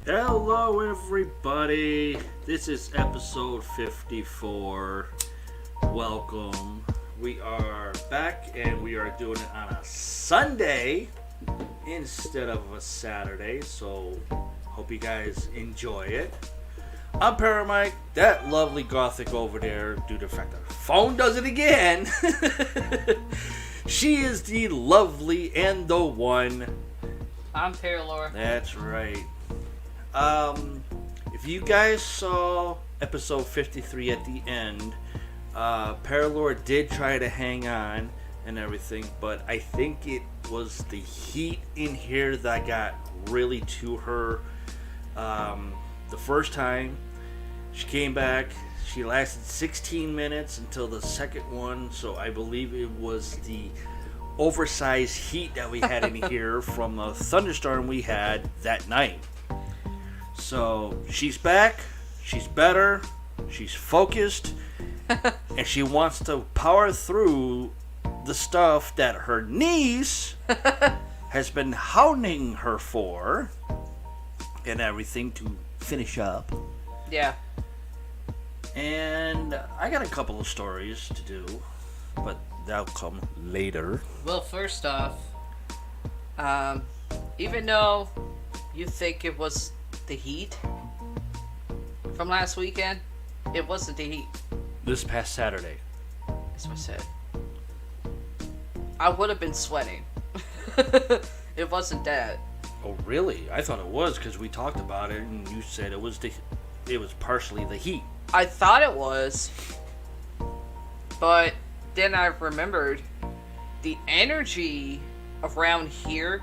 Hello, everybody. This is episode 54. Welcome. We are back and we are doing it on a Sunday instead of a Saturday. So, hope you guys enjoy it. I'm Paramike. That lovely Gothic over there, due to the fact that her phone does it again. She is the lovely and the one. I'm Paralore. That's right. If you guys saw episode 53 at the end, Paralore did try to hang on and everything, but I think it was the heat in here that got really to her. The first time she came back, she lasted 16 minutes until the second one, so I believe it was the oversized heat that we had in here from a thunderstorm we had that night. So she's back, she's better, she's focused, and she wants to power through the stuff that her niece has been hounding her for and everything to finish up. Yeah. And I got a couple of stories to do, but that'll come later. Well, first off, even though you think it was the heat from last weekend, it wasn't the heat. This past Saturday. That's what I said. I would have been sweating. It wasn't that. Oh, really? I thought it was because we talked about it and you said it was partially the heat. I thought it was, but then I remembered the energy around here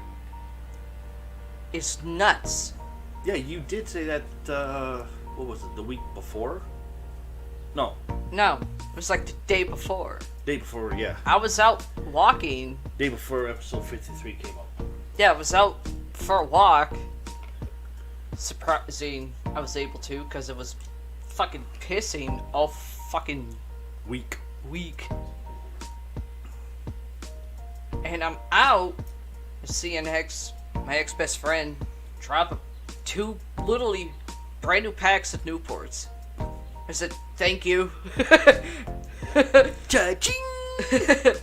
is nuts. Yeah, you did say that, what was it, the week before? No. No, it was like the day before. Day before, yeah. I was out walking. Day before episode 53 came up. Yeah, I was out for a walk. Surprising I was able to, because it was fucking pissing all fucking Week. And I'm out seeing my ex-best friend drop 2 literally brand new packs of Newports. I said, thank you. Cha-ching!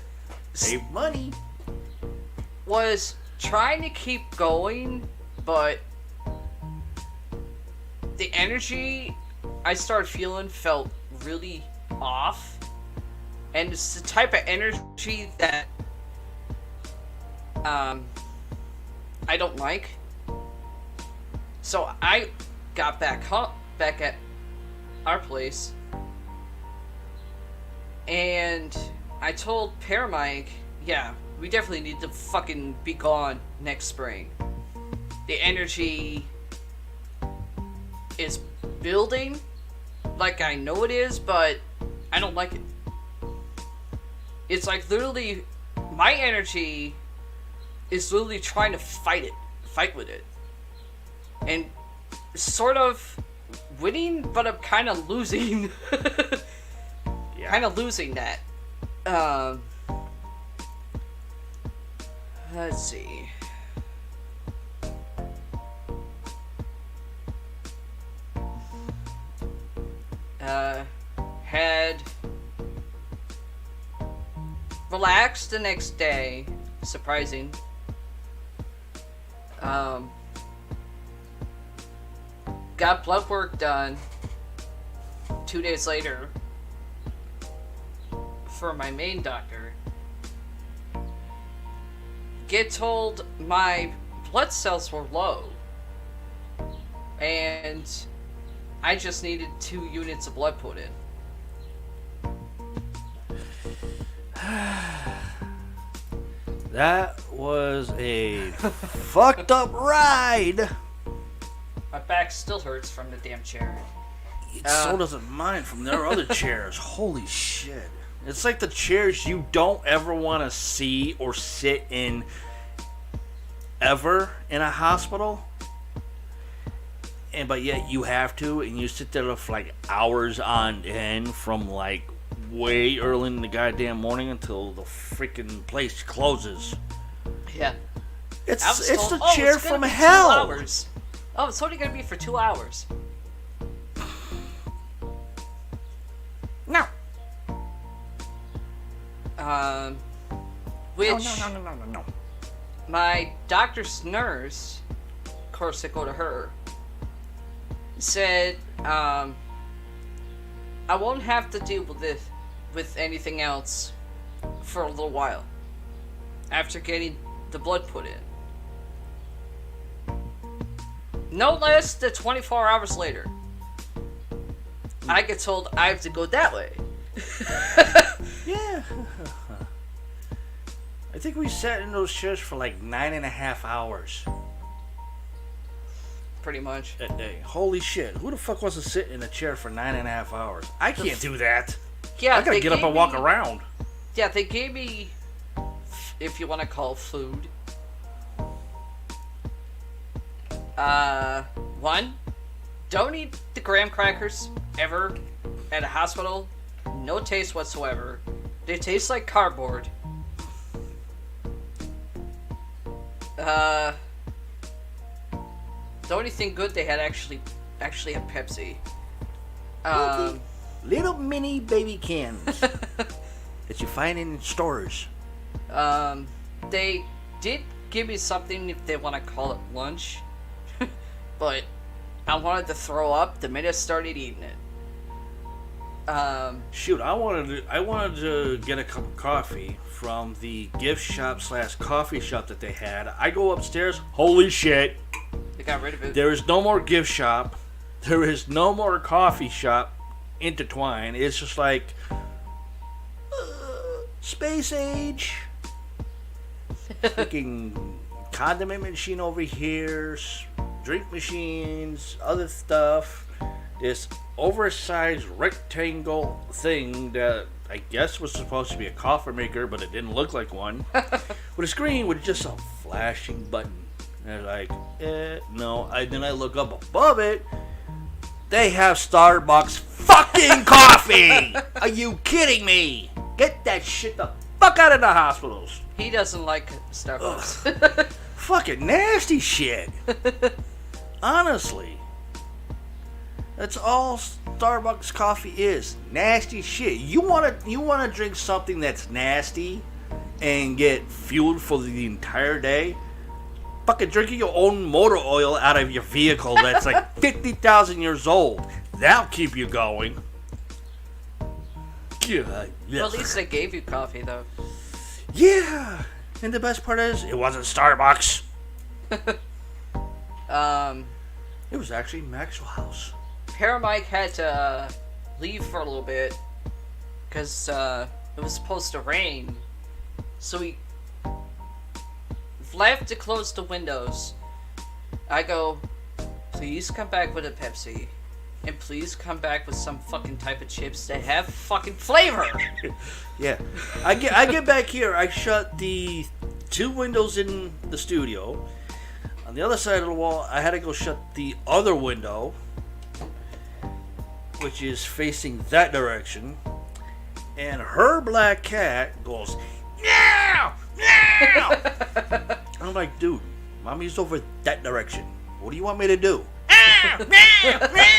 Save money. Was trying to keep going, but the energy I started feeling felt really off. And it's the type of energy that I don't like. So I got back at our place, and I told Paramike, yeah, we definitely need to fucking be gone next spring. The energy is building, like I know it is, but I don't like it. It's like literally, my energy is literally trying to fight with it. And sort of winning, but I'm kind of losing. Yeah. Kind of losing that. Let's see. Had relaxed the next day. Surprising. got blood work done 2 days later for my main doctor. Get told my blood cells were low. And I just needed 2 units of blood put in. That was a fucked up ride. My back still hurts from the damn chair. So doesn't mine from their other chairs. Holy shit. It's like the chairs you don't ever want to see or sit in ever in a hospital. But yet you have to, and you sit there for like hours on end from like way early in the goddamn morning until the freaking place closes. Yeah. It's the chair from hell. 2 hours. Oh, it's only gonna be for 2 hours. No. Which No. my doctor's nurse, of course I go to her, said, I won't have to deal with this, with anything else for a little while after getting the blood put in. No less than 24 hours later, I get told I have to go that way. Yeah. I think we sat in those chairs for like 9.5 hours. Pretty much. That day. Holy shit. Who the fuck wants to sit in a chair for 9.5 hours? I can't do that. Yeah, I gotta get up and walk around. Yeah, they gave me, if you want to call food. One, don't eat the graham crackers ever at a hospital. No taste whatsoever. They taste like cardboard. The only thing good they had actually had Pepsi. Little mini baby cans that you find in stores. They did give me something, if they want to call it lunch, but I wanted to throw up the minute I started eating it. Shoot, I wanted to get a cup of coffee from the gift shop / coffee shop that they had. I go upstairs, holy shit. They got rid of it. There is no more gift shop. There is no more coffee shop intertwined. It's just like space age. Freaking condiment machine over here, drink machines, other stuff. This oversized rectangle thing that I guess was supposed to be a coffee maker, but it didn't look like one. With a screen with just a flashing button. And like, no. Then I look up above it. They have Starbucks fucking coffee! Are you kidding me? Get that shit the fuck out of the hospitals. He doesn't like Starbucks. Fucking nasty shit. Honestly. That's all Starbucks coffee is. Nasty shit. You wanna drink something that's nasty and get fueled for the entire day? Fucking drinking your own motor oil out of your vehicle that's like 50,000 years old. That'll keep you going. God, Well, at least they gave you coffee, though. Yeah. And the best part is, it wasn't Starbucks. It was actually Maxwell House. Paramike had to leave for a little bit because it was supposed to rain. So he left to close the windows. I go, please come back with a Pepsi. And please come back with some fucking type of chips that have fucking flavor. Yeah. I get back here. I shut the 2 windows in the studio. On the other side of the wall, I had to go shut the other window, which is facing that direction. And her black cat goes, meow, meow. I'm like, dude, mommy's over that direction. What do you want me to do? Meow, meow.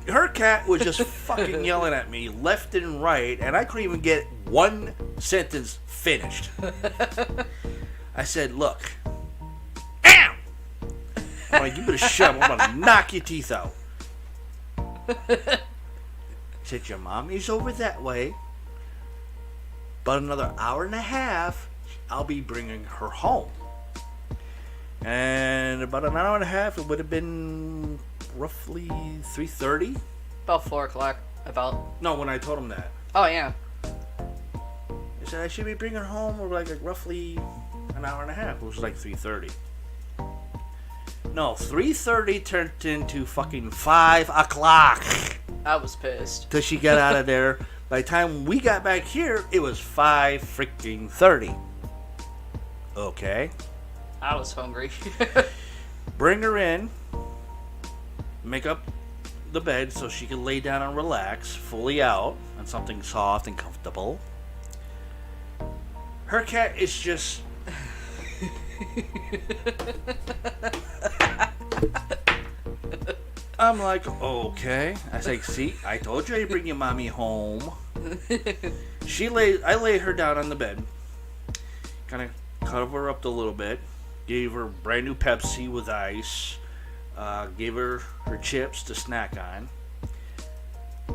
Her cat was just fucking yelling at me left and right, and I couldn't even get one sentence finished. I said, look, I'm like, you better shut up. I'm going to knock your teeth out. He said, your mommy's over that way. But another hour and a half, I'll be bringing her home. And about an hour and a half, it would have been roughly 3:30. About 4 o'clock. About. No, when I told him that. Oh, yeah. He said, I should be bringing her home like roughly an hour and a half. It was like 3:30. No, 3:30 turned into fucking 5 o'clock. I was pissed. Till she got out of there. By the time we got back here, it was 5:30. Okay. I was hungry. Bring her in. Make up the bed so she can lay down and relax fully out on something soft and comfortable. Her cat is just... I'm like, okay. I say, see, I told you I'd bring your mommy home. I laid her down on the bed. Kind of cover her up a little bit. Gave her brand new Pepsi with ice. Gave her chips to snack on.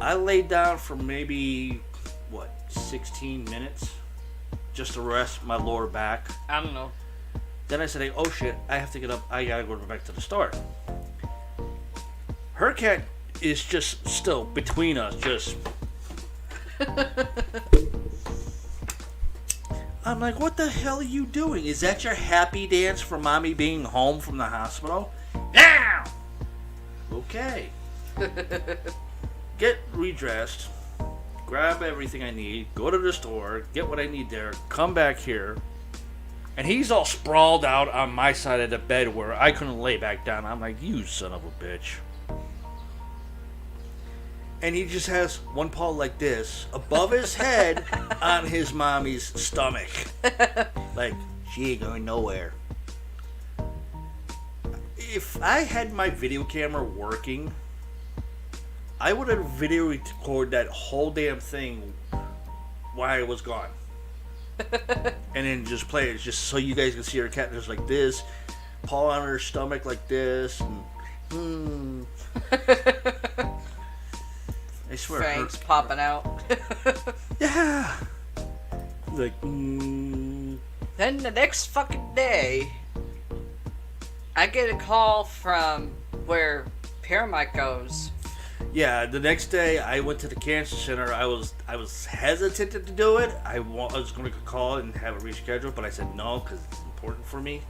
I laid down for maybe, 16 minutes? Just to rest my lower back. I don't know. Then I said, hey, oh shit, I have to get up. I gotta go back to the store. Her cat is just still between us, just... I'm like, what the hell are you doing? Is that your happy dance for mommy being home from the hospital? Now! Okay. Get redressed, grab everything I need, go to the store, get what I need there, come back here, and he's all sprawled out on my side of the bed where I couldn't lay back down. I'm like, you son of a bitch. And he just has one paw like this above his head on his mommy's stomach. Like, she ain't going nowhere. If I had my video camera working, I would have video recorded that whole damn thing while I was gone. And then just play it just so you guys can see her cat just like this, paw on her stomach like this, and I swear, Fangs popping out. Yeah. Like, Then the next fucking day, I get a call from where Paramount goes. Yeah, the next day I went to the cancer center. I was hesitant to do it. I was going to call and have it rescheduled, but I said no because it's important for me.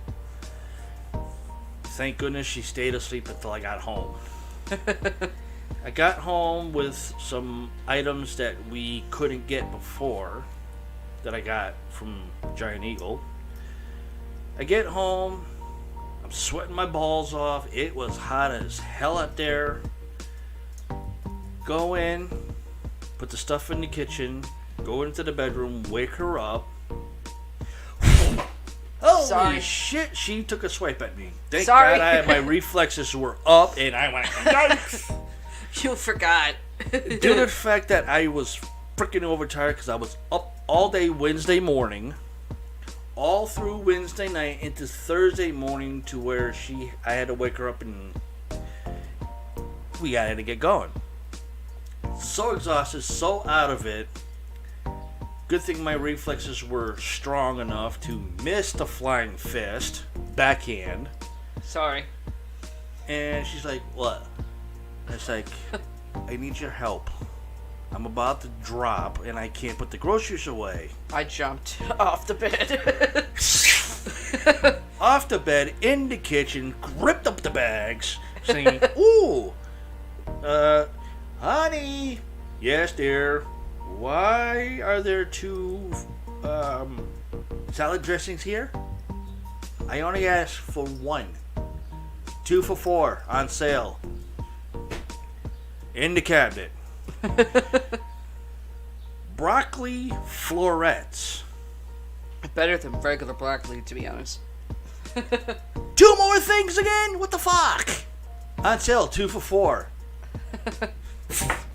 Thank goodness she stayed asleep until I got home. I got home with some items that we couldn't get before that I got from Giant Eagle. I get home, I'm sweating my balls off. It was hot as hell out there. Go in, put the stuff in the kitchen, go into the bedroom, wake her up. Holy Sorry. shit, she took a swipe at me. Thank Sorry. God my reflexes were up and I went, yikes! You forgot. Due to the fact that I was freaking overtired because I was up all day Wednesday morning, all through Wednesday night into Thursday morning to where I had to wake her up and we had to get going. So exhausted, so out of it. Good thing my reflexes were strong enough to miss the flying fist, backhand. Sorry. And she's like, what? It's like, I need your help. I'm about to drop and I can't put the groceries away. I jumped off the bed. Off the bed, in the kitchen, gripped up the bags, saying, ooh, honey, yes dear, why are there 2 salad dressings here? I only asked for 1. 2 for $4 on sale. In the cabinet. Broccoli florets. Better than regular broccoli, to be honest. 2 more things again? What the fuck? On sale, 2 for $4.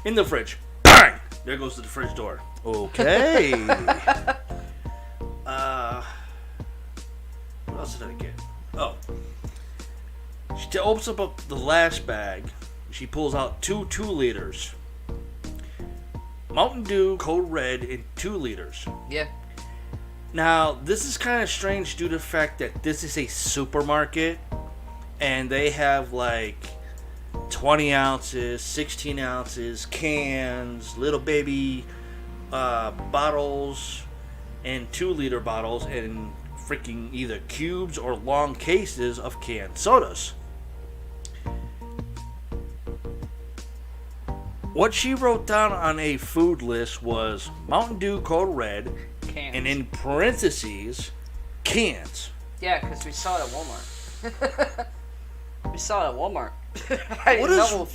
In the fridge. Bang! There goes the fridge door. Okay. What else did I get? Oh. She opens up the last bag. She pulls out 2 2-liters. Mountain Dew Code Red in 2 liters. Yeah. Now, this is kind of strange due to the fact that this is a supermarket and they have like 20 ounces, 16 ounces, cans, little baby bottles, and 2-liter bottles, and freaking either cubes or long cases of canned sodas. What she wrote down on a food list was Mountain Dew Code Red, Cans. and in parentheses, cans. Yeah, because we saw it at Walmart. We saw it at Walmart. I didn't know.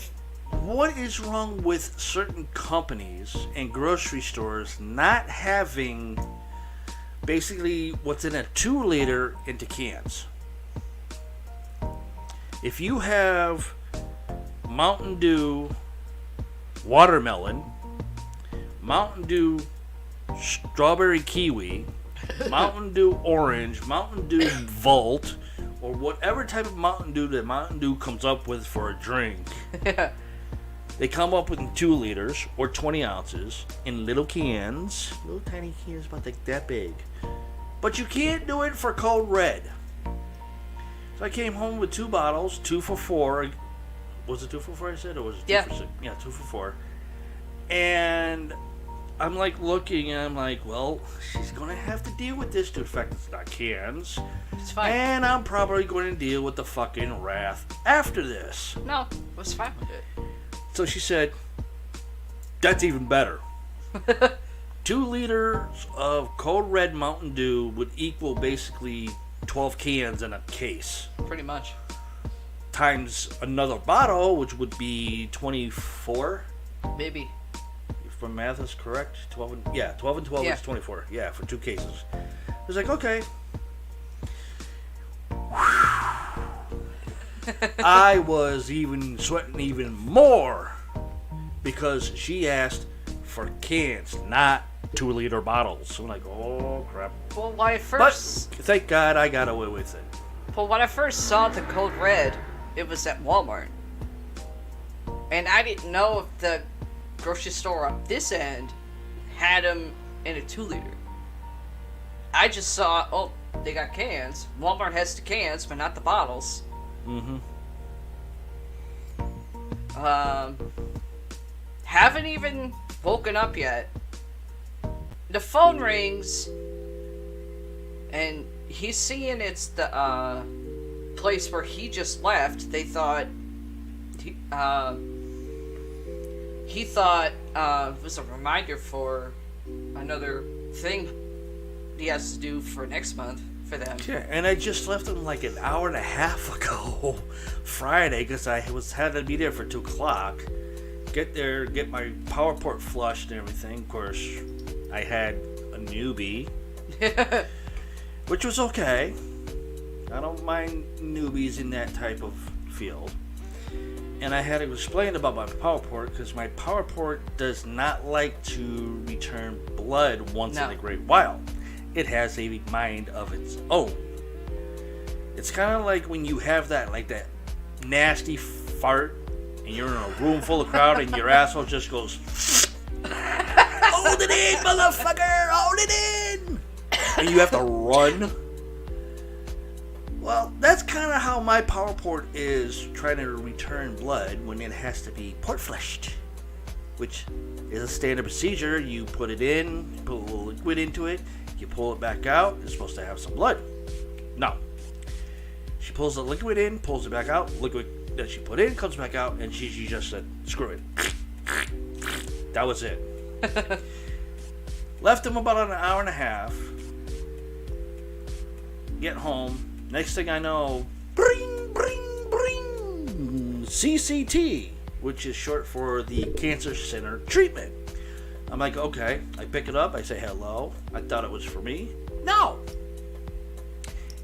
What is wrong with certain companies and grocery stores not having basically what's in a 2-liter into cans? If you have Mountain Dew Watermelon, Mountain Dew Strawberry Kiwi, Mountain Dew Orange, Mountain Dew Volt, or whatever type of Mountain Dew that Mountain Dew comes up with for a drink, they come up with 2 liters or 20 ounces in little cans, little tiny cans about like that big. But you can't do it for Code Red. So I came home with 2 bottles, 2 for $4. Was it 2 for $4 I said, or was it 2 for 6? Yeah, 2 for $4. And I'm like looking and I'm like, well, she's gonna have to deal with this due to the fact it's not cans. It's fine. And I'm probably going to deal with the fucking wrath after this. No, I was fine with it. So she said, that's even better. 2 liters of Code Red Mountain Dew would equal basically 12 cans in a case. Pretty much. Times another bottle, which would be 24. Maybe. If my math is correct, 12 and 12 is 24. Yeah, for 2 cases. I was like, okay. I was even sweating even more because she asked for cans, not 2-liter bottles. So I'm like, oh crap. Well, when I first... But thank God I got away with it. Well, when I first saw the Code Red, it was at Walmart. And I didn't know if the grocery store up this end had them in a 2-liter. I just saw, oh, they got cans. Walmart has the cans, but not the bottles. Mm-hmm. Haven't even woken up yet. The phone rings, and he's seeing it's the place where he just left. They thought he thought it was a reminder for another thing he has to do for next month for them. Yeah, and I just left them like an hour and a half ago, Friday, because I had to be there for 2 o'clock. Get there, get my power port flushed and everything. Of course, I had a newbie, which was okay. I don't mind newbies in that type of field. And I had to explain about my power port because my power port does not like to return blood once in a great while. It has a mind of its own. It's kind of like when you have that nasty fart and you're in a room full of crowd and your asshole just goes, hold it in, motherfucker, hold it in, and you have to run. Well, that's kind of how my power port is trying to return blood when it has to be port flushed, which is a standard procedure. You put it in, you put a little liquid into it, you pull it back out, it's supposed to have some blood. No. She pulls the liquid in, pulls it back out, liquid that she put in comes back out, and she just said, screw it. That was it. Left him about an hour and a half. Get home. Next thing I know, bring, CCT, which is short for the Cancer Center Treatment. I'm like, okay. I pick it up. I say hello. I thought it was for me. No.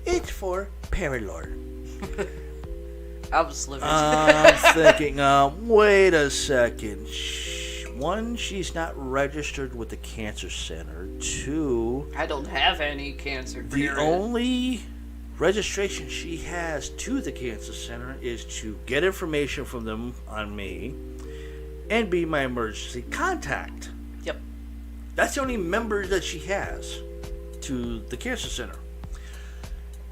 It's for Paralord. I was living. I'm thinking, wait a second. One, she's not registered with the Cancer Center. 2, I don't have any cancer. the only registration she has to the cancer center is to get information from them on me and be my emergency contact. Yep. That's the only member that she has to the cancer center.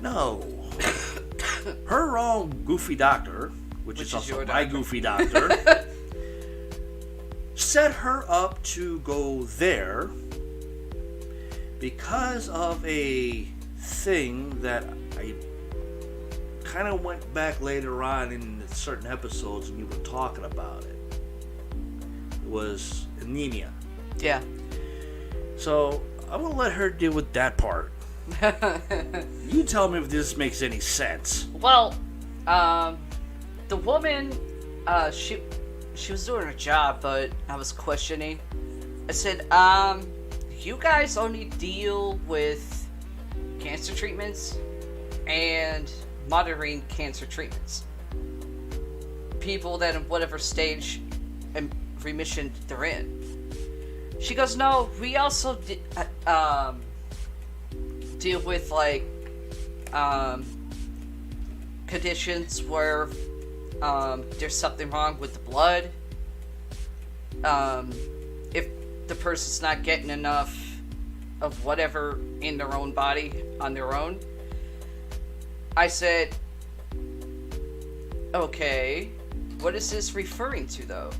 No. Her own goofy doctor, which is also my goofy doctor, set her up to go there because of a thing that I kind of went back later on in certain episodes and you were talking about it. It was anemia. Yeah. So I'm going to let her deal with that part. You tell me if this makes any sense. Well, the woman, she was doing her job, but I was questioning. I said, you guys only deal with cancer treatments and monitoring cancer treatments. People that in whatever stage and remission they're in. She goes, no, we also deal with like conditions where there's something wrong with the blood. If the person's not getting enough of whatever in their own body on their own. I said, okay, what is this referring to though?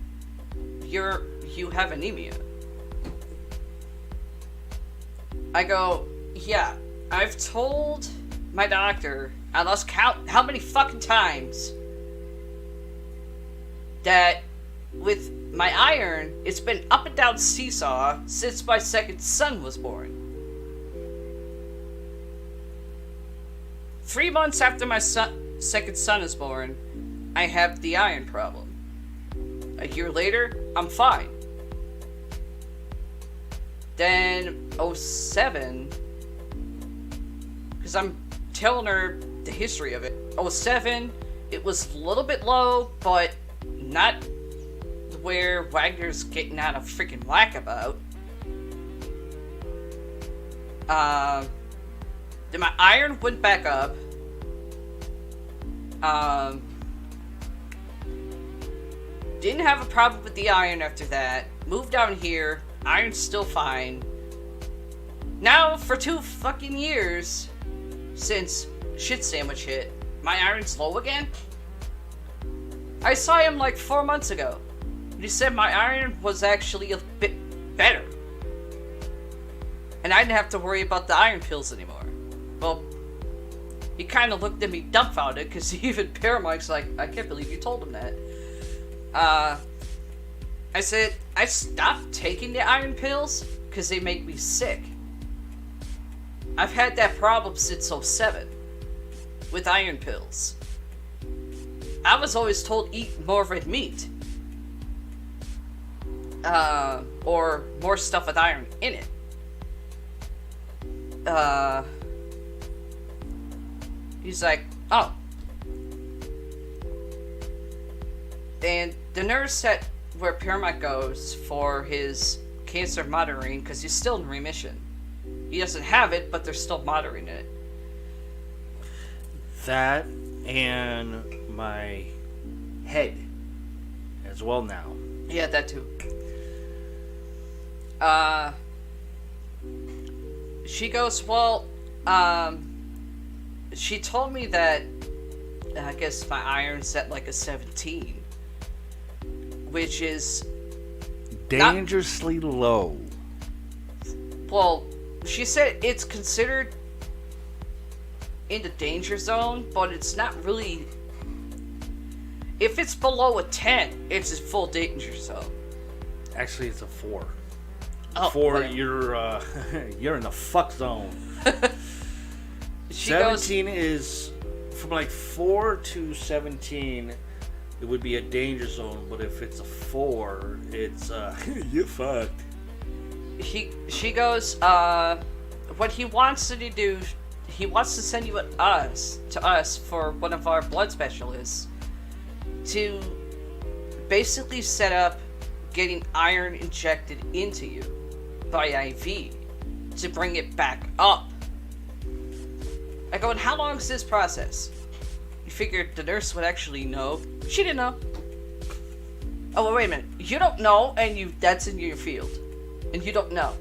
You have anemia. I go, yeah, I've told my doctor, I lost count how many fucking times, that with my iron, it's been up and down seesaw since my second son was born. 3 months after my second son is born, I have the iron problem. A year later, I'm fine. Then, 07, because I'm telling her the history of it. 07, it was a little bit low, but not where Wagner's getting out of freaking whack about. Then my iron went back up. Didn't have a problem with the iron after that. Moved down here. Iron's still fine. Now, for 2 fucking years, since Shit Sandwich hit, my iron's low again? I saw him like 4 months ago. He said my iron was actually a bit better. And I didn't have to worry about the iron pills anymore. Well, he kind of looked at me dumbfounded, because even Paramike's like, I can't believe you told him that. I said, I stopped taking the iron pills because they make me sick. I've had that problem since 07 with iron pills. I was always told eat more red meat. Or more stuff with iron in it. He's like, oh. And the nurse at where Paramount goes for his cancer monitoring, because he's still in remission. He doesn't have it, but they're still monitoring it. That and my head as well now. Yeah, that too. She goes, well, she told me that I guess my iron's at like a 17. Which is dangerously low. Well, she said it's considered in the danger zone, but it's not really. If it's below a 10, it's a full danger zone. Actually, it's a 4. Oh, 4, well. You're in the fuck zone. 17 is from like 4 to 17. It would be a danger zone, but if it's a 4, it's you're fucked. She goes, what he wants to do, he wants to send you to us for one of our blood specialists to basically set up getting iron injected into you by IV to bring it back up. I go, and how long is this process? You figured the nurse would actually know. She didn't know. Oh, well, wait a minute. You don't know, and that's in your field. And you don't know.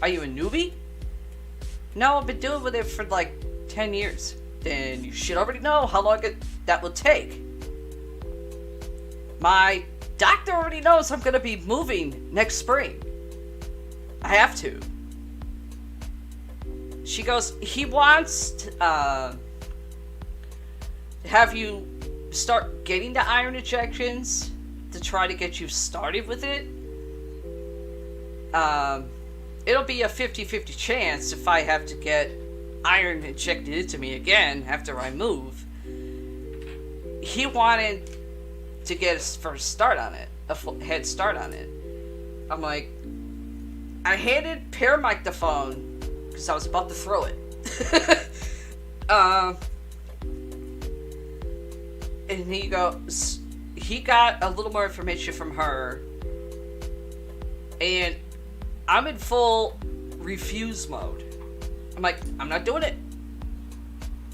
Are you a newbie? No, I've been dealing with it for like 10 years. Then you should already know how long that will take. My doctor already knows I'm going to be moving next spring. I have to. She goes, he wants to have you start getting the iron injections to try to get you started with it. It'll be a 50-50 chance if I have to get iron injected into me again after I move. He wanted to get a first start on it, a head start on it. I'm like, I handed Paramike the phone because I was about to throw it. And he goes, he got a little more information from her, and I'm in full refuse mode. I'm like, I'm not doing it.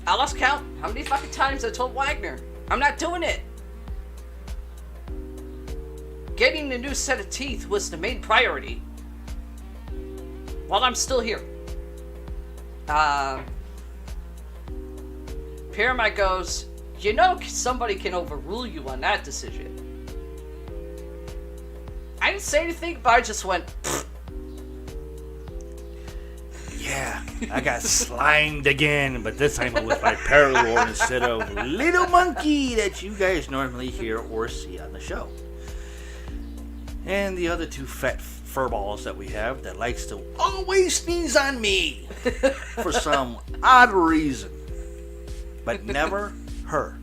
I lost count how many fucking times I told Wagner, I'm not doing it. Getting a new set of teeth was the main priority while I'm still here. Paramike goes, you know somebody can overrule you on that decision. I didn't say anything, but I just went, pfft. Yeah, I got slimed again, but this time with my Paralord instead of Little Monkey that you guys normally hear or see on the show. And the other two fat furballs that we have that likes to always sneeze on me for some odd reason, but never her.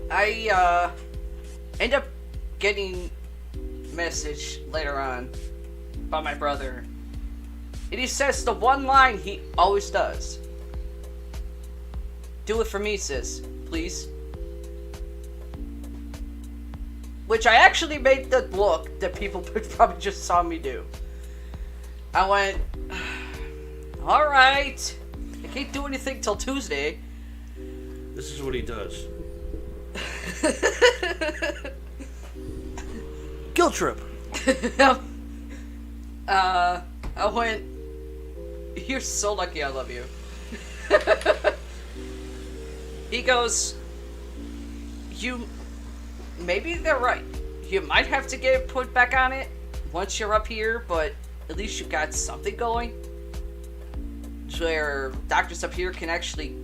I end up getting a message later on by my brother, and he says the one line he always does: "Do it for me, sis, please." Which I actually made the look that people probably just saw me do. I went, alright, I can't do anything till Tuesday. This is what he does. Guilt trip. I went, you're so lucky I love you. He goes, maybe they're right. You might have to get it put back on it once you're up here, but at least you got something going. Where doctors up here can actually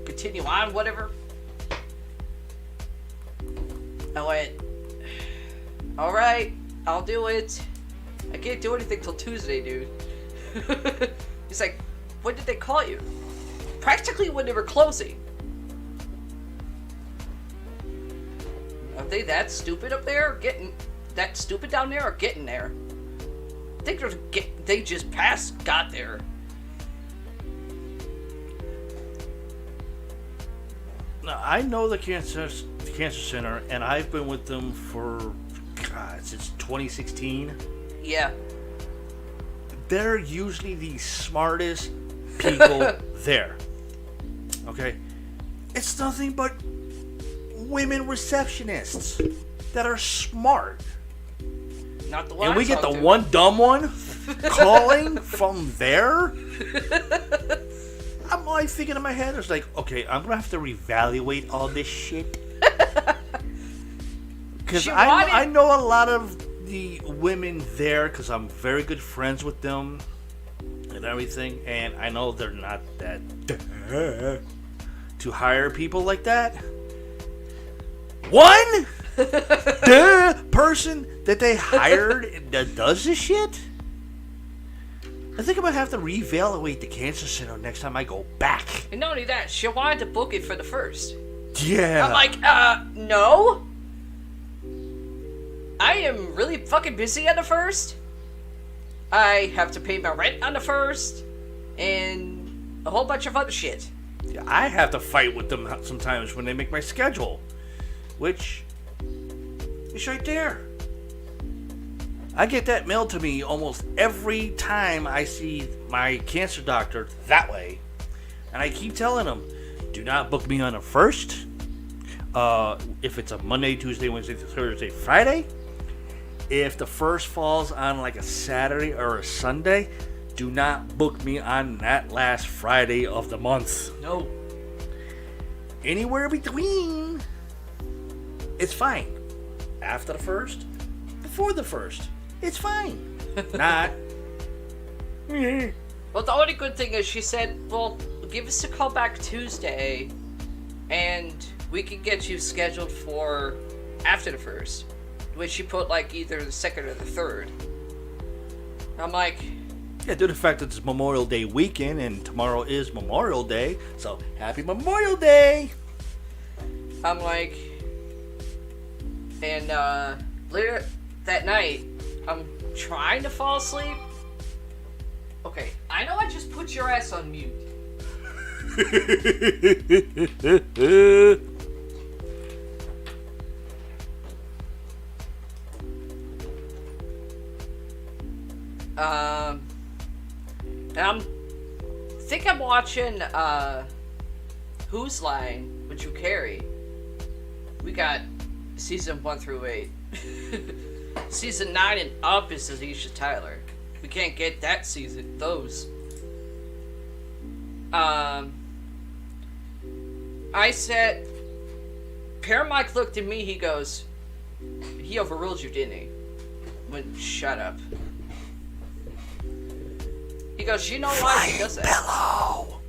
continue on, whatever. I went, alright, I'll do it. I can't do anything till Tuesday, dude. He's like, when did they call you? Practically when they were closing. Are they that stupid up there? That stupid down there or getting there? I think they just got there. Now, I know the cancer center, and I've been with them for, since 2016. Yeah. They're usually the smartest people there. Okay? It's nothing but women receptionists that are smart. Not the one. And we get the one dumb one calling from there. I'm like thinking in my head, it's like, okay, I'm gonna have to reevaluate all this shit. Because I know a lot of the women there, because I'm very good friends with them and everything, and I know they're not that to hire people like that. One person that they hired that does this shit. I think I'm gonna have to reevaluate the cancer center next time I go back. And not only that, she wanted to book it for the 1st. Yeah. I'm like, no. I am really fucking busy on the 1st. I have to pay my rent on the 1st, and a whole bunch of other shit. Yeah, I have to fight with them sometimes when they make my schedule, which is right there. I get that mailed to me almost every time I see my cancer doctor that way. And I keep telling them, do not book me on a first. If it's a Monday, Tuesday, Wednesday, Thursday, Friday. If the first falls on like a Saturday or a Sunday, do not book me on that last Friday of the month. No. Anywhere between, it's fine. After the first, before the first, it's fine. Not. Well, the only good thing is she said, well, give us a call back Tuesday, and we can get you scheduled for after the first. Which she put like either the second or the third. I'm like, yeah, due to the fact that it's Memorial Day weekend and tomorrow is Memorial Day, so happy Memorial Day! I'm like, and later that night, I'm trying to fall asleep. Okay, I know I just put your ass on mute. And I'm watching Whose Line with Drew Carey. We got season 1 through 8. Season 9 and up is Aisha Tyler. We can't get that season, those. I said, Paramike looked at me, he goes, he overruled you, didn't he? I went, shut up. He goes, you know why he does that? Pillow.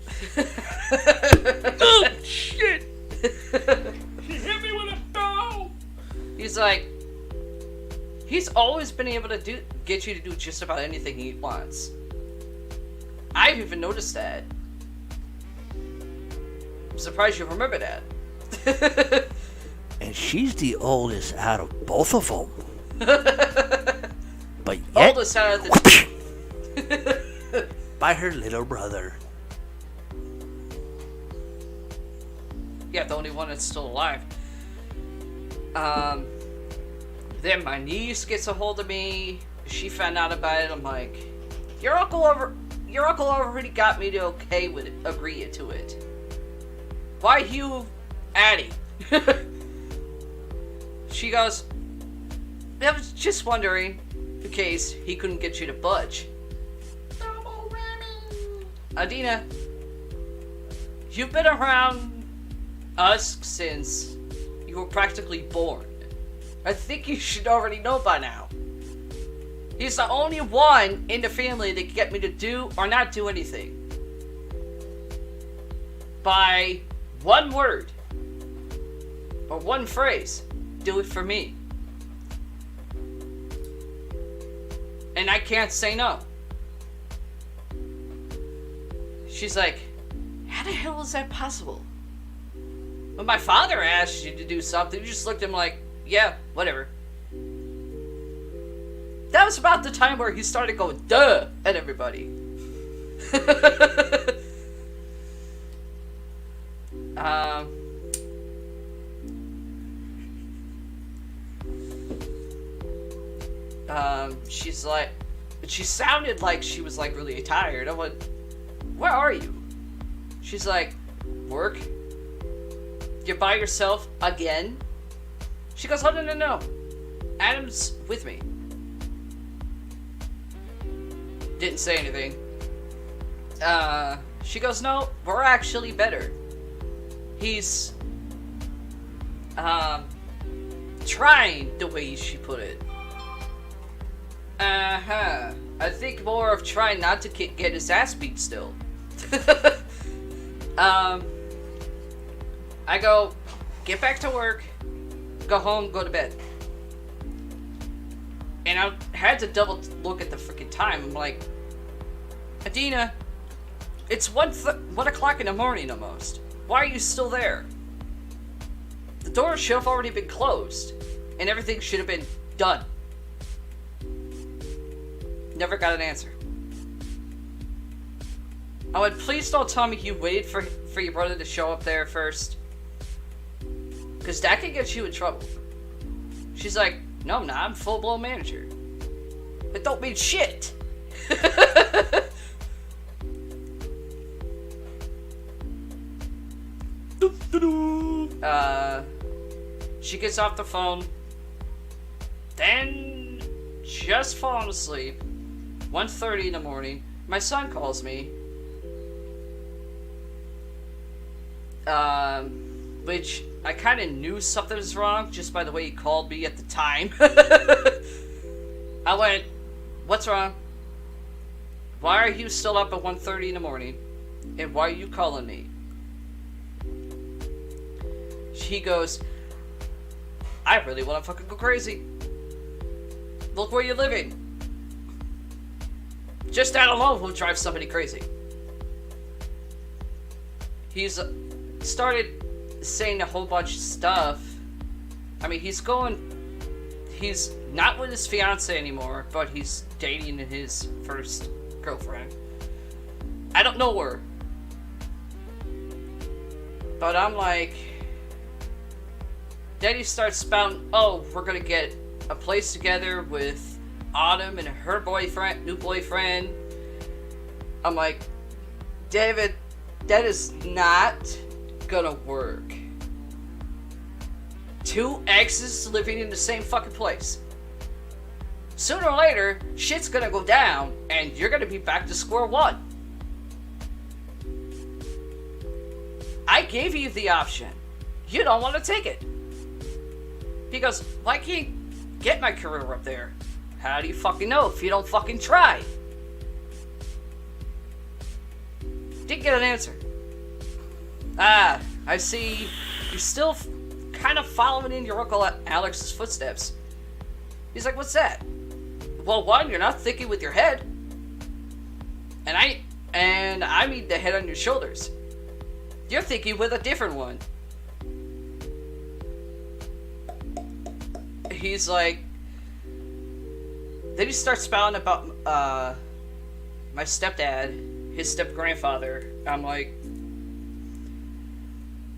Oh, shit! He hit me with a pillow! He's like, he's always been able to get you to do just about anything he wants. I've even noticed that. I'm surprised you remember that. And she's the oldest out of both of them. But yet, oldest out of the by her little brother. Yeah, the only one that's still alive. Then my niece gets a hold of me. She found out about it. I'm like, your uncle already got me to agree to it. Why you adding? She goes, I was just wondering, in case he couldn't get you to budge. Adina, you've been around us since you were practically born. I think you should already know by now. He's the only one in the family that can get me to do or not do anything. By one word. Or one phrase. Do it for me. And I can't say no. She's like, how the hell is that possible? When my father asked you to do something, you just looked at him like, yeah, whatever. That was about the time where he started going, duh, at everybody. She's like, she sounded like she was like really tired. I went, where are you? She's like, work? You're by yourself again? She goes, oh, no. Adam's with me. Didn't say anything. She goes, no, we're actually better. He's, trying, the way she put it. I think more of trying not to get his ass beat still. I go, get back to work, go home, go to bed. And I had to double look at the freaking time. I'm like, Adina, it's 1 o'clock in the morning almost. Why are you still there? The door should have already been closed, and everything should have been done. Never got an answer. I went, please don't tell me you waited for your brother to show up there first. Because that could get you in trouble. She's like, no, I'm not. I'm full-blown manager. It don't mean shit. She gets off the phone, then just falling asleep. 1:30 in the morning, my son calls me. Which I kind of knew something was wrong just by the way he called me at the time. I went, "What's wrong? Why are you still up at 1:30 in the morning? And why are you calling me?" He goes, "I really want to fucking go crazy. Look where you're living. Just that alone will drive somebody crazy." He's started saying a whole bunch of stuff. I mean, he's not with his fiance anymore, but he's dating his first girlfriend. I don't know her. But I'm like... Then he starts spouting, "Oh, we're gonna get a place together with Autumn and her boyfriend, new boyfriend." I'm like, "David, that is not gonna work. Two exes living in the same fucking place. Sooner or later, shit's gonna go down, and you're gonna be back to square one. I gave you the option. You don't want to take it." He goes, "Why can't you get my career up there?" How do you fucking know if you don't fucking try? Didn't get an answer. I see you're still kind of following in your Uncle Alex's footsteps. He's like, "What's that?" "Well, one, you're not thinking with your head. And I mean the head on your shoulders. You're thinking with a different one." He's like... Then he starts spouting about my stepdad, his step-grandfather. I'm like,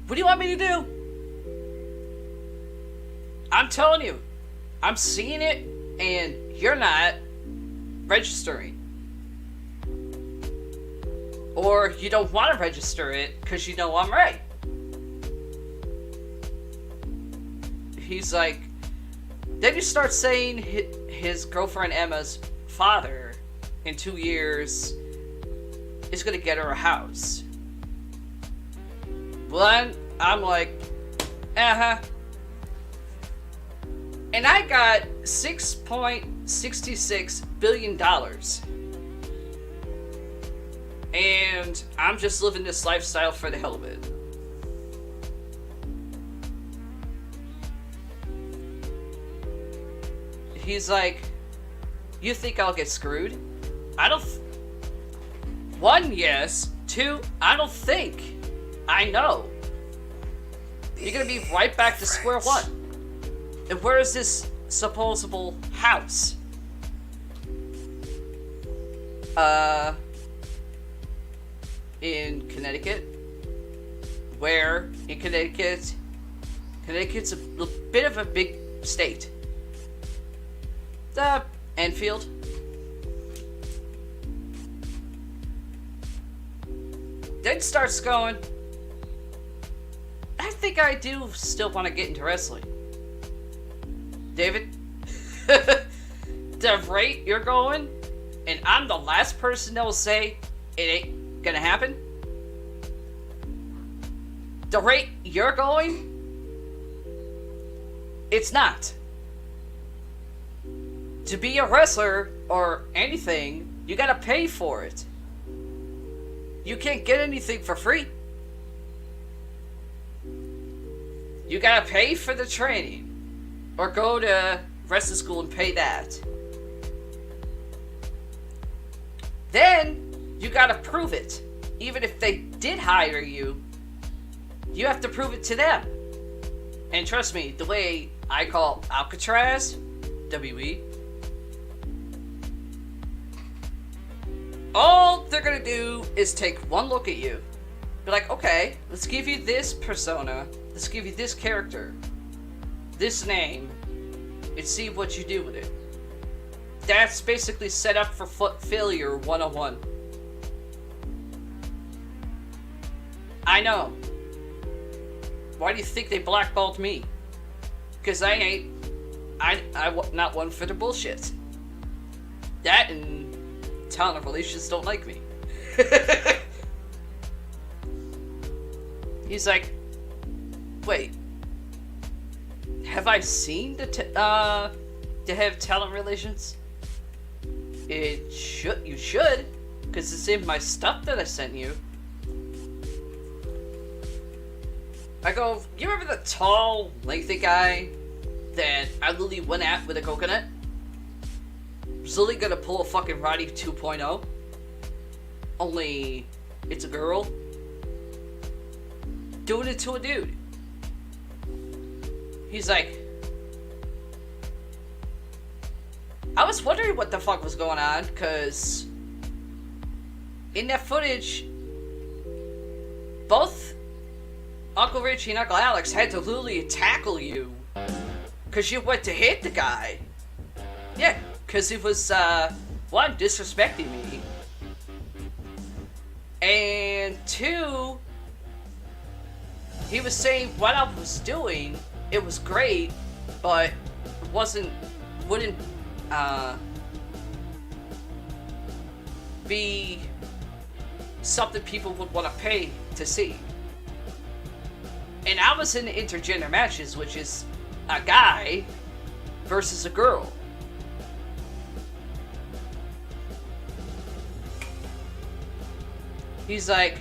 what do you want me to do? I'm telling you, I'm seeing it, and you're not registering. Or you don't want to register it because you know I'm right. He's like... Then you start saying his girlfriend Emma's father, in 2 years, is going to get her a house. Well, I'm like, uh-huh. And I got $6.66 billion. And I'm just living this lifestyle for the hell of it. He's like, "You think I'll get screwed?" I don't... One, yes. Two, I don't think. I know. You're gonna be right back to square one. And where is this supposable house? In Connecticut. Where in Connecticut? Connecticut's a bit of a big state. Enfield. Then starts going, I think I do still want to get into wrestling. David, the rate you're going, and I'm the last person that will say it ain't gonna happen. The rate you're going, it's not. To be a wrestler or anything, you gotta pay for it. You can't get anything for free. You gotta pay for the training. Or go to wrestling school and pay that. Then, you gotta prove it. Even if they did hire you, you have to prove it to them. And trust me, the way I call Alcatraz, WE, all they're gonna do is take one look at you. Be like, okay, let's give you this persona. Let's give you this character. This name. And see what you do with it. That's basically set up for failure 101. I know. Why do you think they blackballed me? Because I'm not one for the bullshit. That and talent relations don't like me. He's like, wait, have I seen to have talent relations? You should, because it's in my stuff that I sent you. I go, you remember the tall, lengthy guy that I literally went at with a coconut? Was literally gonna pull a fucking Roddy 2.0. Only, it's a girl. Doing it to a dude. He's like, I was wondering what the fuck was going on, because in that footage, both Uncle Richie and Uncle Alex had to literally tackle you because you went to hit the guy. Yeah, because he was, one, disrespecting me, and two, he was saying what I was doing, it was great, but wouldn't be something people would want to pay to see. And I was in intergender matches, which is a guy versus a girl. He's like,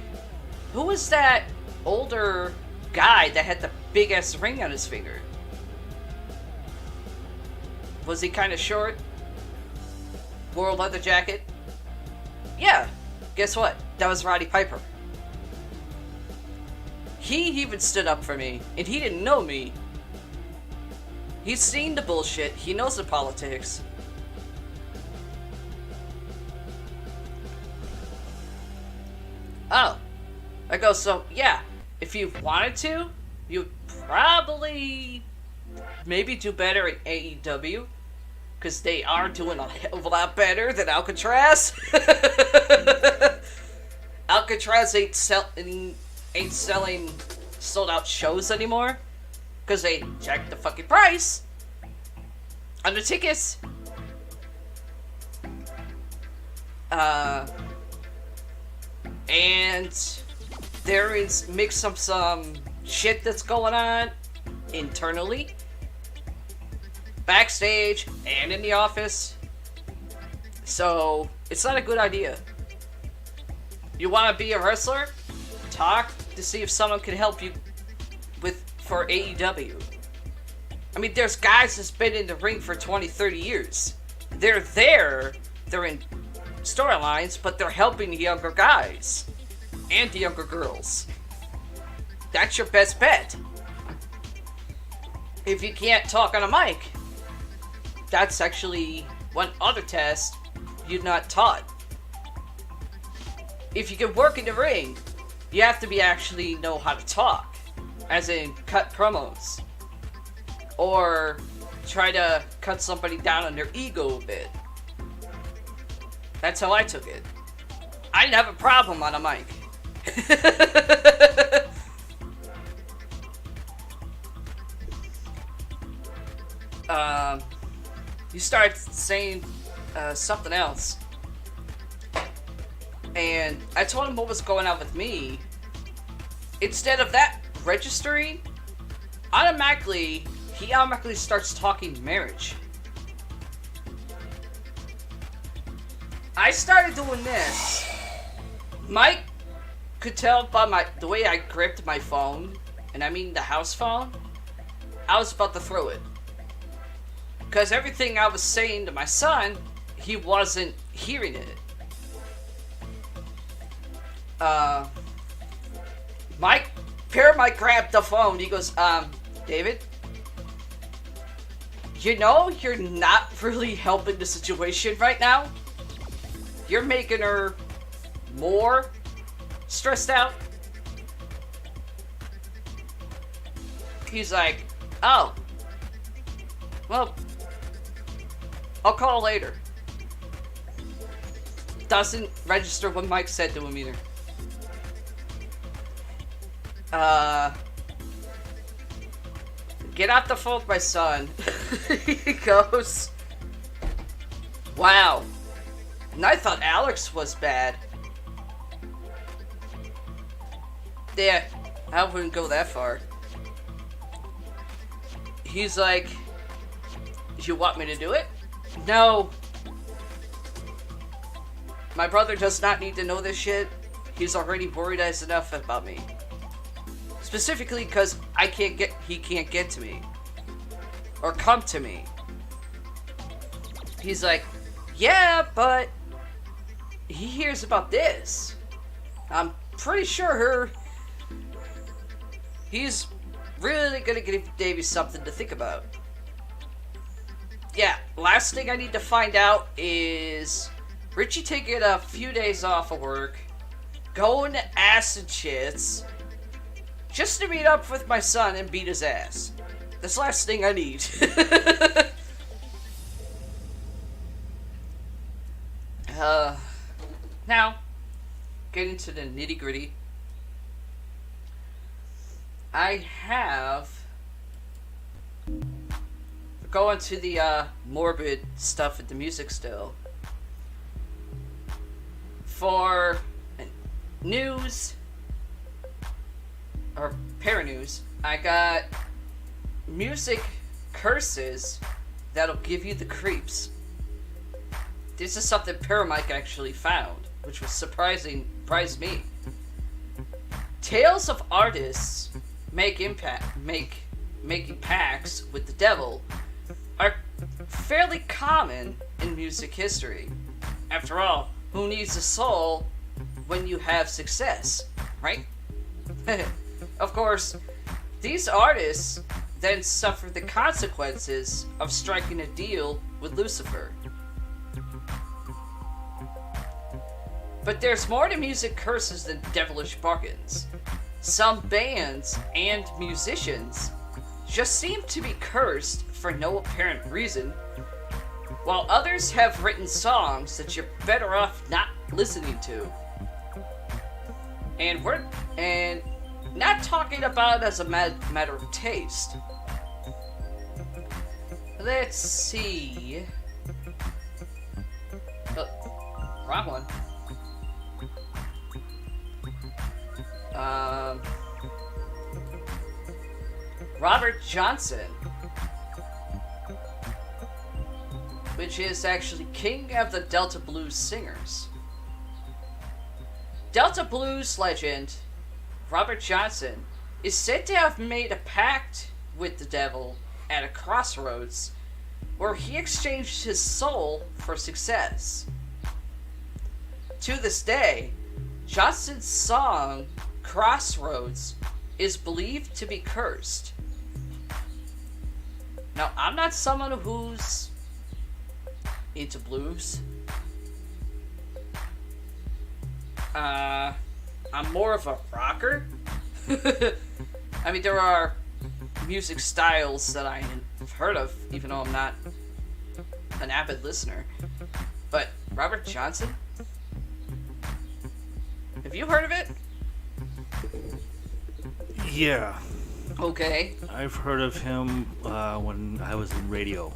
who was that older guy that had the big ass ring on his finger? Was he kind of short? Wore a leather jacket? Yeah, guess what? That was Roddy Piper. He even stood up for me, and he didn't know me. He's seen the bullshit, he knows the politics. Oh. I go, so, yeah, if you wanted to, you'd probably maybe do better at AEW, because they are doing a hell of a lot better than Alcatraz. Alcatraz ain't selling sold out shows anymore, because they jacked the fucking price on the tickets. And there is mix up some shit that's going on internally, backstage, and in the office. So it's not a good idea. You want to be a wrestler? Talk to see if someone can help you for AEW. I mean, there's guys that's been in the ring for 20, 30 years. They're in storylines, but they're helping the younger guys and the younger girls. That's your best bet. If you can't talk on a mic, that's actually one other test you're not taught. If you can work in the ring, you have to actually know how to talk, as in cut promos, or try to cut somebody down on their ego a bit. That's how I took it. I didn't have a problem on a mic. You start saying something else, and I told him what was going on with me. Instead of that registering, he automatically starts talking marriage. I started doing this. Mike could tell by the way I gripped my phone, and I mean the house phone, I was about to throw it. Because everything I was saying to my son, he wasn't hearing it. Mike grabbed the phone. He goes, David, you know you're not really helping the situation right now? You're making her more stressed out? He's like, oh, well, I'll call later. doesn't register what Mike said to him either. Get off the phone with my son. He goes, wow. And I thought Alex was bad. Yeah, I wouldn't go that far. He's like, you want me to do it? No. My brother does not need to know this shit. He's already worried as enough about me. Specifically because he can't get to me. Or come to me. He's like, yeah, but he hears about this. I'm pretty sure he's really gonna give Davey something to think about. Yeah, last thing I need to find out is Richie taking a few days off of work, going to acid shits, just to meet up with my son and beat his ass. That's the last thing I need. Now, getting to the nitty gritty. I have going to the morbid stuff with the music still. For news or paranews, I got music curses that'll give you the creeps. This is something Paramike actually found, which was surprised me. Tales of artists making pacts with the devil are fairly common in music history. After all, who needs a soul when you have success, right? Of course, these artists then suffer the consequences of striking a deal with Lucifer. But there's more to music curses than devilish bargains. Some bands and musicians just seem to be cursed for no apparent reason, while others have written songs that you're better off not listening to. And we're not talking about it as a matter of taste. Let's see. Oh, wrong one. Robert Johnson, which is actually king of the Delta Blues singers. Delta Blues legend Robert Johnson is said to have made a pact with the devil at a crossroads where he exchanged his soul for success. To this day, Johnson's song Crossroads is believed to be cursed. Now, I'm not someone who's into blues. I'm more of a rocker. I mean, there are music styles that I've heard of, even though I'm not an avid listener. But Robert Johnson? Have you heard of it? Yeah. Okay. I've heard of him when I was in radio.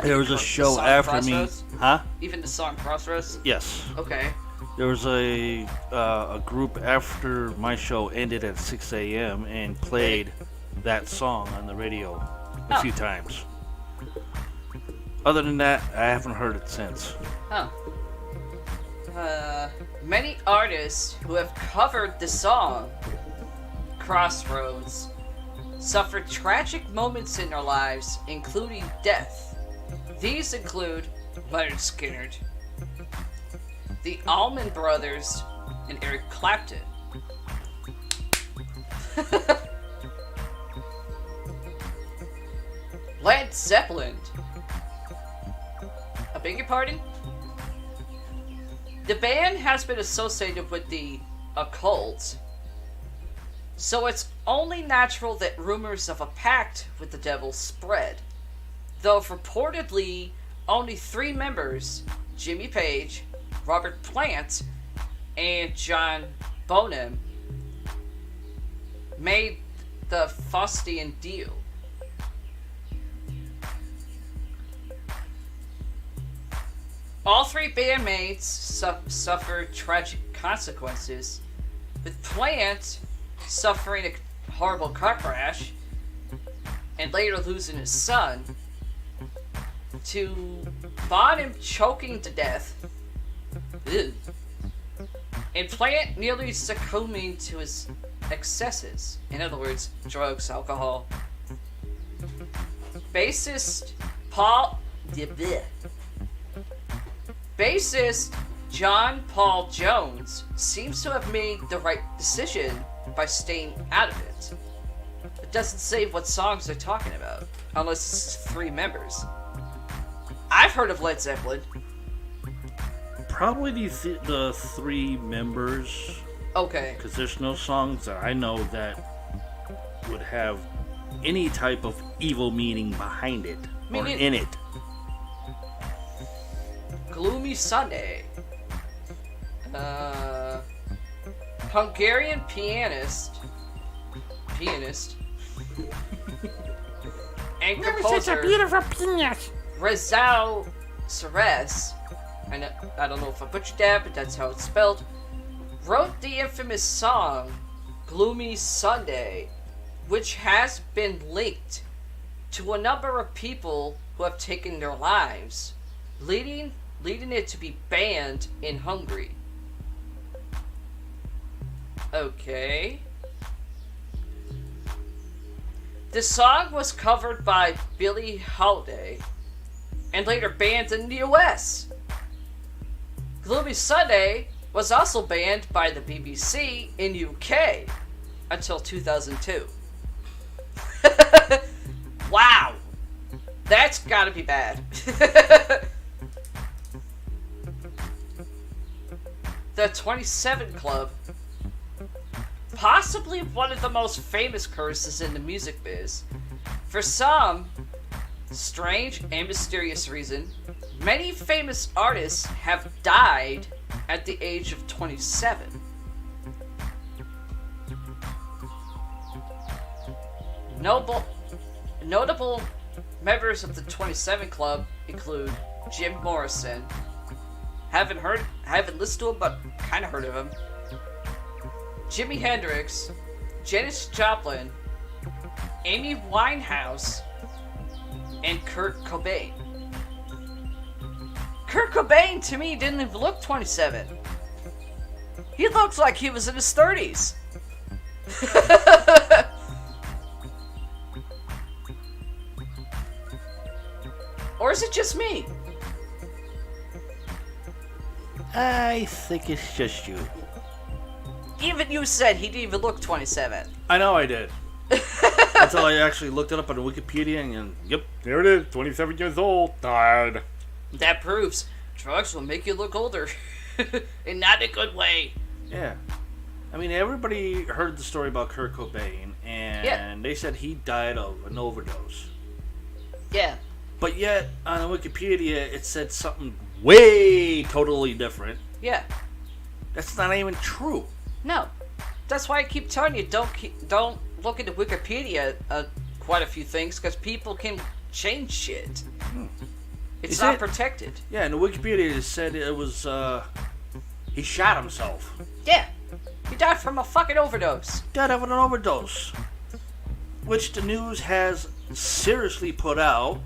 There was a The show song after Crossroads? me. Huh? Even the song Crossroads? Yes. Okay. There was a group after my show ended at 6 a.m. and played that song on the radio a few times. Other than that, I haven't heard it since. Huh. Many artists who have covered the song Crossroads suffered tragic moments in their lives, including death. These include Leonard Skinner, the Allman Brothers, and Eric Clapton. Led Zeppelin. I beg your pardon? The band has been associated with the occult, so it's only natural that rumors of a pact with the devil spread. Though reportedly, only 3 members, Jimmy Page, Robert Plant and John Bonham made the Faustian deal. All three bandmates suffered tragic consequences, with Plant suffering a horrible car crash and later losing his son, to Bonham choking to death, ew, and Plant nearly succumbing to his excesses, in other words, drugs, alcohol. Bassist John Paul Jones seems to have made the right decision by staying out of it. It doesn't say what songs they're talking about, unless it's 3 members. I've heard of Led Zeppelin. Probably the 3 members. Okay. Because there's no songs that I know that would have any type of evil meaning behind it or in it. Gloomy Sunday. Hungarian pianist, and composer. Such a beautiful pianist. Rezau Seres, I don't know if I butchered that, but that's how it's spelled, wrote the infamous song Gloomy Sunday, which has been linked to a number of people who have taken their lives, leading it to be banned in Hungary. Okay. The song was covered by Billie Holiday and later banned in the US. Gloomy Sunday was also banned by the BBC in UK until 2002. Wow! That's gotta be bad. The 27 Club, possibly one of the most famous curses in the music biz. For some strange and mysterious reason, many famous artists have died at the age of 27. Notable members of the 27 Club include Jim Morrison. Haven't listened to him, but kind of heard of him. Jimi Hendrix, Janis Joplin, Amy Winehouse, and Kurt Cobain. Kurt Cobain, to me, didn't even look 27. He looked like he was in his 30s. Or is it just me? I think it's just you. Even you said he didn't even look 27. I know I did. Until I actually looked it up on Wikipedia and yep, there it is, 27 years old, died. That proves drugs will make you look older. In not a good way. Yeah. I mean, everybody heard the story about Kurt Cobain, and they said he died of an overdose. Yeah. But yet, on Wikipedia, it said something way totally different. Yeah. That's not even true. No. That's why I keep telling you, don't look into Wikipedia quite a few things, because people can change shit. It's not protected. Yeah, and the Wikipedia said it was, he shot himself. Yeah. He died from a fucking overdose. Died of an overdose. Which the news has seriously put out.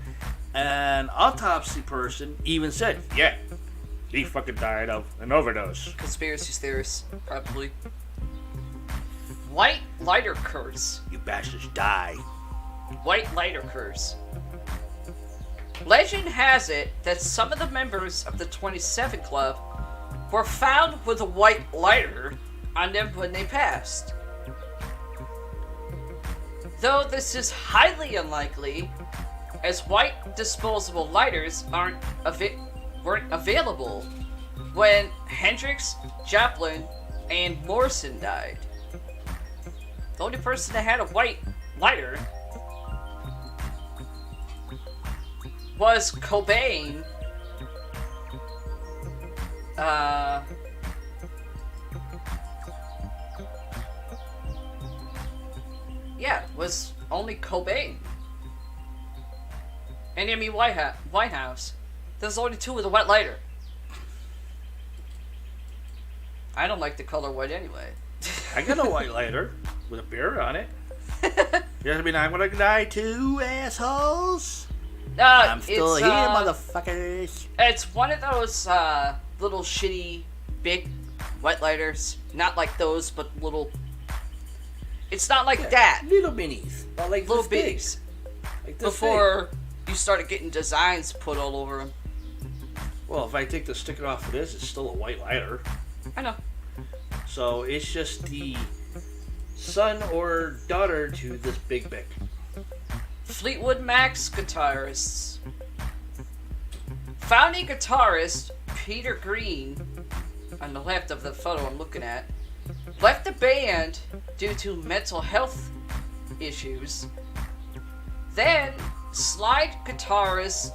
An autopsy person even said, yeah, he fucking died of an overdose. Conspiracy theorists, probably. White lighter curse. You bastards die. White lighter curse. Legend has it that some of the members of the 27 Club were found with a white lighter on them when they passed. Though this is highly unlikely, as white disposable lighters weren't available when Hendrix, Joplin, and Morrison died. The only person that had a white lighter was Cobain, Yeah, was only Cobain. And Amy Winehouse. There's only two with a wet lighter. I don't like the color white anyway. I got a white lighter with a beer on it. You know what I mean? I'm gonna die too, assholes. I'm still here, motherfuckers. It's one of those little shitty big wet lighters. Not like those, but little. It's not like that. Little minis, but like little this bitties. Like this Before you started getting designs put all over them. Well, if I take the sticker off of this, it's still a white lighter. I know. So it's just the son or daughter to this big Bic. Fleetwood Mac's guitarists. Founding guitarist Peter Green, on the left of the photo I'm looking at, left the band due to mental health issues. Then, slide guitarist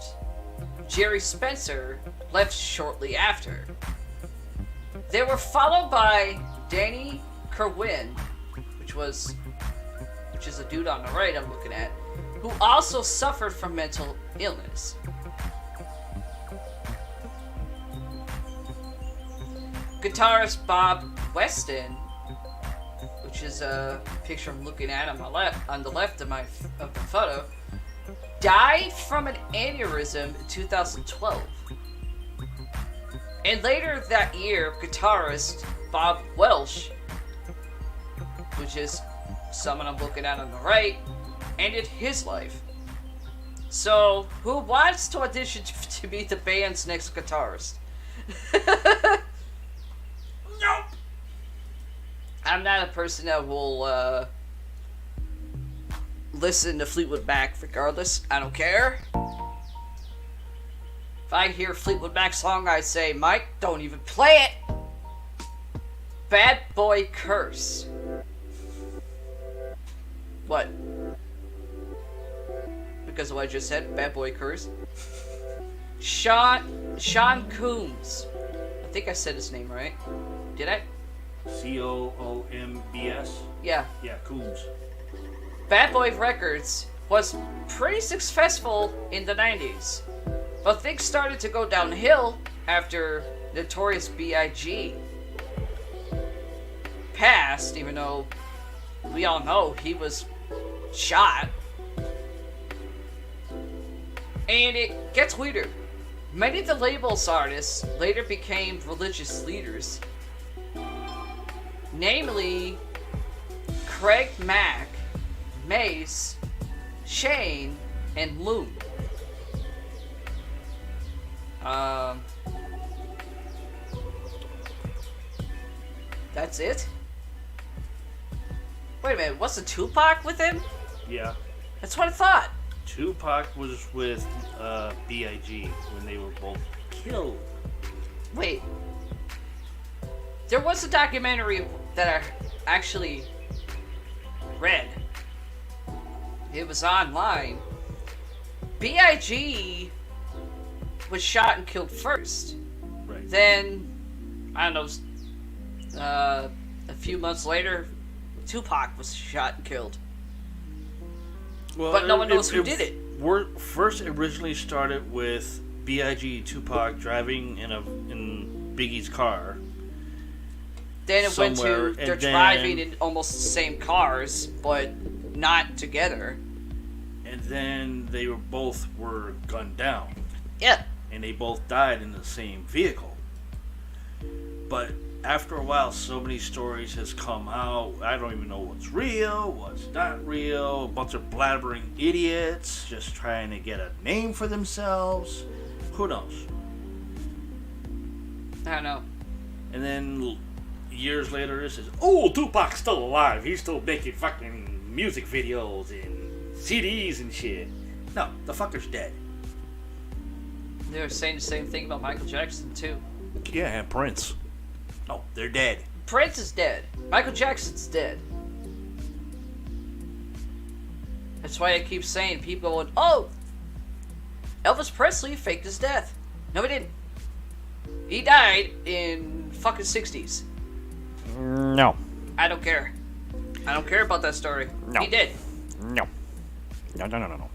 Jerry Spencer left shortly after. They were followed by Danny Kerwin, which is a dude on the right I'm looking at, who also suffered from mental illness. Guitarist Bob Weston, which is a picture I'm looking at on the left of the photo, died from an aneurysm in 2012. And later that year, guitarist Bob Welsh, which is someone I'm looking at on the right, ended his life. So, who wants to audition to be the band's next guitarist? Nope! I'm not a person that will listen to Fleetwood Mac regardless. I don't care. If I hear a Fleetwood Mac song, I say, Mike, don't even play it! Bad Boy Curse. What? Because of what I just said, Bad Boy Curse. Sean Coombs. I think I said his name right. Did I? Coombs? Yeah. Yeah, Coombs. Bad Boy Records was pretty successful in the 90s. But things started to go downhill after Notorious B.I.G. passed, even though we all know he was shot. And it gets weirder. Many of the label's artists later became religious leaders. Namely, Craig Mack, Mace, Shane, and Loon. That's it? Wait a minute, what's the Tupac with him? Yeah. That's what I thought. Tupac was with B.I.G. when they were both killed. Wait. There was a documentary that I actually read. It was online. B.I.G. was shot and killed first. Right. Then, I don't know, a few months later, Tupac was shot and killed. Well, but no one knows who did it. First, it originally started with B.I.G. Tupac driving in Biggie's car. Then it went to they're then, driving in almost the same cars, but not together. And then they were gunned down. Yeah. And they both died in the same vehicle. But after a while, so many stories has come out. I don't even know what's real, what's not real. A bunch of blabbering idiots just trying to get a name for themselves. Who knows? I don't know. And then years later, it says, "Oh, Tupac's still alive. He's still making fucking music videos and CDs and shit." No, the fucker's dead. They were saying the same thing about Michael Jackson, too. Yeah, and Prince. No, they're dead. Prince is dead. Michael Jackson's dead. That's why I keep saying people going, "Oh, Elvis Presley faked his death." No, he didn't. He died in fucking 60s. No. I don't care. I don't care about that story. No. He did. No. No.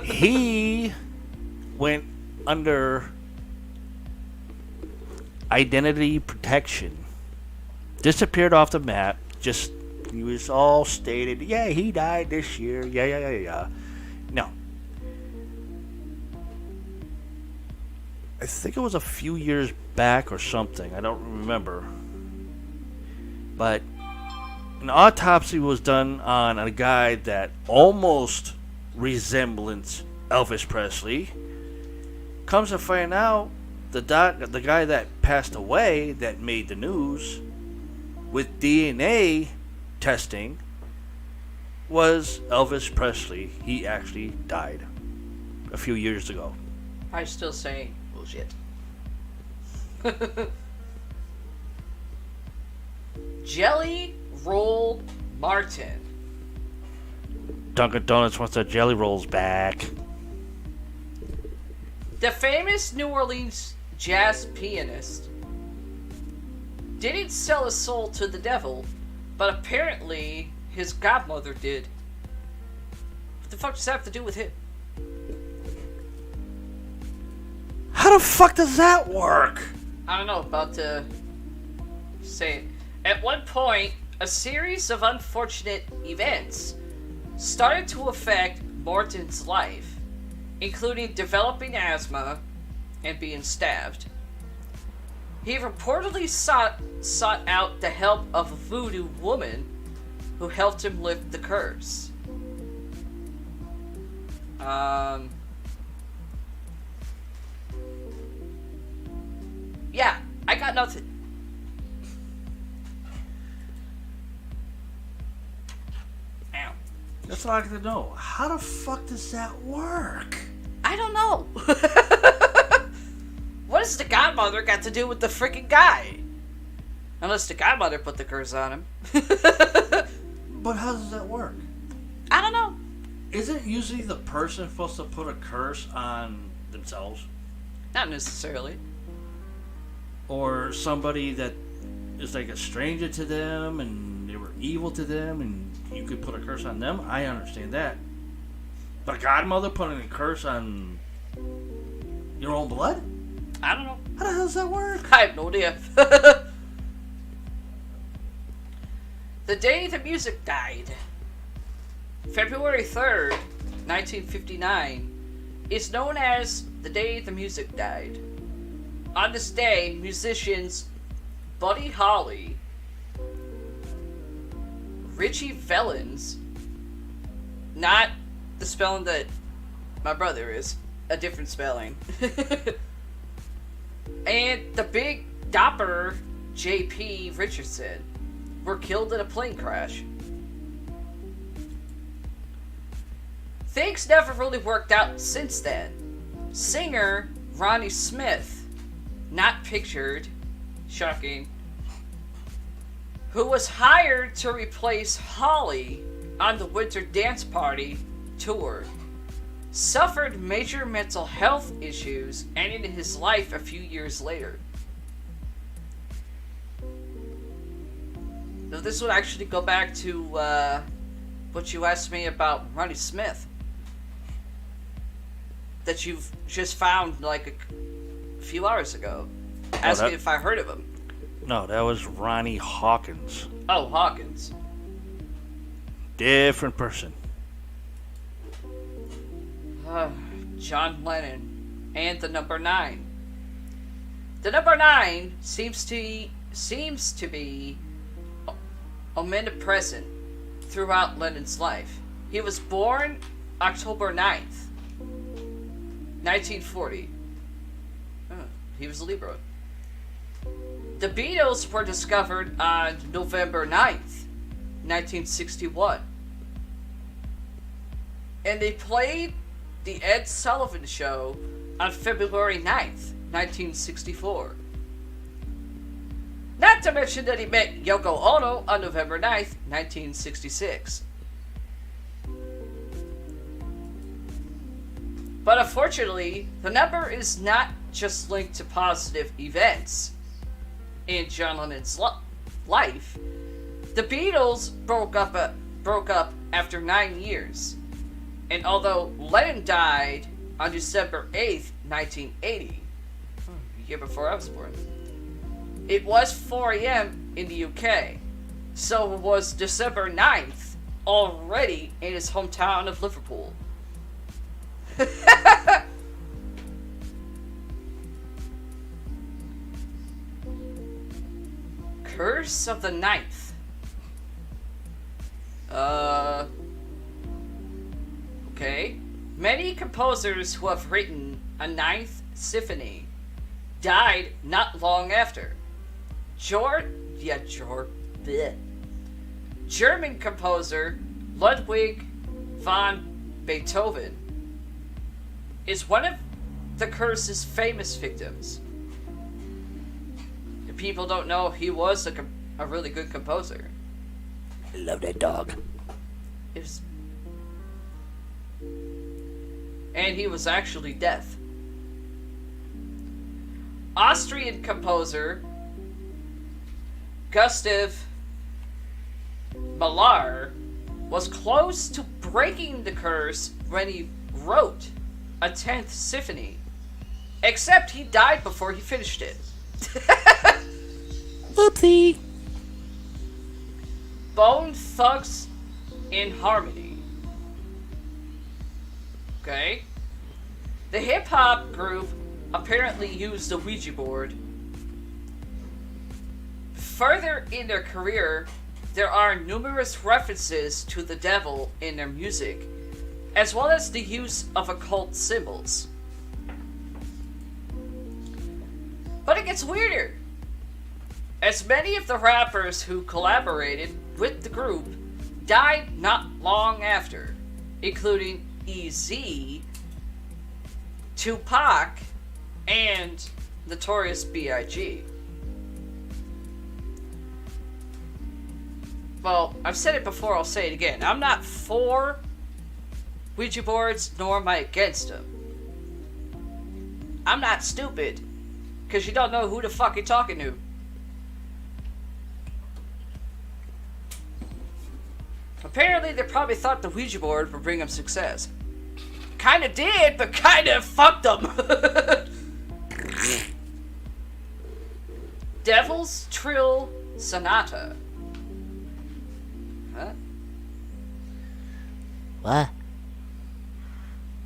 He went under identity protection. Disappeared off the map. Just, he was all stated, yeah, he died this year. Yeah. No. I think it was a few years back or something. I don't remember. But an autopsy was done on a guy that almost resemblance Elvis Presley. Comes to find out, the guy that passed away, that made the news, with DNA testing, was Elvis Presley. He actually died a few years ago. I still say bullshit. Jelly Roll Martin. Dunkin' Donuts wants their jelly rolls back. The famous New Orleans jazz pianist didn't sell his soul to the devil, but apparently his godmother did. What the fuck does that have to do with him? How the fuck does that work? I don't know, about to say it. At one point, a series of unfortunate events started to affect Morton's life, including developing asthma and being stabbed. He reportedly sought out the help of a voodoo woman who helped him lift the curse. Yeah, I got nothing. Ow. That's all I have to know. How the fuck does that work? I don't know. What has the godmother got to do with the freaking guy? Unless the godmother put the curse on him. But how does that work? I don't know. Isn't usually the person supposed to put a curse on themselves? Not necessarily. Or somebody that is like a stranger to them and they were evil to them and you could put a curse on them? I understand that. But a godmother putting a curse on your own blood? I don't know. How the hell does that work? I have no idea. The day the music died, February 3rd, 1959, is known as the day the music died. On this day, musicians Buddy Holly, Richie Valens, not the spelling that my brother is, a different spelling, and the Big Dopper J.P. Richardson were killed in a plane crash. Things never really worked out since then. Singer Ronnie Smith, not pictured, shocking, who was hired to replace Holly on the Winter Dance Party tour, suffered major mental health issues, ending his life a few years later. Now, this would actually go back to what you asked me about Ronnie Smith, that you've just found like a few hours ago, asking if I heard of him. No, that was Ronnie Hawkins. Oh, Hawkins. Different person. John Lennon and the number 9. The number 9 seems to be omnipresent throughout Lennon's life. He was born October 9th, 1940. He was a Libra. The Beatles were discovered on November 9th, 1961. And they played The Ed Sullivan Show on February 9th, 1964. Not to mention that he met Yoko Ono on November 9th, 1966. But unfortunately, the number is not just linked to positive events in John Lennon's life. The Beatles broke up after 9 years, and although Lennon died on December 8th, 1980, the year before I was born, it was 4 a.m. in the UK, so it was December 9th, already in his hometown of Liverpool. Curse of the Ninth. Okay. Many composers who have written a Ninth Symphony died not long after. German composer Ludwig van Beethoven is one of the curse's famous victims. If people don't know, he was a really good composer. I love that dog. And he was actually deaf. Austrian composer Gustav Mahler was close to breaking the curse when he wrote a 10th symphony. Except he died before he finished it. Oopsie. Bone Thugs in Harmony. Okay. The hip-hop group apparently used a Ouija board. Further in their career, there are numerous references to the devil in their music, as well as the use of occult symbols. But it gets weirder, as many of the rappers who collaborated with the group died not long after, including EZ, Tupac, and Notorious B.I.G. Well, I've said it before, I'll say it again. I'm not for Ouija boards, nor am I against them. I'm not stupid, because you don't know who the fuck you're talking to. Apparently, they probably thought the Ouija board would bring them success. Kinda did, but kinda fucked them. Devil's Trill Sonata. Huh? What?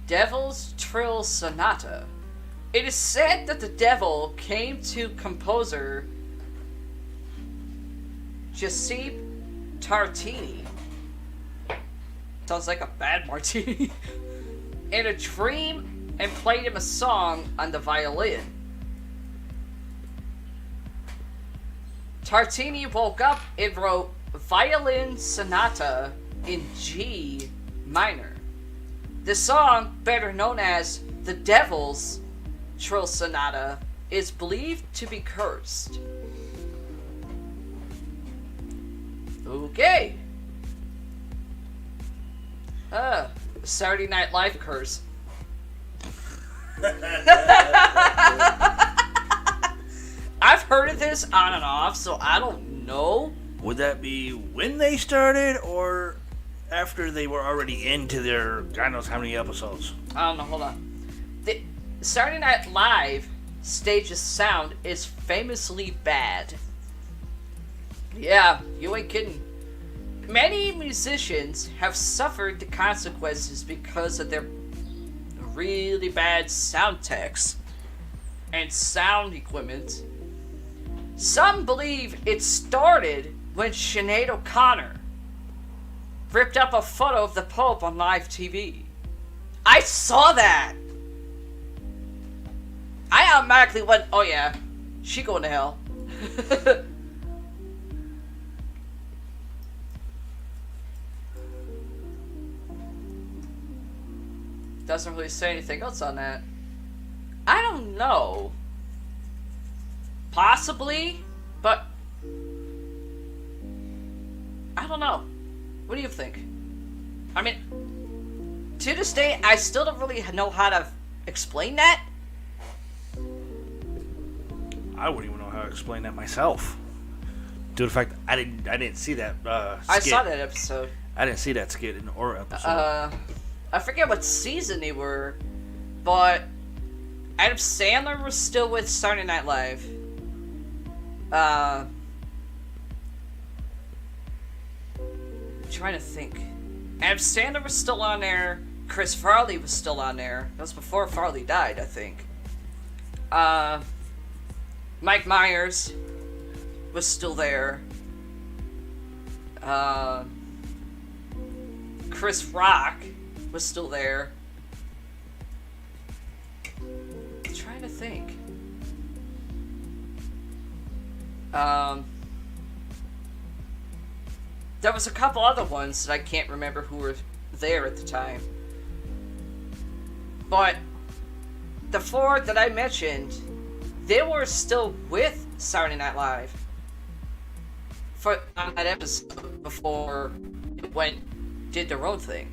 Devil's Trill Sonata. It is said that the devil came to composer Giuseppe Tartini. Sounds like a bad martini. In a dream and played him a song on the violin. Tartini woke up and wrote Violin Sonata in G minor. The song, better known as The Devil's Trill Sonata, is believed to be cursed. Okay. Saturday Night Live curse. I've heard of this on and off, so I don't know. Would that be when they started or after they were already into their God knows how many episodes? I don't know, hold on. The Saturday Night Live stage's sound is famously bad. Yeah, you ain't kidding. Many musicians have suffered the consequences because of their really bad sound techs and sound equipment. Some believe it started when Sinead O'Connor ripped up a photo of the Pope on live TV. I saw that! I automatically went, oh yeah, she going to hell. Doesn't really say anything else on that. I don't know. Possibly, but I don't know. What do you think? I mean, to this day, I still don't really know how to explain that? I wouldn't even know how to explain that myself. Due to the fact I didn't see that skit. I saw that episode. I didn't see that skit or episode. I forget what season they were, but Adam Sandler was still with Saturday Night Live. I'm trying to think. Adam Sandler was still on there. Chris Farley was still on there. That was before Farley died, I think. Mike Myers was still there. Chris Rock was still there. I'm trying to think. There was a couple other ones that I can't remember who were there at the time. But the four that I mentioned, they were still with Saturday Night Live on that episode before it did their own thing.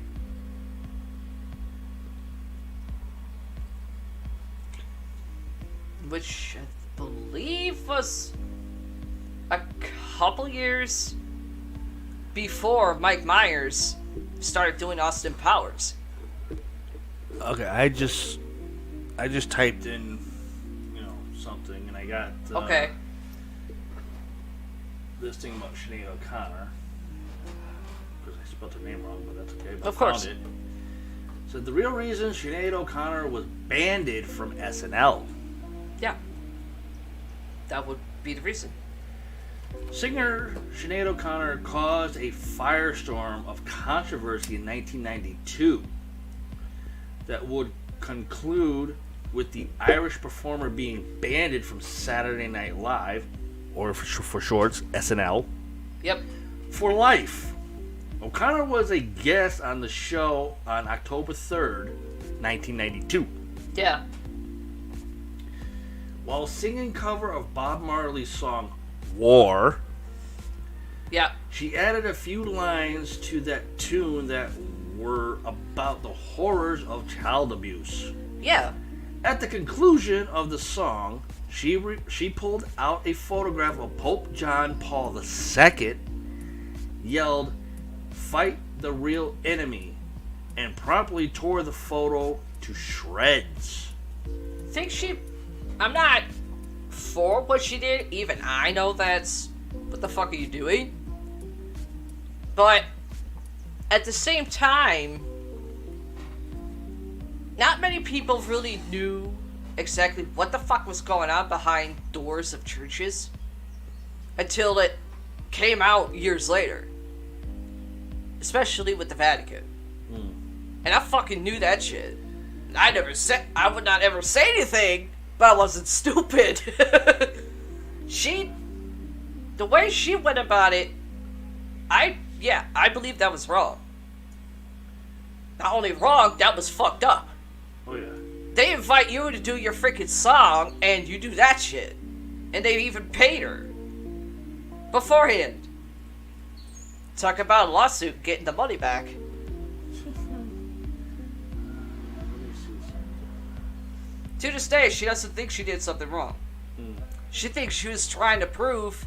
Which I believe was a couple years before Mike Myers started doing Austin Powers. Okay, I just typed in, something, and I got Okay. this thing about Sinead O'Connor, because I spelled her name wrong, but that's okay. But Of I course. found it. So the real reason Sinead O'Connor was banned from SNL. Yeah. That would be the reason. Singer Sinead O'Connor caused a firestorm of controversy in 1992 that would conclude with the Irish performer being banned from Saturday Night Live, or for shorts, SNL, Yep. for life. O'Connor was a guest on the show on October 3rd, 1992. Yeah. While singing cover of Bob Marley's song War, Yeah. she added a few lines to that tune that were about the horrors of child abuse. Yeah. At the conclusion of the song, she pulled out a photograph of Pope John Paul II, yelled, "Fight the real enemy," and promptly tore the photo to shreds. I'm not for what she did. Even I know that's... What the fuck are you doing? But at the same time, not many people really knew exactly what the fuck was going on behind doors of churches until it came out years later. Especially with the Vatican. And I fucking knew that shit. I would not ever say anything, but I wasn't stupid. The way she went about it, I believe that was wrong. Not only wrong, that was fucked up. Oh yeah. They invite you to do your freaking song, and you do that shit. And they even paid her beforehand. Talk about a lawsuit, getting the money back. To this day, she doesn't think she did something wrong. She thinks she was trying to prove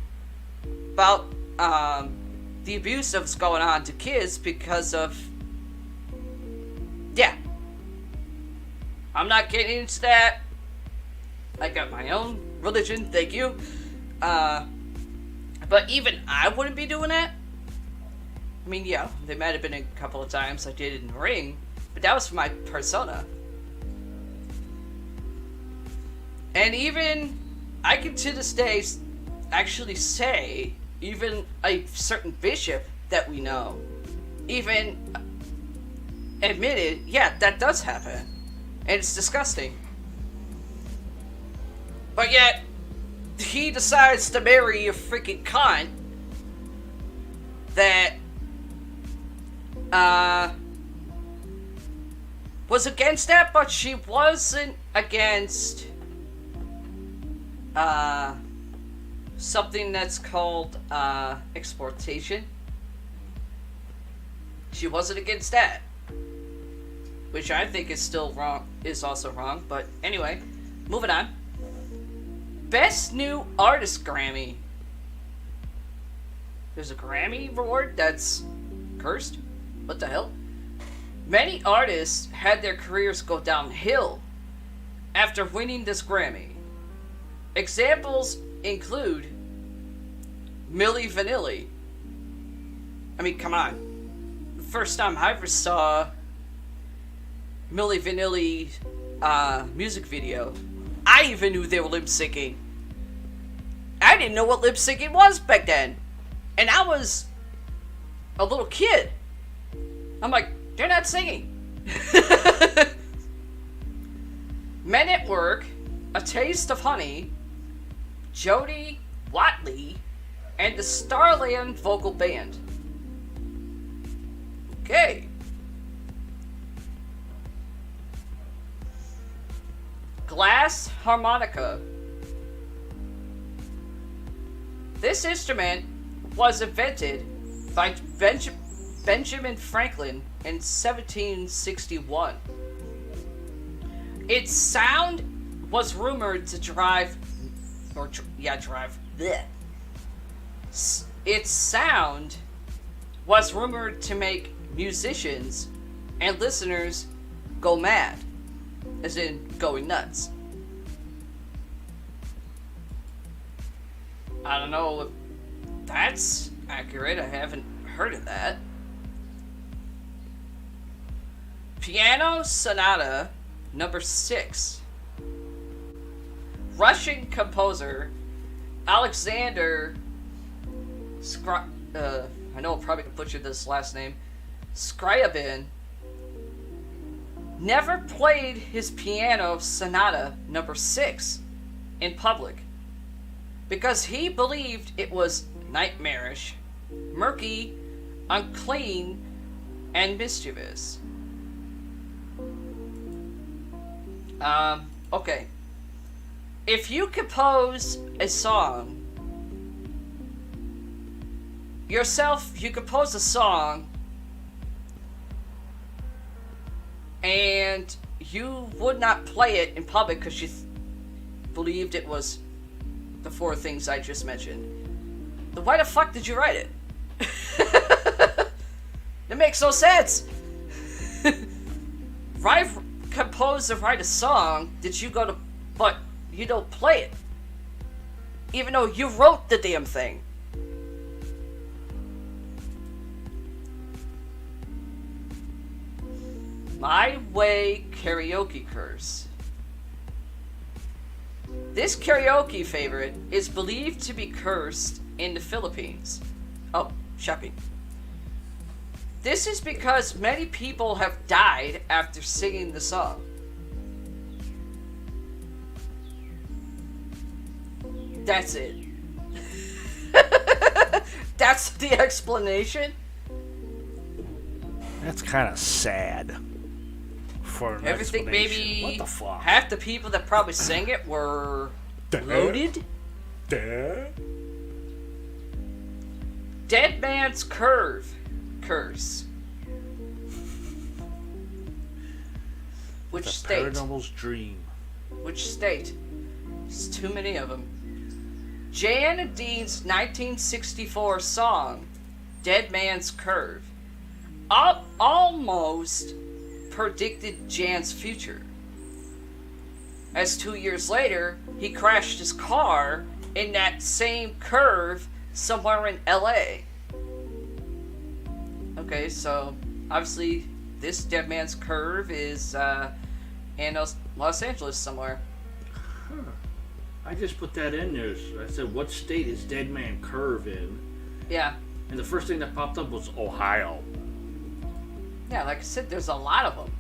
about the abuse that was going on to kids because of... Yeah. I'm not getting into that. I got my own religion, thank you. But even I wouldn't be doing that. I mean, yeah, there might have been a couple of times I did it in the ring, but that was for my persona. And even, I can to this day actually say, even a certain bishop that we know, even admitted, yeah, that does happen. And it's disgusting. But yet, he decides to marry a freaking cunt that was against that, but she wasn't against something that's called exploitation. She wasn't against that. which I think is still wrong, is also wrong. But anyway, moving on. Best New Artist Grammy. There's a Grammy award that's cursed? What the hell? Many artists had their careers go downhill after winning this Grammy. Examples include Milli Vanilli. I mean, come on. The first time I ever saw Milli Vanilli music video, I even knew they were lip syncing. I didn't know what lip syncing was back then. And I was a little kid. I'm like, they're not singing. Men at Work, A Taste of Honey, Jody Watley, and the Starland Vocal Band. Okay. Glass harmonica. This instrument was invented by Benjamin Franklin in 1761. Its sound was rumored to drive. Bleh. Its sound was rumored to make musicians and listeners go mad, as in going nuts. I don't know if that's accurate. I haven't heard of that. Piano Sonata Number 6. Russian composer Alexander I know I'll probably butcher this last name, Scriabin, never played his Piano Sonata Number 6 in public because he believed it was nightmarish, murky, unclean, and mischievous. Okay. If you compose a song yourself, you compose a song and you would not play it in public because you believed it was the 4 things I just mentioned, then why the fuck did you write it? It makes no sense. Compose or write a song that you go to, but you don't play it, even though you wrote the damn thing. My Way Karaoke Curse. This karaoke favorite is believed to be cursed in the Philippines. Oh, shocking. This is because many people have died after singing the song. That's it. That's the explanation? That's kind of sad. For an Everything, maybe what the fuck? half the people that probably sang it were loaded. Dead Man's Curse. Which state? Paranormal's Dream. Which state? There's too many of them. Jan and Dean's 1964 song, Dead Man's Curve, almost predicted Jan's future, as 2 years later, he crashed his car in that same curve somewhere in LA. Okay, so obviously this Dead Man's Curve is in Los Angeles somewhere. Huh. I just put that in there. I said, what state is Dead Man Curve in? Yeah. And the first thing that popped up was Ohio. Yeah, like I said, there's a lot of them.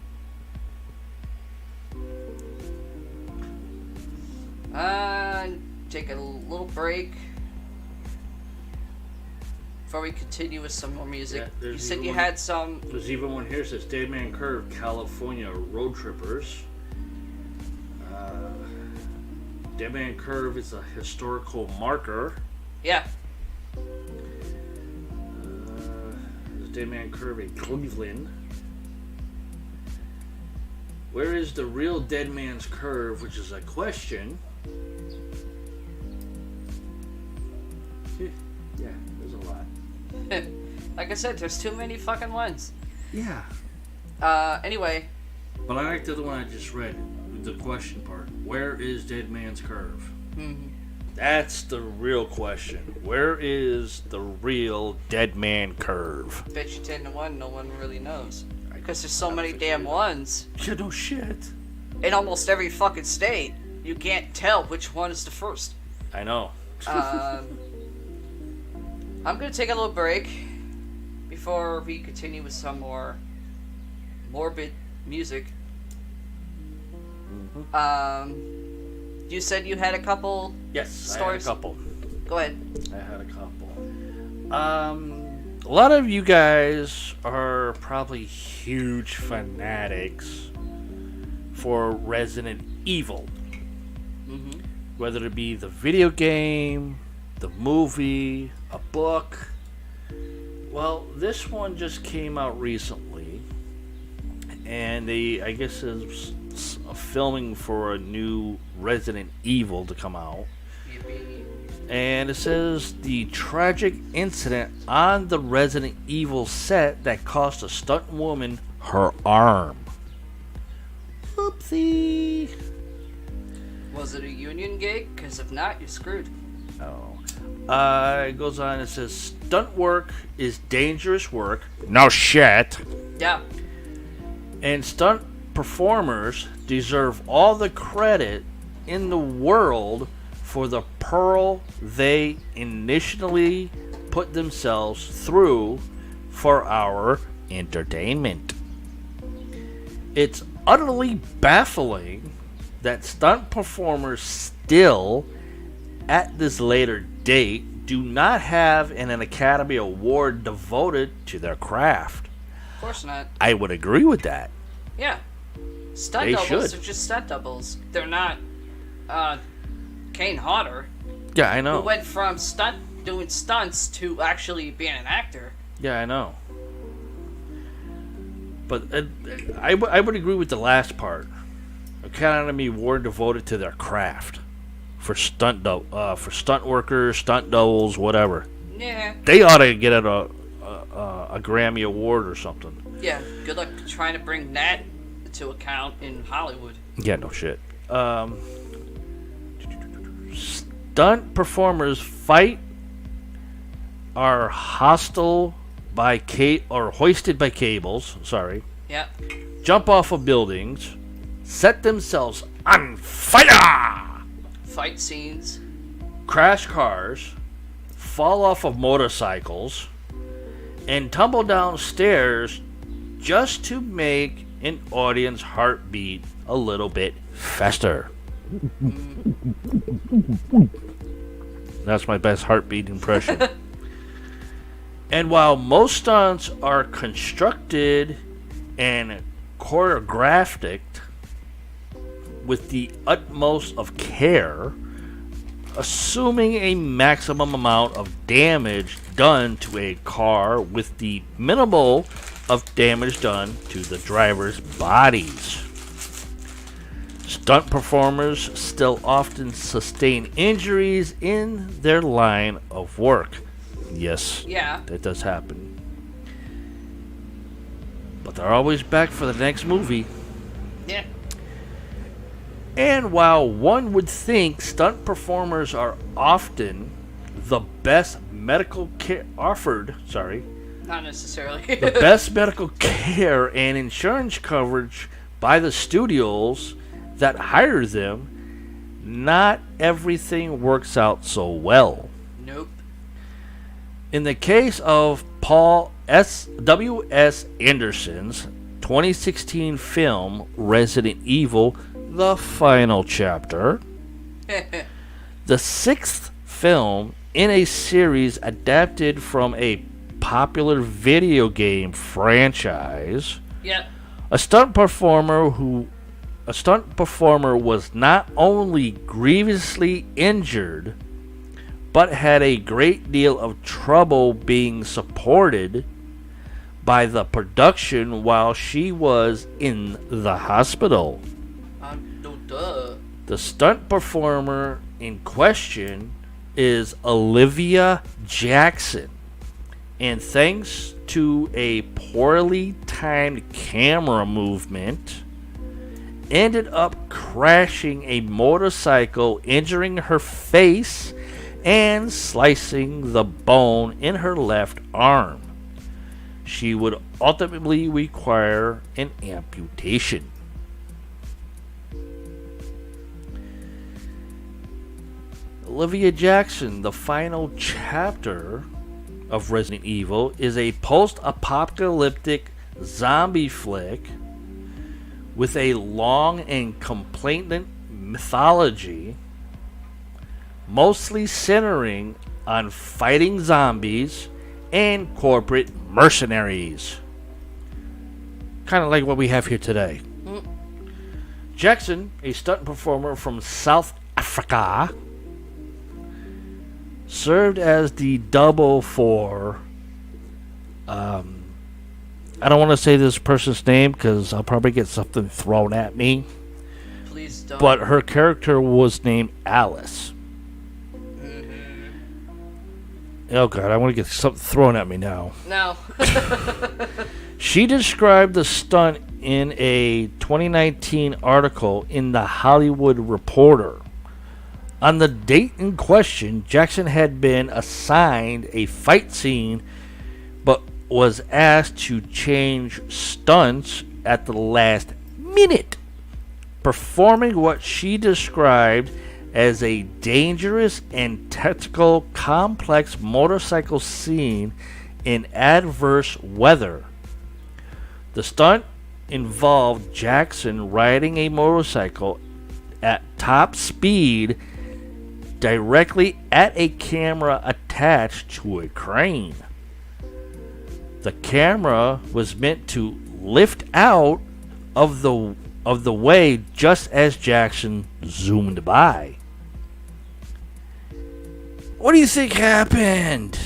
Take a little break before we continue with some more music. Yeah, you said you had some... There's even one here that says Dead Man Curve, California Road Trippers. Dead Man Curve is a historical marker. Yeah. There's Dead Man Curve in Cleveland. Where is the real dead man's curve, which is a question. Yeah, there's a lot. Like I said, there's too many fucking ones. Yeah. Anyway. But I like the other one I just read, the question part. Where is dead man's curve? Mm-hmm. That's the real question. Where is the real dead man curve? Bet you 10 to 1, no one really knows. Because there's so many damn ones. Yeah, no shit. In almost every fucking state, you can't tell which one is the first. I know. I'm gonna take a little break before we continue with some more morbid music. Mm-hmm. You said you had a couple. Yes, stories? I had a couple. Go ahead. I had a couple. A lot of you guys are probably huge fanatics for Resident Evil. Mm-hmm. Whether it be the video game, the movie, a book. Well, this one just came out recently, and I guess is filming for a new Resident Evil to come out. And it says the tragic incident on the Resident Evil set that cost a stunt woman her arm. Oopsie. Was it a union gig? Because if not, you're screwed. Oh. It goes on, it says stunt work is dangerous work. No shit. Yeah. And stunt performers deserve all the credit in the world for the peril they initially put themselves through for our entertainment. It's utterly baffling that stunt performers still, at this later date, do not have an Academy Award devoted to their craft. Of course not. I would agree with that. Yeah. Stunt They doubles should. are just stunt doubles. They're not Kane Hodder, Yeah, I who know. went from doing stunts to actually being an actor. Yeah, I know. But I would agree with the last part. Academy Award devoted to their craft for stunt workers, stunt doubles, whatever. Yeah. They ought to get a Grammy Award or something. Yeah. Good luck trying to bring that to account in Hollywood. Yeah, no shit. Stunt performers fight are hoisted by cables. Sorry. Yeah. Jump off of buildings, set themselves on fire, Fight scenes. crash cars, fall off of motorcycles, and tumble down stairs just to make an audience heartbeat a little bit faster. That's my best heartbeat impression. And while most stunts are constructed and choreographed with the utmost of care, assuming a maximum amount of damage done to a car with the minimal of damage done to the driver's bodies. Stunt performers still often sustain injuries in their line of work. Yes, Yeah. that does happen. But they're always back for the next movie. Yeah. And while one would think stunt performers are often the best medical care offered, Not necessarily. the best medical care and insurance coverage by the studios that hire them, not everything works out so well. Nope. In the case of Paul W.S. Anderson's 2016 film Resident Evil: The Final Chapter, the sixth film in a series adapted from a popular video game franchise, Yeah. a stunt performer was not only grievously injured, but had a great deal of trouble being supported by the production while she was in the hospital. No, duh. The stunt performer in question is Olivia Jackson, and thanks to a poorly timed camera movement, ended up crashing a motorcycle, injuring her face and slicing the bone in her left arm. She would ultimately require an amputation. Olivia Jackson, the final chapter of Resident Evil, is a post-apocalyptic zombie flick with a long and complainant mythology, mostly centering on fighting zombies and corporate mercenaries. Kind of like what we have here today. Jackson, a stunt performer from South Africa, served as the double for I don't want to say this person's name because I'll probably get something thrown at me. Please don't. But her character was named Alice. Oh god, I want to get something thrown at me now. No. She described the stunt in a 2019 article in The Hollywood Reporter. On the date in question, Jackson had been assigned a fight scene, but was asked to change stunts at the last minute, performing what she described as a dangerous and technical complex motorcycle scene in adverse weather. The stunt involved Jackson riding a motorcycle at top speed directly at a camera attached to a crane. The camera was meant to lift out of the way just as Jackson zoomed by. What do you think happened?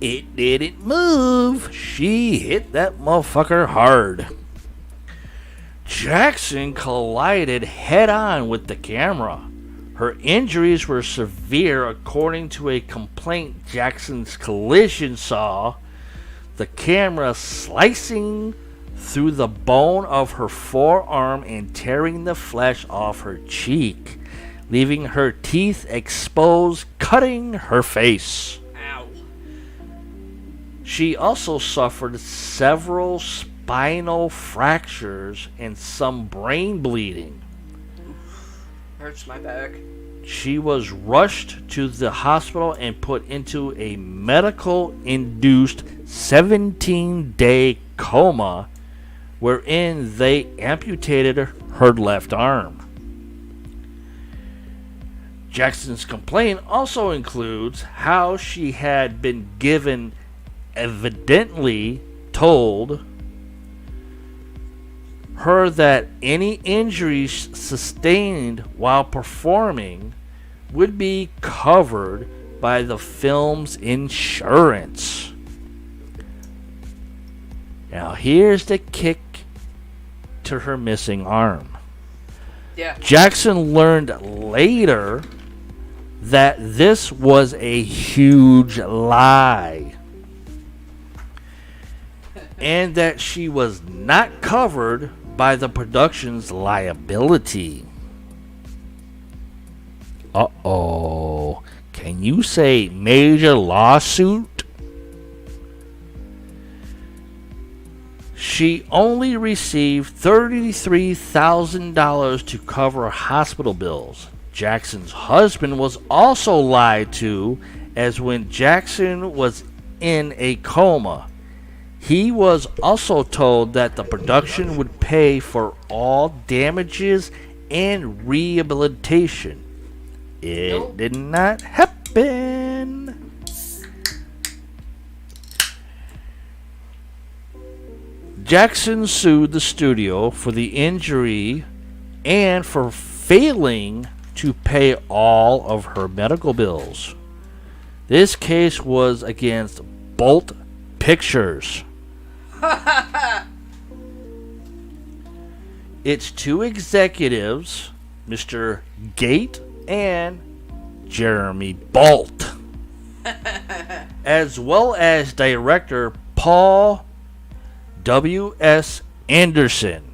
It didn't move. She hit that motherfucker hard. Jackson collided head on with the camera. Her injuries were severe according to a complaint Jackson's collision saw the camera slicing through the bone of her forearm and tearing the flesh off her cheek, leaving her teeth exposed, cutting her face. Ow. She also suffered several spinal fractures and some brain bleeding. Hurts my back. She was rushed to the hospital and put into a medical-induced 17-day coma wherein they amputated her left arm. Jackson's complaint also includes how she had been evidently told her that any injuries sustained while performing would be covered by the film's insurance. Now here's the kick to her missing arm. Yeah. Jackson learned later that this was a huge lie and that she was not covered by the production's liability. Uh-oh. Can you say major lawsuit? She only received $33,000 to cover hospital bills. Jackson's husband was also lied to, as when Jackson was in a coma, he was also told that the production would pay for all damages and rehabilitation. It did not happen. Jackson sued the studio for the injury and for failing to pay all of her medical bills. This case was against Bolt Pictures. Its two executives, Mr. Gate and Jeremy Bolt, as well as director Paul W.S. Anderson.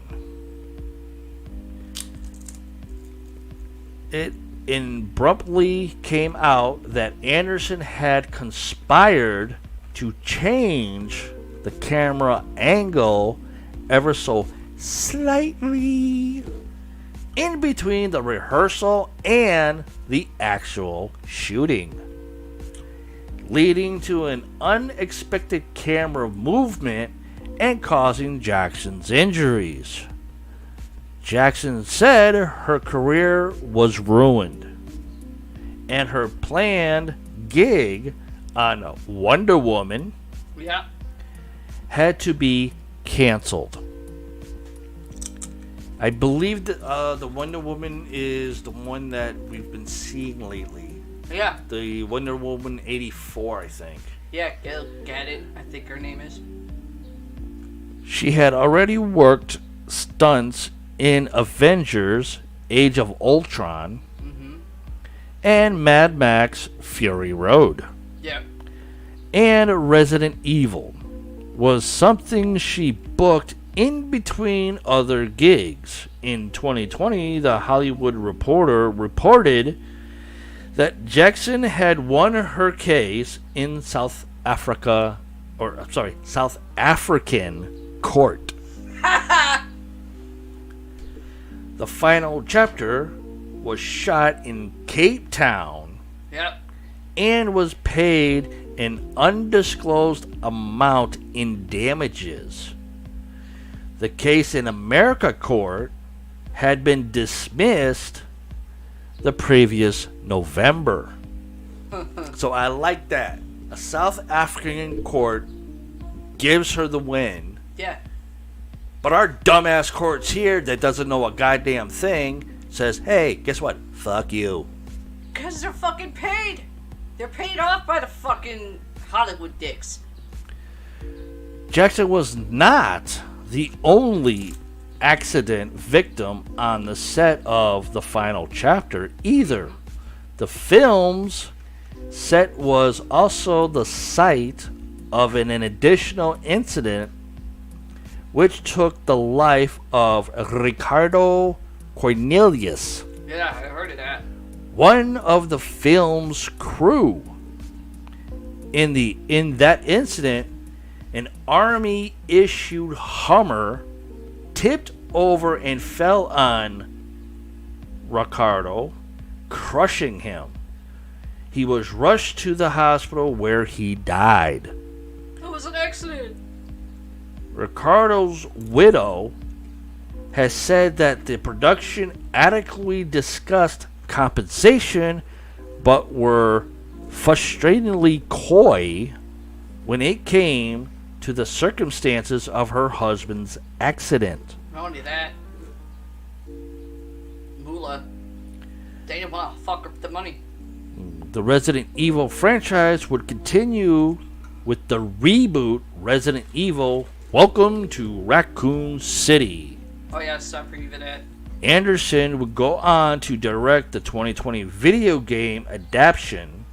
It abruptly came out that Anderson had conspired to change the camera angle ever so slightly in between the rehearsal and the actual shooting, leading to an unexpected camera movement and causing Jackson's injuries. Jackson said her career was ruined and her planned gig on Wonder Woman had to be canceled. I believe that the Wonder Woman is the one that we've been seeing lately. Yeah. The Wonder Woman 84, I think. Yeah, Gal Gadot, I think her name is. She had already worked stunts in Avengers, Age of Ultron, and Mad Max Fury Road. Yeah. And Resident Evil was something she booked in between other gigs. In 2020, the Hollywood Reporter reported that Jackson had won her case in South African court. The final chapter was shot in Cape Town. Yep. And was paid an undisclosed amount in damages. The case in America court had been dismissed the previous November. So I like that. A South African court gives her the win. Yeah. But our dumbass courts here that doesn't know a goddamn thing says, hey, guess what? Fuck you. Because they're fucking paid. They're paid off by the fucking Hollywood dicks. Jackson was not the only accident victim on the set of the final chapter either. The film's set was also the site of an additional incident which took the life of Ricardo Cornelius, Yeah, I heard of that. one of the film's crew. In that incident, an Army-issued Hummer tipped over and fell on Ricardo, crushing him. He was rushed to the hospital where he died. It was an accident. Ricardo's widow has said that the production adequately discussed compensation, but were frustratingly coy when it came to the circumstances of her husband's accident. Not only that, Moolah, they didn't want to fuck up the money. The Resident Evil franchise would continue with the reboot Resident Evil Welcome to Raccoon City. Oh yeah, stop for even that. Anderson would go on to direct the 2020 video game adaptation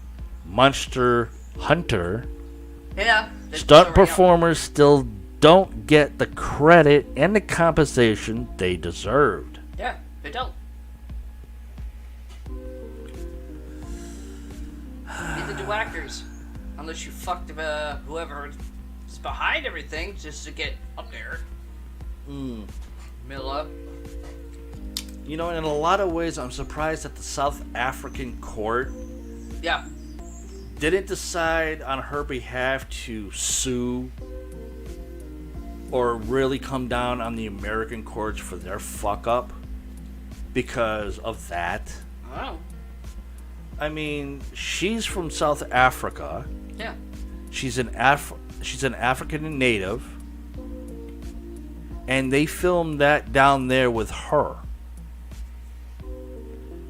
Monster Hunter. Yeah. Stunt performers still don't get the credit and the compensation they deserved. Yeah, they don't. Neither do actors. Unless you fucked whoever is behind everything just to get up there. Milla. You know, in a lot of ways, I'm surprised that the South African court didn't decide on her behalf to sue or really come down on the American courts for their fuck up because of that. Oh. I mean, she's from South Africa. Yeah. She's an African native, and they filmed that down there with her.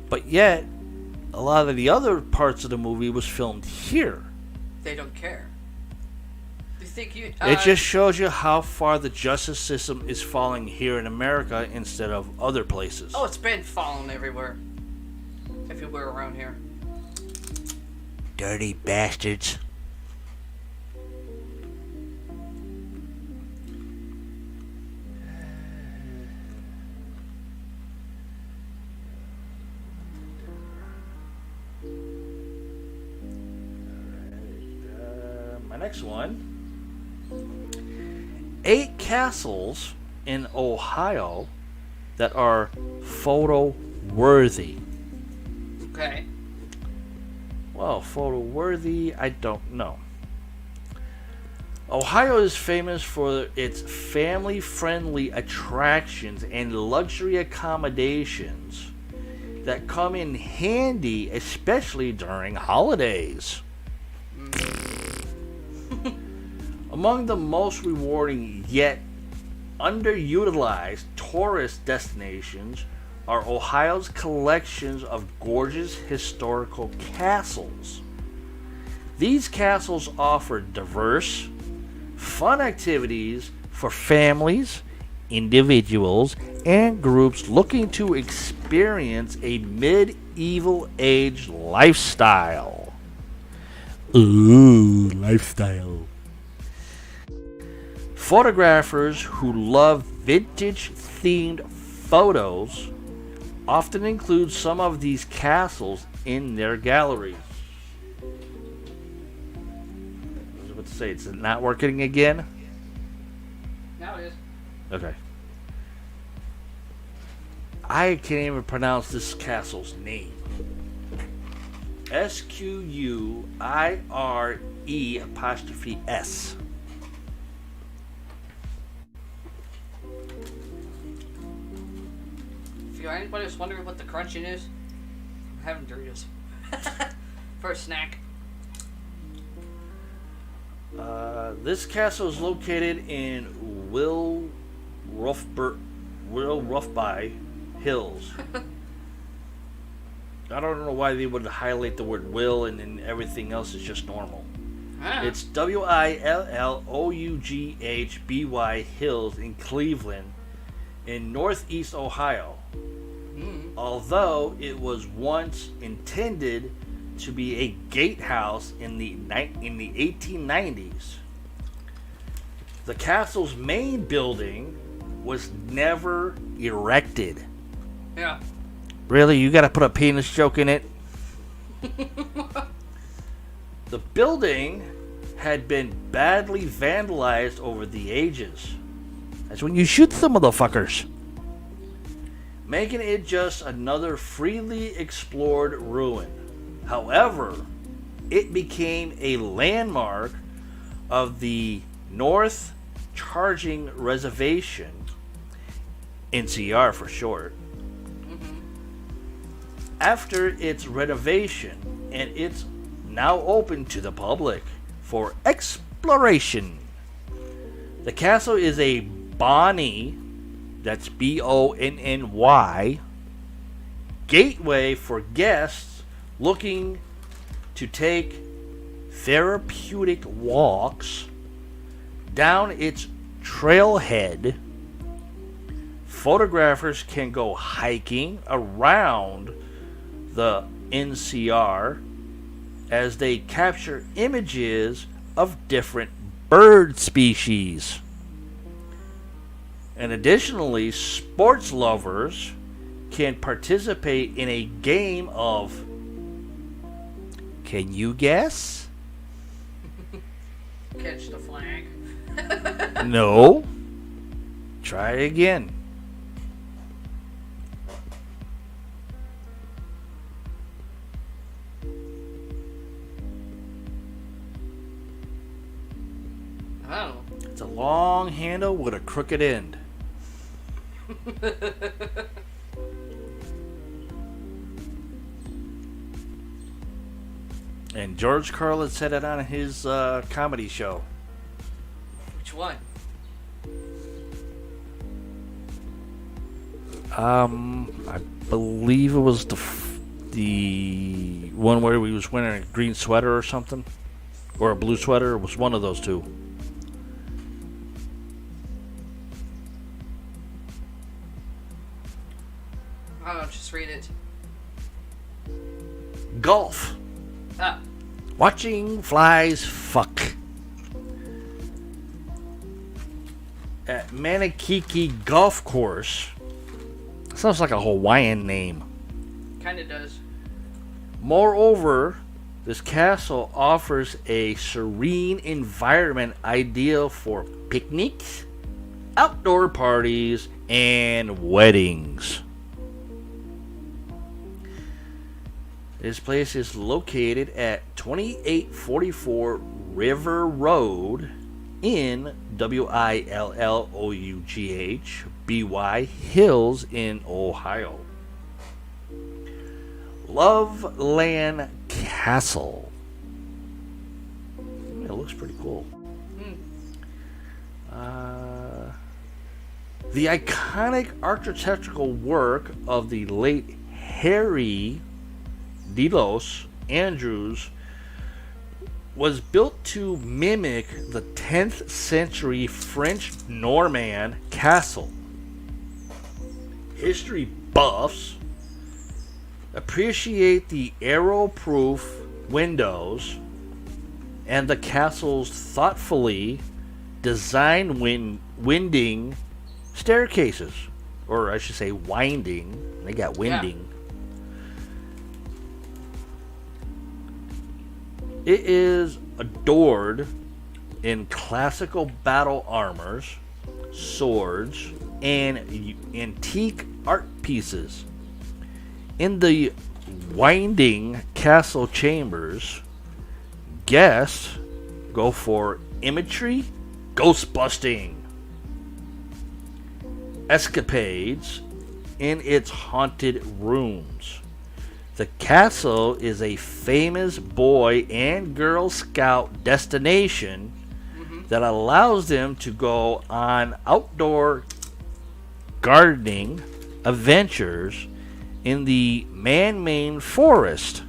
But yet, a lot of the other parts of the movie was filmed here. They don't care. Do you think you? It just shows you how far the justice system is falling here in America instead of other places. Oh, it's been falling everywhere. Everywhere around here. Dirty bastards. My next one. 8 castles in Ohio that are photo worthy. Okay. Well, photo worthy, I don't know. Ohio is famous for its family friendly attractions and luxury accommodations that come in handy, especially during holidays. Among the most rewarding yet underutilized tourist destinations are Ohio's collections of gorgeous historical castles. These castles offer diverse, fun activities for families, individuals, and groups looking to experience a medieval age lifestyle. Ooh, lifestyle. Photographers who love vintage themed photos often include some of these castles in their galleries. I was about to say, it's not working again? Now it is. Okay. I can't even pronounce this castle's name. Squire''S. If anybody was wondering what the crunching is, I'm having Doritos for a snack. This castle is located in Roughby Hills. I don't know why they would highlight the word Will and then everything else is just normal. It's Willoughby Hills in Cleveland, in northeast Ohio. Although it was once intended to be a gatehouse in the 1890s, the castle's main building was never erected. Yeah. Really? You gotta put a penis joke in it? The building had been badly vandalized over the ages. That's when you shoot the motherfuckers. Making it just another freely explored ruin. However, it became a landmark of the North Charging Reservation, NCR for short. After its renovation, and it's now open to the public for exploration. The castle is a Bonny, that's Bonny, gateway for guests looking to take therapeutic walks down its trailhead. Photographers can go hiking around the NCR as they capture images of different bird species. And additionally, sports lovers can participate in a game of, can you guess? Catch the flag. No. Try again. I don't know. It's a long handle with a crooked end. And George Carlin said it on his comedy show. Which one? I believe it was the one where he was wearing a green sweater or something, or a blue sweater. It was one of those two. Just read it. Golf. Ah. Watching flies fuck. At Manakiki Golf Course. Sounds like a Hawaiian name. Kinda does. Moreover, this castle offers a serene environment ideal for picnics, outdoor parties, and weddings. This place is located at 2844 River Road in Willoughby Hills in Ohio. Loveland Castle. It looks pretty cool. The iconic architectural work of the late Harry Delos Andrews was built to mimic the 10th century French Norman castle. History buffs appreciate the arrow-proof windows and the castle's thoughtfully designed winding staircases, or I should say winding. They got winding. Yeah. It is adored in classical battle armors, swords, and antique art pieces. In the winding castle chambers, guests go for imagery, ghost busting escapades in its haunted rooms. The castle is a famous boy and girl scout destination that allows them to go on outdoor gardening adventures in the man-made forest.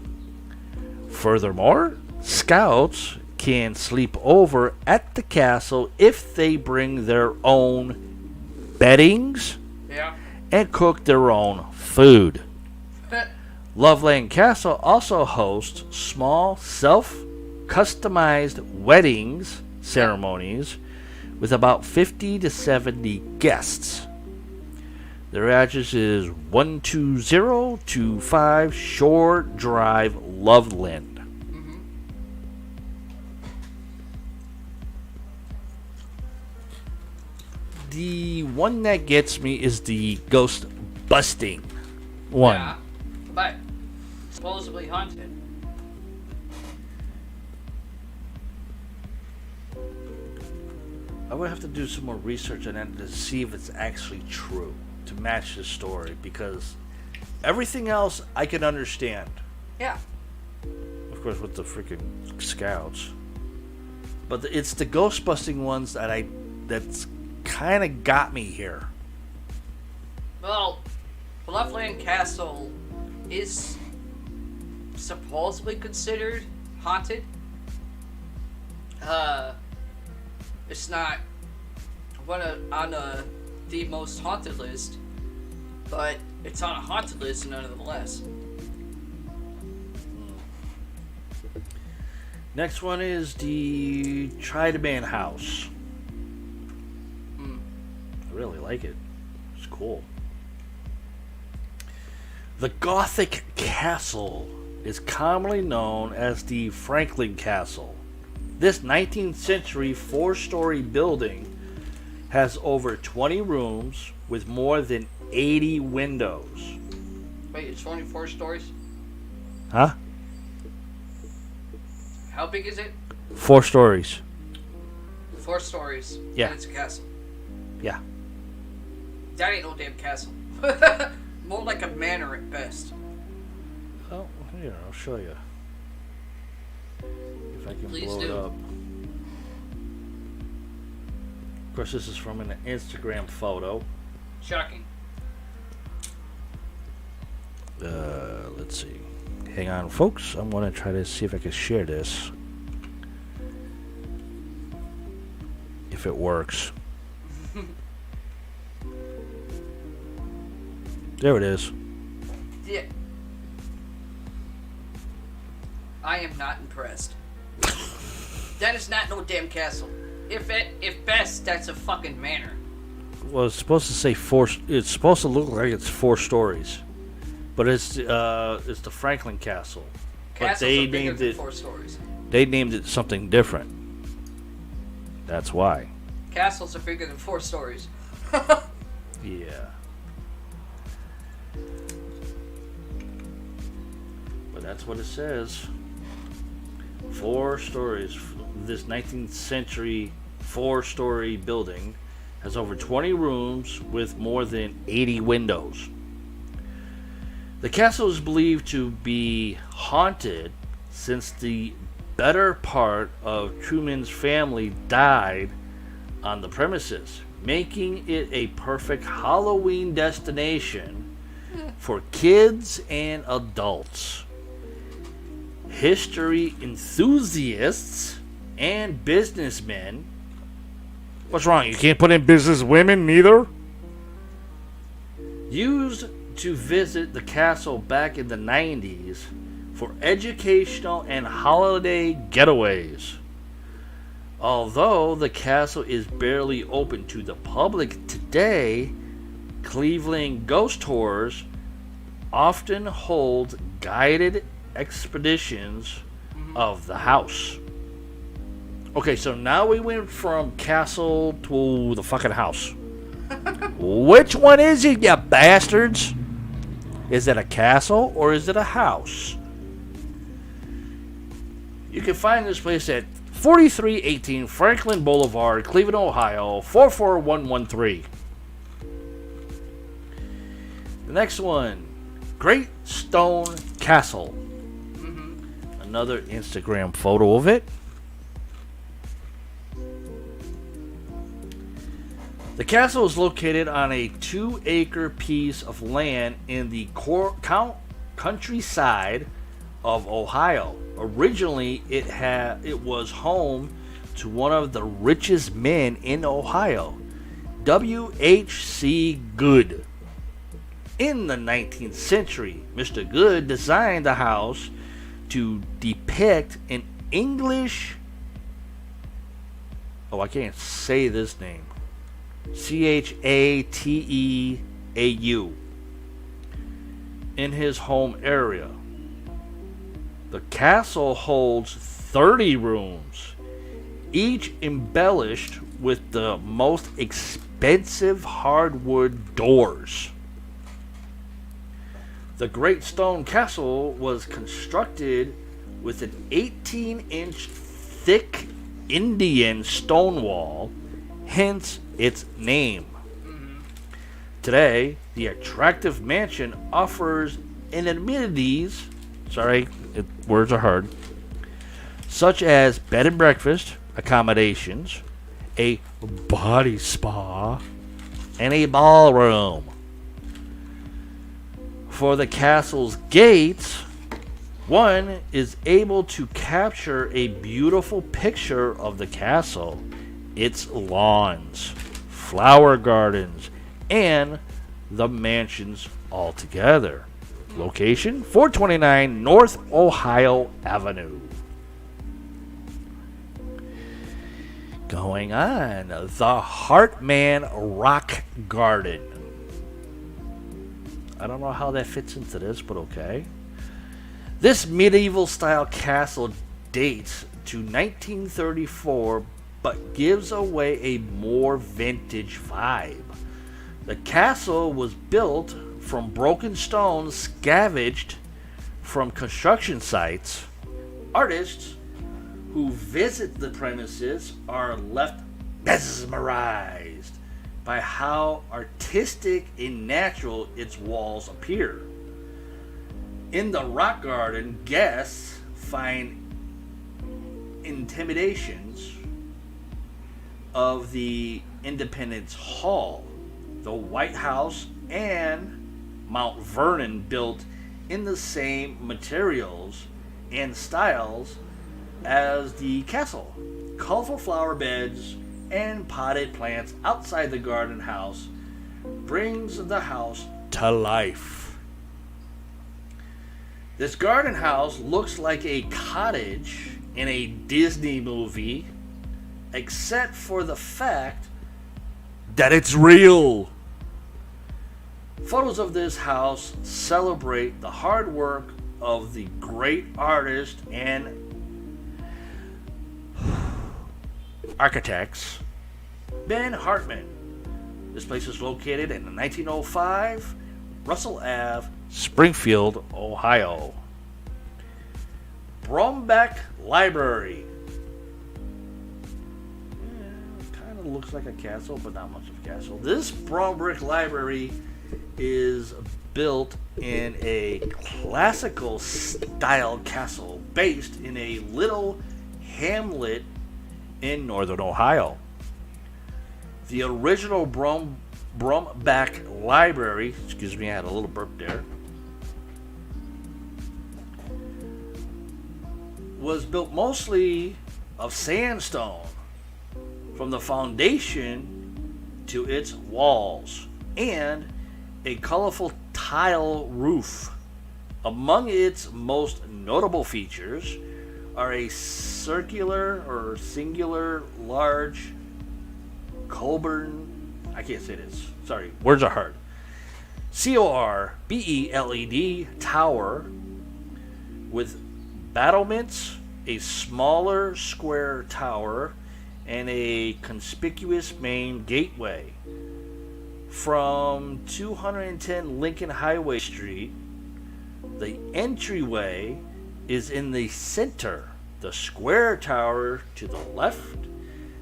Furthermore, scouts can sleep over at the castle if they bring their own beddings and cook their own food. Loveland Castle also hosts small self-customized weddings ceremonies with about 50 to 70 guests. Their address is 12025 Shore Drive, Loveland. The one that gets me is the ghost busting one. Yeah, but supposedly haunted. I would have to do some more research on that to see if it's actually true to match the story, because everything else I can understand. Yeah. Of course, with the freaking scouts, but it's the ghost busting ones that's kind of got me here. Well, Loveland Castle is supposedly considered haunted. It's not on the most haunted list, but it's on a haunted list nonetheless. Next one is the Trideman House. I really like it. It's cool. The Gothic Castle is commonly known as the Franklin Castle. This 19th century 4-story building has over 20 rooms with more than 80 windows. Wait, it's 24 stories? Huh? How big is it? 4 stories. 4 stories. Yeah. And it's a castle. Yeah. That ain't no damn castle. More like a manor at best. Oh, here, I'll show you. If I can Please blow it do. up. Of course, this is from an Instagram photo. Shocking. Let's see. Hang on, folks. I'm going to try to see if I can share this. If it works. There it is. Yeah. I am not impressed. That is not no damn castle. If best, that's a fucking manor. Well, it's supposed to say four. It's supposed to look like it's 4 stories, but it's the Franklin Castle. Castles But they are bigger named than it. 4 stories. They named it something different. That's why. Castles are bigger than 4 stories. Yeah. But that's what it says. 4 stories. This 19th century 4-story building has over 20 rooms with more than 80 windows. The castle is believed to be haunted since the better part of Truman's family died on the premises, making it a perfect Halloween destination for kids and adults. History enthusiasts and businessmen. What's wrong? You can't put in business women neither? Used to visit the castle back in the 90s for educational and holiday getaways. Although the castle is barely open to the public today, Cleveland Ghost Tours often hold guided expeditions of the house. Okay, so now we went from castle to the fucking house. Which one is it, you bastards? Is it a castle or is it a house? You can find this place at 4318 Franklin Boulevard, Cleveland, Ohio, 44113. The next one, Great Stone Castle. Another Instagram photo of it. The castle is located on a 2-acre piece of land in the countryside of Ohio. Originally, it was home to one of the richest men in Ohio, W.H.C. Good. In the 19th century, Mr. Good designed the house to depict an English... Oh, I can't say this name. Chateau in his home area. The castle holds 30 rooms, each embellished with the most expensive hardwood doors. The Great Stone Castle was constructed with an 18-inch thick Indian stone wall, hence its name. Today, the attractive mansion offers amenities, words are hard, such as bed and breakfast, accommodations, a body spa, and a ballroom. For the castle's gates, one is able to capture a beautiful picture of the castle, its lawns, flower gardens, and the mansions altogether. Location, 429 North Ohio Avenue. Going on, the Hartman Rock Garden. I don't know how that fits into this, but okay. This medieval style castle dates to 1934, but gives away a more vintage vibe. The castle was built from broken stones scavenged from construction sites. Artists who visit the premises are left mesmerized by how artistic and natural its walls appear. In the rock garden, guests find intimidations of the Independence Hall, the White House, and Mount Vernon, built in the same materials and styles as the castle. Colorful flower beds and potted plants outside the garden house brings the house to life. This garden house looks like a cottage in a Disney movie, except for the fact that it's real. Photos of this house celebrate the hard work of the great artist and architects Ben Hartman. This place is located in 1905 Russell Ave, Springfield, Ohio. Brombeck Library. Kind of looks like a castle, but not much of a castle. This Brombeck Library is built in a classical style castle based in a little hamlet in northern Ohio. The original Brombeck Library, excuse me, I had a little burp there, was built mostly of sandstone from the foundation to its walls and a colorful tile roof. Among its most notable features are a circular or singular large Colburn, I can't say this, sorry, words are hard, Corbeled tower with battlements, a smaller square tower, and a conspicuous main gateway. From 210 Lincoln Highway Street, the entryway is in the center, the square tower to the left,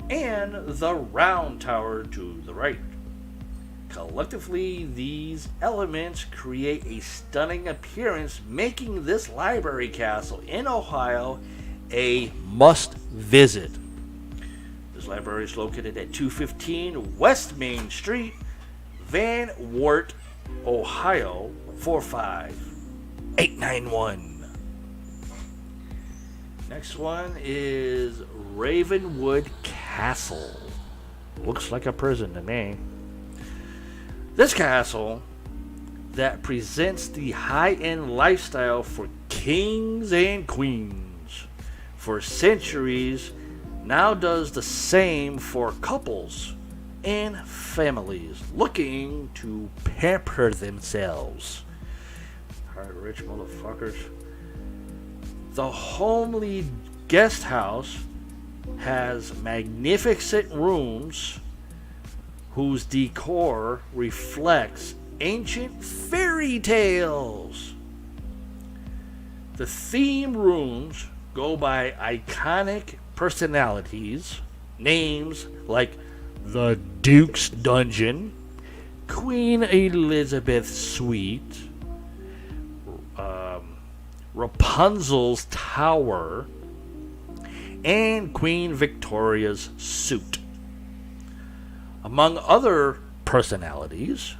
and the round tower to the right. Collectively, these elements create a stunning appearance, making this library castle in Ohio a must-visit. This library is located at 215 West Main Street, Van Wert, Ohio, 45891. Next one is Ravenwood Castle. Looks like a prison to me. This castle that presents the high-end lifestyle for kings and queens for centuries now does the same for couples and families looking to pamper themselves. Alright, rich motherfuckers. The homely guest house has magnificent rooms whose decor reflects ancient fairy tales. The theme rooms go by iconic personalities, names like the Duke's Dungeon, Queen Elizabeth's Suite, Rapunzel's Tower, and Queen Victoria's Suite. Among other personalities,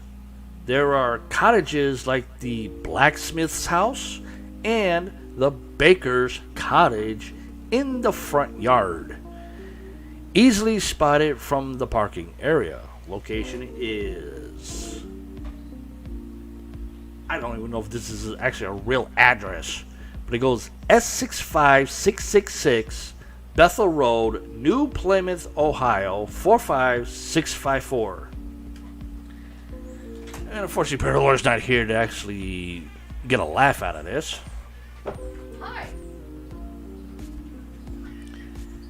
there are cottages like the blacksmith's house and the baker's cottage in the front yard, easily spotted from the parking area. Location is, I don't even know if this is actually a real address, but it goes S65666 Bethel Road, New Plymouth, Ohio, 45654. And unfortunately, Paralor's not here to actually get a laugh out of this. Hi.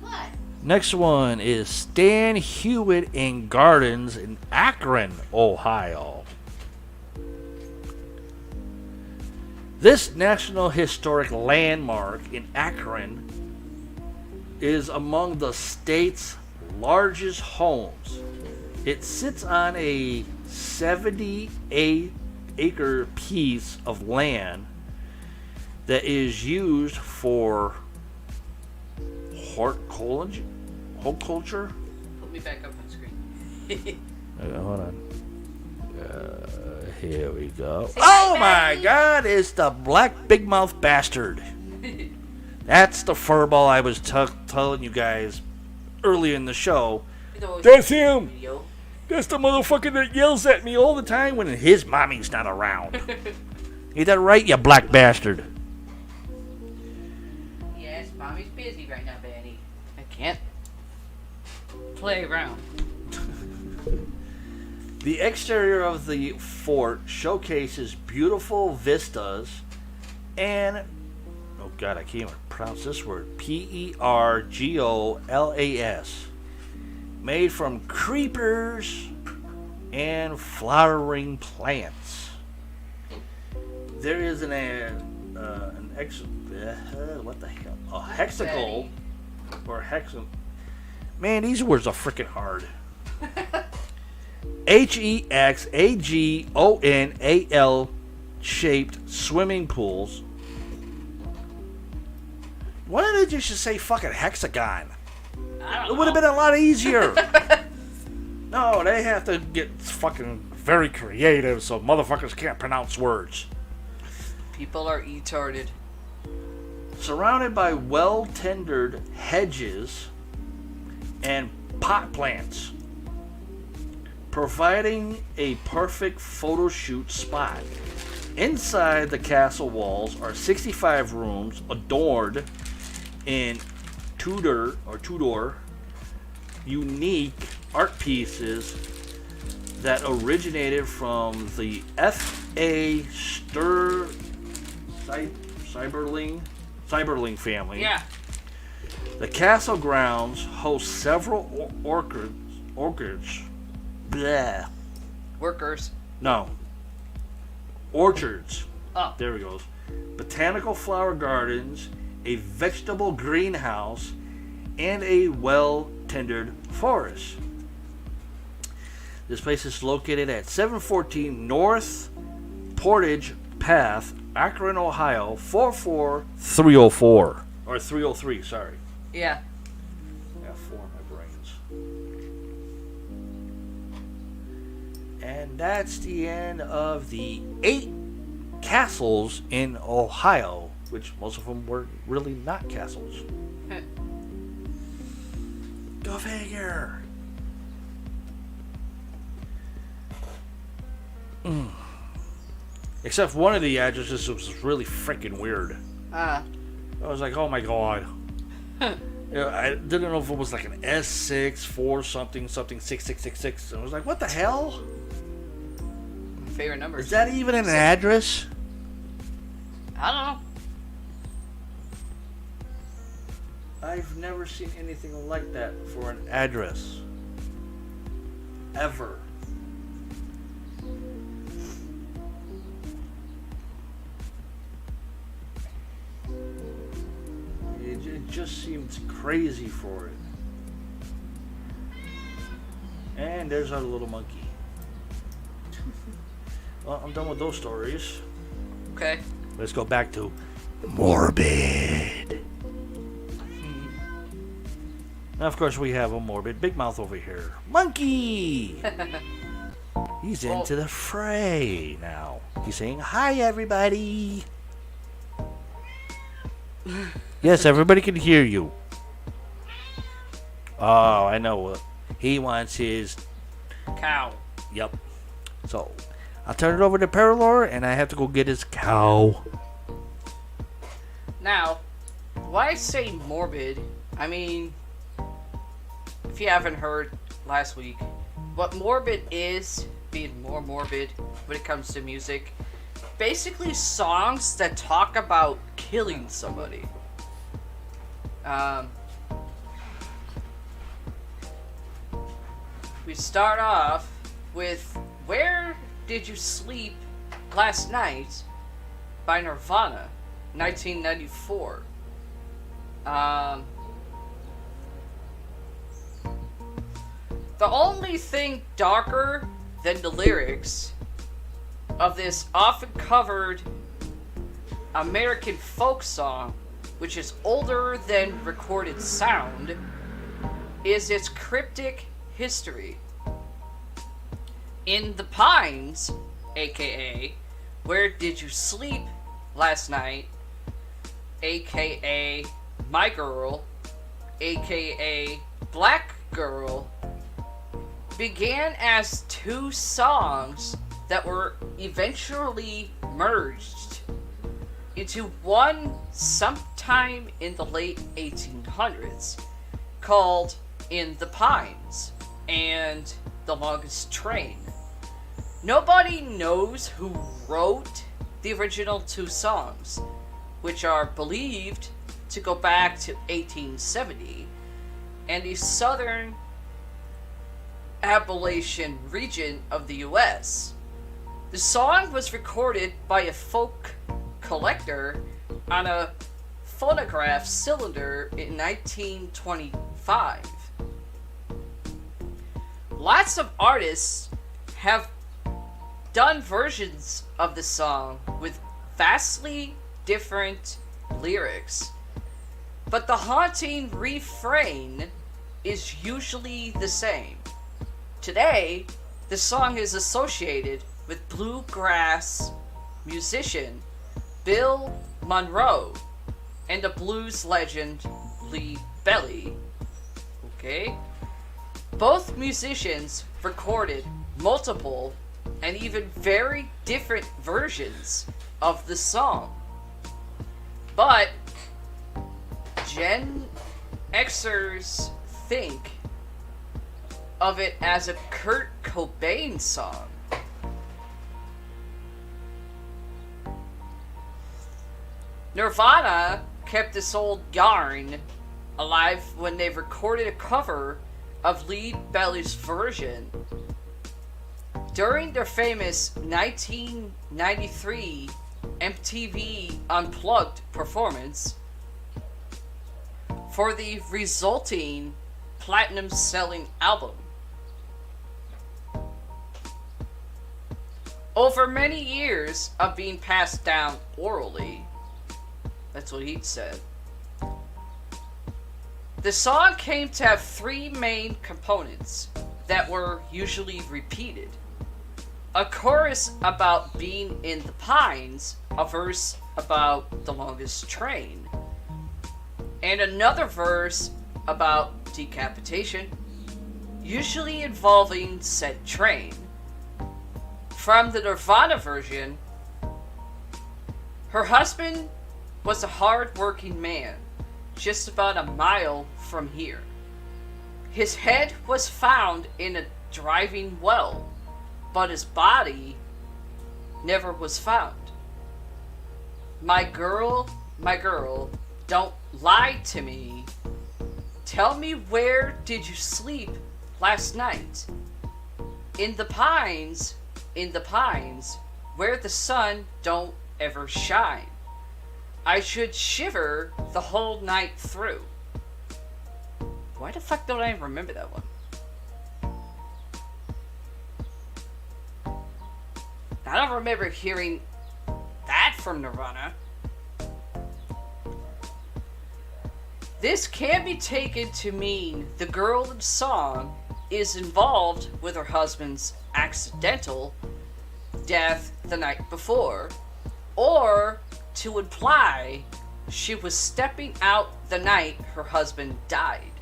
What? Next one is Stan Hewitt and Gardens in Akron, Ohio. This National Historic Landmark in Akron is among the state's largest homes. It sits on a 78-acre piece of land that is used for horticulture. Put me back up on screen. Hold on. Here we go. Say Oh hi, my Daddy. God! It's the black big mouth bastard. That's the furball I was telling you guys earlier in the show. That's him. Video. That's the motherfucker that yells at me all the time when his mommy's not around. Ain't that right, you black bastard? busy right now, Benny. I can't play around. The exterior of the fort showcases beautiful vistas and, oh god, I can't even pronounce this word, Pergolas, made from creepers and flowering plants. There is what the hell? A hexacle or hexam. Man, these words are freaking hard. Hexagonal shaped swimming pools. Why did they just say fucking hexagon? It would have been a lot easier. No, they have to get fucking very creative so motherfuckers can't pronounce words. People are retarded. Surrounded by well-tendered hedges and pot plants, providing a perfect photo shoot spot. Inside the castle walls are 65 rooms adorned in Tudor unique art pieces that originated from the F.A. Cyberling family. Yeah. The castle grounds host several orchards. Bleh. Workers. No. Orchards. Oh. There we go. Botanical flower gardens, a vegetable greenhouse, and a well-tendered forest. This place is located at 714 North Portage Path, Akron, Ohio, 44304. Or 303, sorry. Yeah. I got 4 in my brains. And that's the end of the 8 castles in Ohio, which most of them were really not castles. Go figure. Except one of the addresses was really freaking weird. I was like, oh my god. I didn't know if it was like an S6, 4 something, 6666. And I was like, what the hell? Favorite numbers. Is that even an address? I don't know. I've never seen anything like that for an address. Ever. It just seems crazy for it. And there's our little monkey. Well, I'm done with those stories. Okay. Let's go back to morbid. Now, of course, we have a morbid big mouth over here. Monkey! He's into the fray now. He's saying, hi, everybody. Yes, everybody can hear you. Oh, I know. He wants his Cow. Yep. So, I'll turn it over to Paralore, and I have to go get his cow. Now, why I say morbid, I mean, if you haven't heard last week, what morbid is, being more morbid when it comes to music, basically songs that talk about killing somebody. We start off with Where Did You Sleep Last Night by Nirvana, 1994. The only thing darker than the lyrics of this often covered American folk song, which is older than recorded sound, is its cryptic history. In the Pines, aka Where Did You Sleep Last Night, aka My Girl, aka Black Girl, began as 2 songs that were eventually merged into one sometime sometime in the late 1800s called In the Pines and The Longest Train. Nobody knows who wrote the original two songs, which are believed to go back to 1870 and the southern Appalachian region of the US. The song was recorded by a folk collector on a phonograph cylinder in 1925. Lots of artists have done versions of the song with vastly different lyrics, but the haunting refrain is usually the same. Today, the song is associated with bluegrass musician Bill Monroe and the blues legend Lee Belly. Okay? Both musicians recorded multiple and even very different versions of the song. But Gen Xers think of it as a Kurt Cobain song. Nirvana kept this old yarn alive when they recorded a cover of Lee Belly's version during their famous 1993 MTV Unplugged performance for the resulting platinum-selling album. Over many years of being passed down orally, that's what he said, the song came to have three main components that were usually repeated. A chorus about being in the pines, a verse about the longest train, and another verse about decapitation, usually involving said train. From the Nirvana version, her husband was a hard-working man, just about a mile from here. His head was found in a driving well, but his body never was found. My girl, don't lie to me. Tell me, where did you sleep last night? In the pines, where the sun don't ever shine. I should shiver the whole night through. Why the fuck don't I remember that one? I don't remember hearing that from Nirvana. This can be taken to mean the girl in the song is involved with her husband's accidental death the night before, or to imply she was stepping out the night her husband died,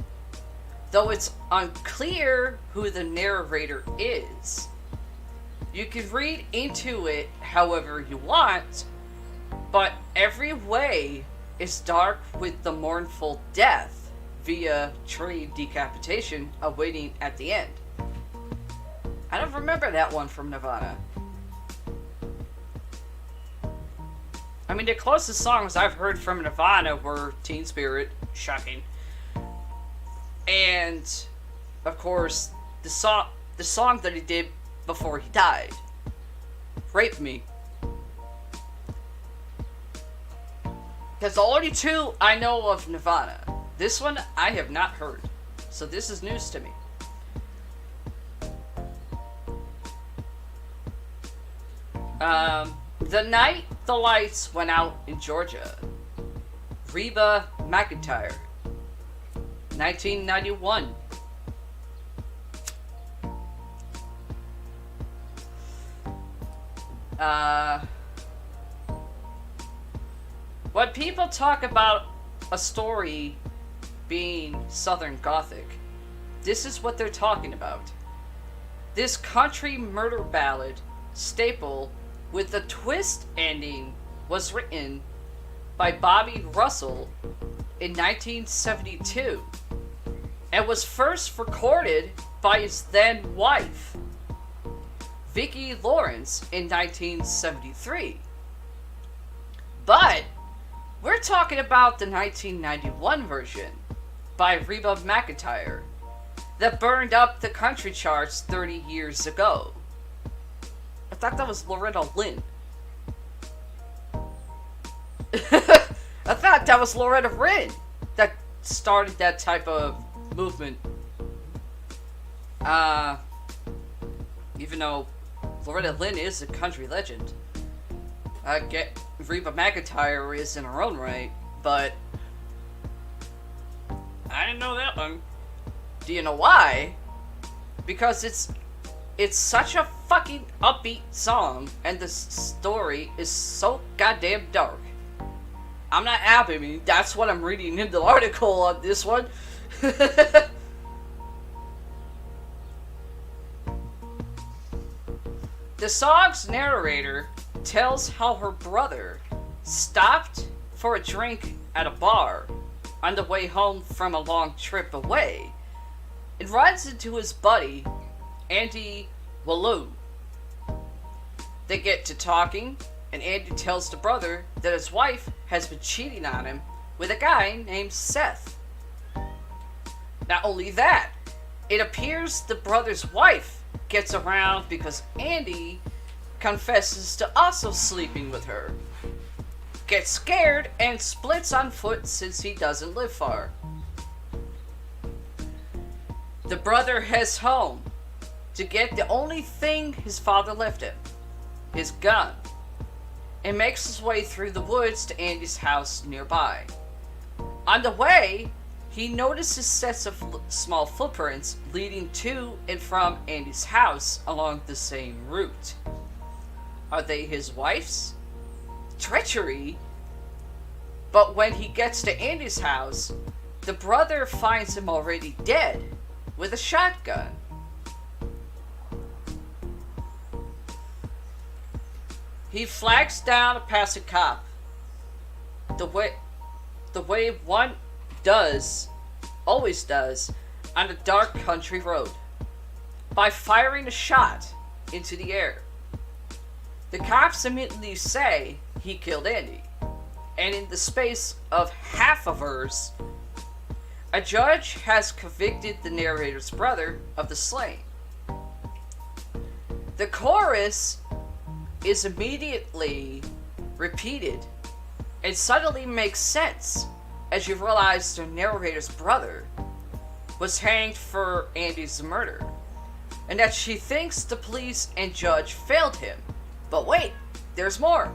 though it's unclear who the narrator is. You can read into it however you want, but every way is dark with the mournful death via tree decapitation awaiting at the end. I don't remember that one from Nirvana. I mean, the closest songs I've heard from Nirvana were Teen Spirit, shocking, and of course the song that he did before he died, Rape Me. That's the only two I know of Nirvana. This one I have not heard, so this is news to me. The night the lights went out in Georgia. Reba McEntire, 1991. When people talk about a story being Southern Gothic, this is what they're talking about. This country murder ballad staple with a twist ending was written by Bobby Russell in 1972 and was first recorded by his then wife, Vicki Lawrence, in 1973. But we're talking about the 1991 version by Reba McEntire that burned up the country charts 30 years ago. I thought that was Loretta Lynn. I thought that was Loretta Lynn that started that type of movement. Even though Loretta Lynn is a country legend. I get Reba McEntire is in her own right, but I didn't know that one. Do you know why? Because it's such a fucking upbeat song, and the story is so goddamn dark. I'm not happy. That's what I'm reading in the article on this one. The song's narrator tells how her brother stopped for a drink at a bar on the way home from a long trip away and runs into his buddy, Andy Wallow. They get to talking, and Andy tells the brother that his wife has been cheating on him with a guy named Seth. Not only that, it appears the brother's wife gets around because Andy confesses to also sleeping with her, gets scared, and splits on foot since he doesn't live far. The brother heads home to get the only thing his father left him, his gun, and makes his way through the woods to Andy's house nearby. On the way, he notices sets of small footprints leading to and from Andy's house along the same route. Are they his wife's? Treachery? But when he gets to Andy's house, the brother finds him already dead with a shotgun. He flags down a passing cop, the way one always does, on a dark country road, by firing a shot into the air. The cops immediately say he killed Andy, and in the space of half a verse, a judge has convicted the narrator's brother of the slaying. The chorus is immediately repeated and suddenly makes sense as you realize the narrator's brother was hanged for Andy's murder, and that she thinks the police and judge failed him. But wait, there's more.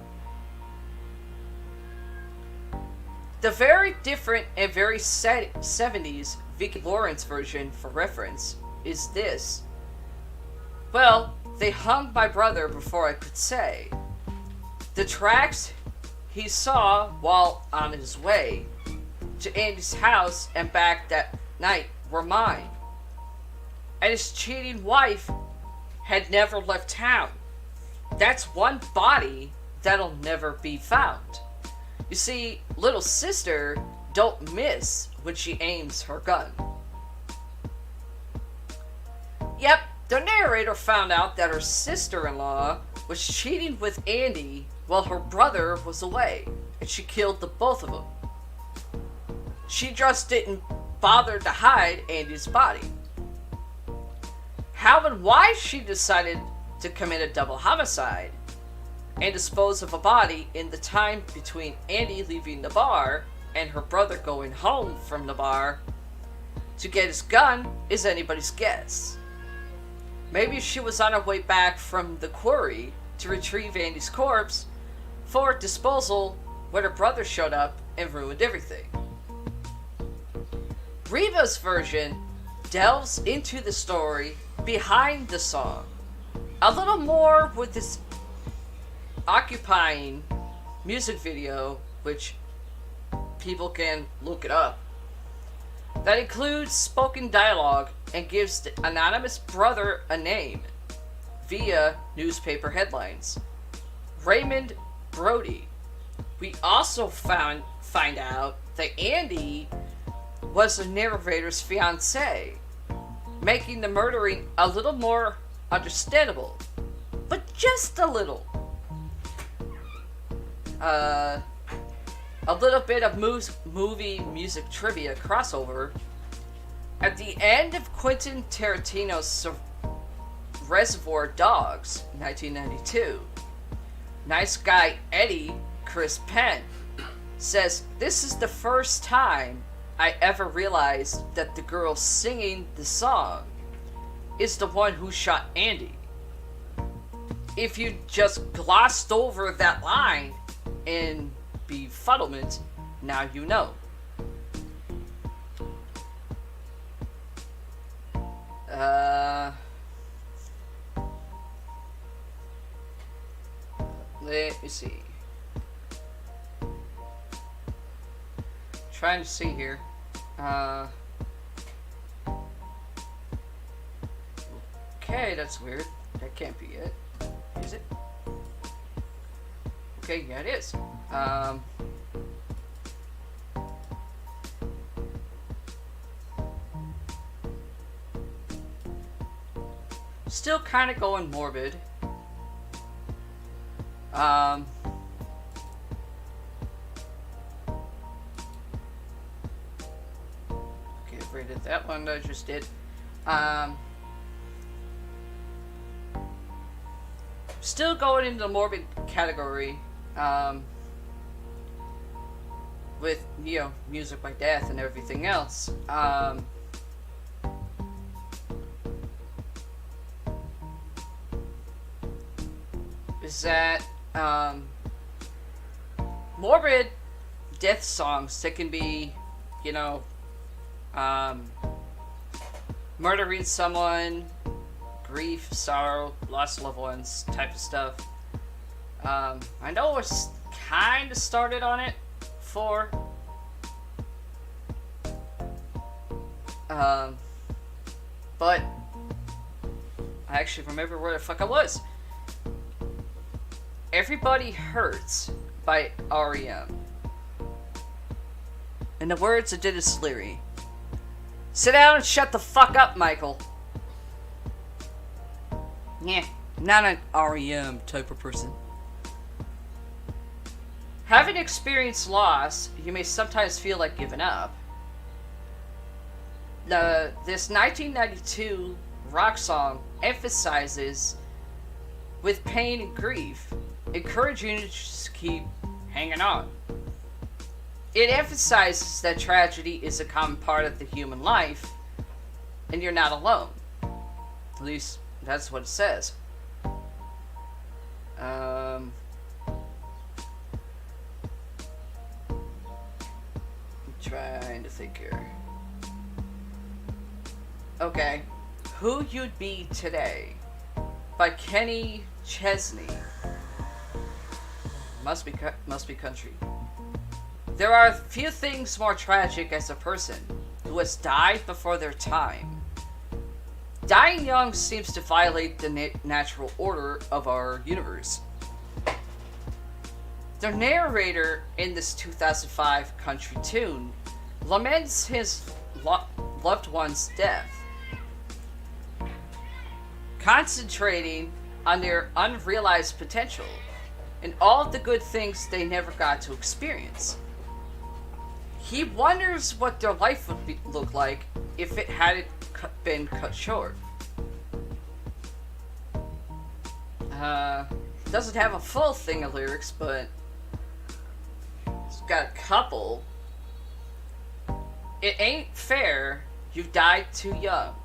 The very different and very 70s Vicki Lawrence version, for reference, is this. Well, they hung my brother before I could say. The tracks he saw while on his way to Andy's house and back that night were mine. And his cheating wife had never left town. That's one body that'll never be found. You see, little sister don't miss when she aims her gun. Yep, the narrator found out that her sister-in-law was cheating with Andy while her brother was away, and she killed the both of them. She just didn't bother to hide Andy's body. How and why she decided to commit a double homicide and dispose of a body in the time between Andy leaving the bar and her brother going home from the bar to get his gun is anybody's guess. Maybe she was on her way back from the quarry to retrieve Andy's corpse for disposal when her brother showed up and ruined everything. Reba's version delves into the story behind the song a little more with this occupying music video, which people can look it up, that includes spoken dialogue and gives the anonymous brother a name via newspaper headlines. Raymond Brody, we also find out that Andy was the narrator's fiancé, making the murdering a little more understandable, but just a little. A little bit of movie music trivia crossover. At the end of Quentin Tarantino's Reservoir Dogs, 1992, nice guy Eddie, Chris Penn, says, "This is the first time I ever realized that the girl singing the song is the one who shot Andy." If you just glossed over that line in befuddlement, now you know. Let me see. Trying to see here. Okay, that's weird. That can't be it. Is it? Okay, yeah, it is. Still kind of going morbid. Get rid of that one that I just did. Still going into the morbid category. With, you know, music by death and everything else. Is that morbid death songs that can be, you know, murdering someone, grief, sorrow, lost loved ones type of stuff. I know it's kind of started on it for but I actually remember where the fuck I was. Everybody Hurts by REM. In the words of Dennis Leary, "Sit down and shut the fuck up, Michael." Yeah, not an REM type of person. Having experienced loss, you may sometimes feel like giving up. This 1992 rock song emphasizes with pain and grief, encouraging you to just keep hanging on. It emphasizes that tragedy is a common part of the human life, and you're not alone. At least, that's what it says. I'm trying to think here. Okay. Who You'd Be Today by Kenny Chesney. Must be country. There are few things more tragic as a person who has died before their time. Dying young seems to violate the natural order of our universe. The narrator in this 2005 country tune laments his loved one's death, concentrating on their unrealized potential and all of the good things they never got to experience. He wonders what their life would look like if it hadn't been cut short. Doesn't have a full thing of lyrics, but it's got a couple. "It ain't fair, you died too young,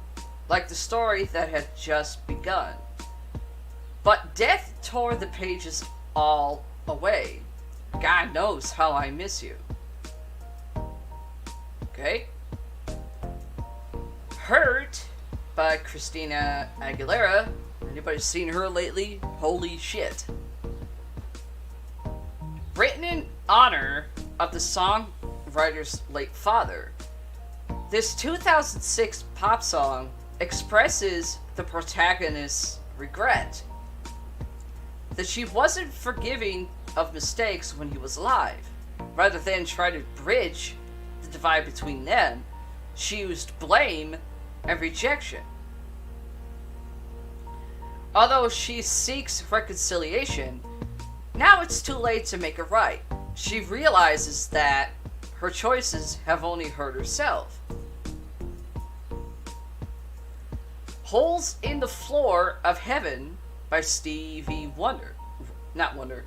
like the story that had just begun. But death tore the pages all away. God knows how I miss you." Okay. "Hurt" by Christina Aguilera. Anybody seen her lately? Holy shit. Written in honor of the songwriter's late father, this 2006 pop song expresses the protagonist's regret that she wasn't forgiving of mistakes when he was alive. Rather than try to bridge the divide between them, she used blame and rejection. Although she seeks reconciliation, now it's too late to make it right. She realizes that her choices have only hurt herself. Holes in the Floor of Heaven by Stevie Wonder. Not Wonder.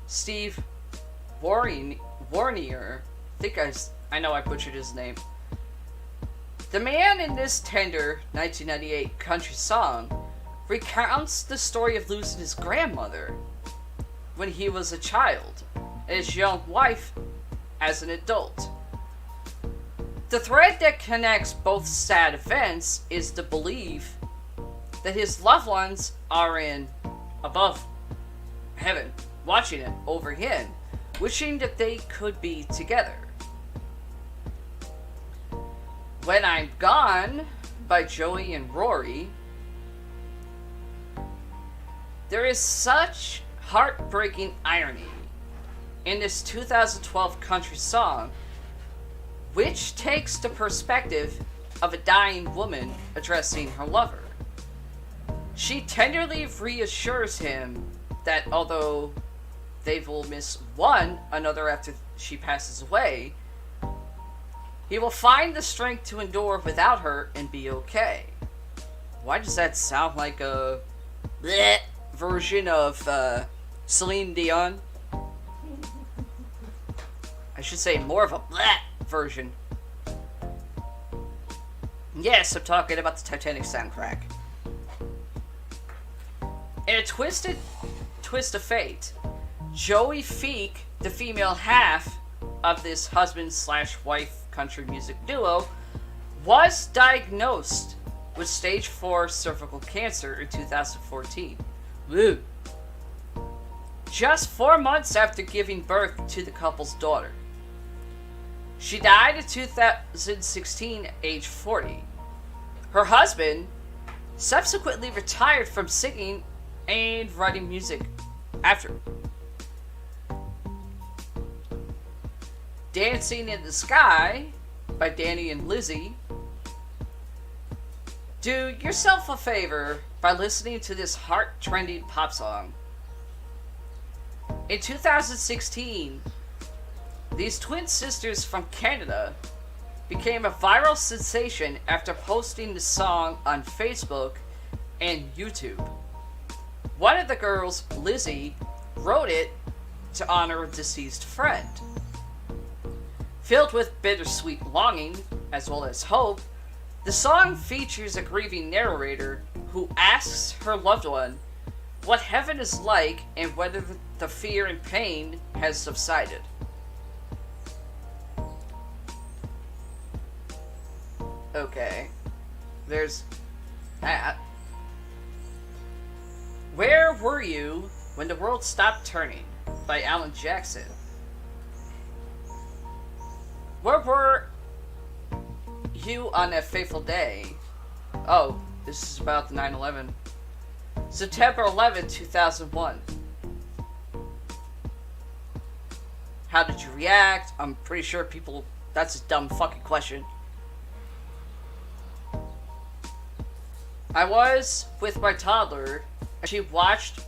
Steve Warnier. I know I butchered his name. The man in this tender 1998 country song recounts the story of losing his grandmother when he was a child and his young wife as an adult. The thread that connects both sad events is the belief that his loved ones are in above heaven, watching it over him, wishing that they could be together. When I'm Gone by Joey and Rory. There is such heartbreaking irony in this 2012 country song, which takes the perspective of a dying woman addressing her lover. She tenderly reassures him that although they will miss one another after she passes away, he will find the strength to endure without her and be okay. Why does that sound like a bleh version of Celine Dion? I should say more of a bleh version. Yes, I'm talking about the Titanic soundtrack. In a twisted twist of fate, Joey Feek, the female half of this husband/wife country music duo, was diagnosed with stage 4 cervical cancer in 2014. Woo. Just 4 months after giving birth to the couple's daughter. She died in 2016 at age 40. Her husband subsequently retired from singing and writing music after. Dancing in the Sky by Danny and Lizzie. Do yourself a favor by listening to this heart-trending pop song. In 2016, these twin sisters from Canada became a viral sensation after posting the song on Facebook and YouTube. One of the girls, Lizzie, wrote it to honor a deceased friend. Filled with bittersweet longing, as well as hope, the song features a grieving narrator who asks her loved one what heaven is like and whether the fear and pain has subsided. Okay, there's that. Where Were You When the World Stopped Turning by Alan Jackson. Where were you on that fateful day? Oh, this is about the 9/11. September 11, 2001. How did you react? I'm pretty sure people... That's a dumb fucking question. I was with my toddler, and she watched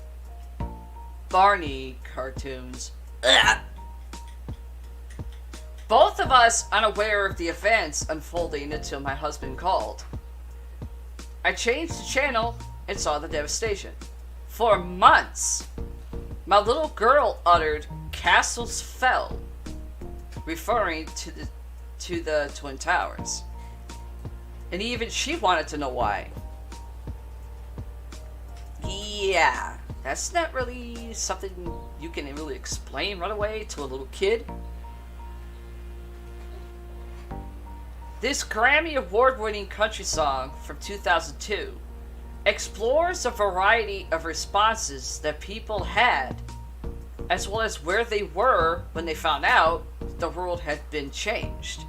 Barney cartoons. Ugh. Both of us unaware of the events unfolding until my husband called. I changed the channel and saw the devastation. For months, my little girl uttered "castles fell," referring to the Twin Towers. And even she wanted to know why. Yeah, that's not really something you can really explain right away to a little kid. This Grammy Award-winning country song from 2002 explores a variety of responses that people had, as well as where they were when they found out the world had been changed.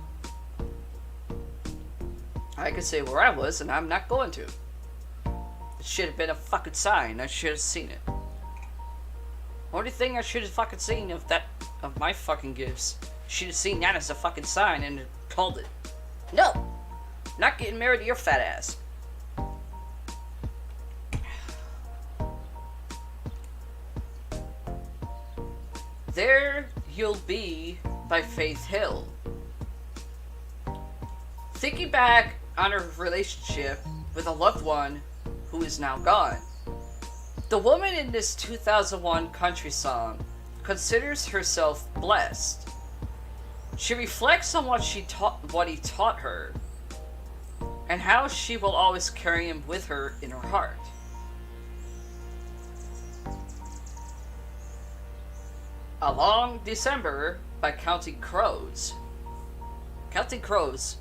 I could say where I was, and I'm not going to. It should have been a fucking sign. I should have seen it. Only thing I should have fucking seen of my fucking gifts. Should have seen that as a fucking sign and called it. No! Not getting married to your fat ass. There You'll Be by Faith Hill. Thinking back on her relationship with a loved one who is now gone, the woman in this 2001 country song considers herself blessed. She reflects on what he taught her, and how she will always carry him with her in her heart. A Long December by Counting Crows. Counting Crows?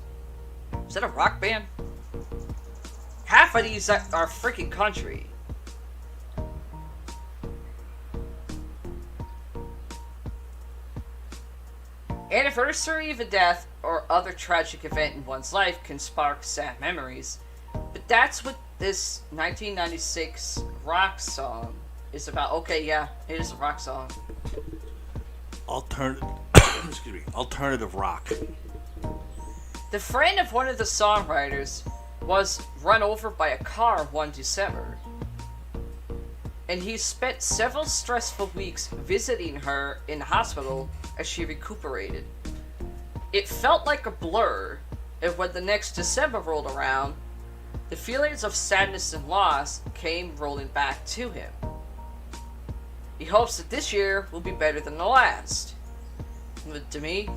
Is that a rock band? Half of these are freaking country. Anniversary of a death or other tragic event in one's life can spark sad memories, but that's what this 1996 rock song is about. Okay, yeah, it is a rock song. Alternative rock. The friend of one of the songwriters was run over by a car one December, and he spent several stressful weeks visiting her in the hospital as she recuperated. It felt like a blur, and when the next December rolled around, the feelings of sadness and loss came rolling back to him. He hopes that this year will be better than the last. But to me,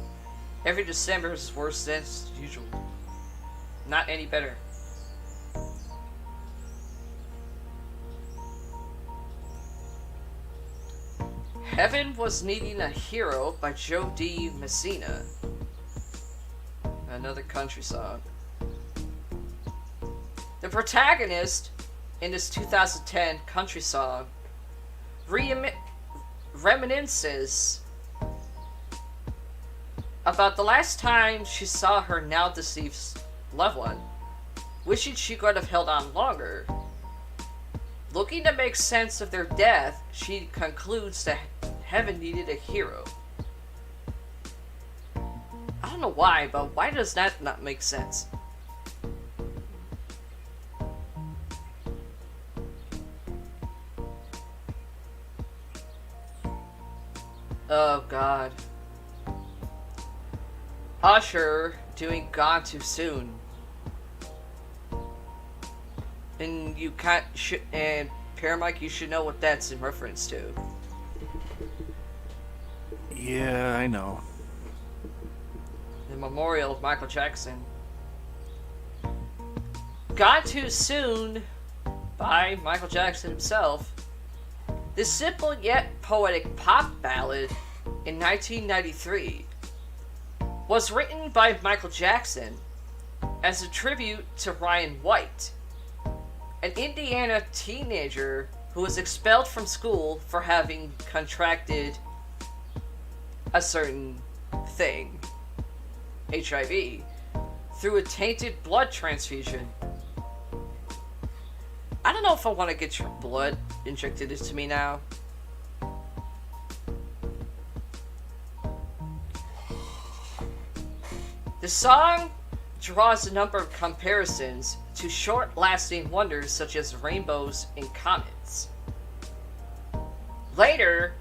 every December is worse than usual. Not any better. Heaven Was Needing a Hero by Joe D. Messina. Another country song. The protagonist in this 2010 country song reminisces about the last time she saw her now deceased loved one, wishing she could have held on longer. Looking to make sense of their death, she concludes that heaven needed a hero. I don't know why, but why does that not make sense? Oh god. Usher doing Gone Too Soon. And you can't and Paramike, you should know what that's in reference to. Yeah, I know. The memorial of Michael Jackson. Gone Too Soon by Michael Jackson himself. This simple yet poetic pop ballad in 1993 was written by Michael Jackson as a tribute to Ryan White, an Indiana teenager who was expelled from school for having contracted a certain thing, HIV, through a tainted blood transfusion. I don't know if I want to get your blood injected into me now. The song draws a number of comparisons to short-lasting wonders such as rainbows and comets. Later,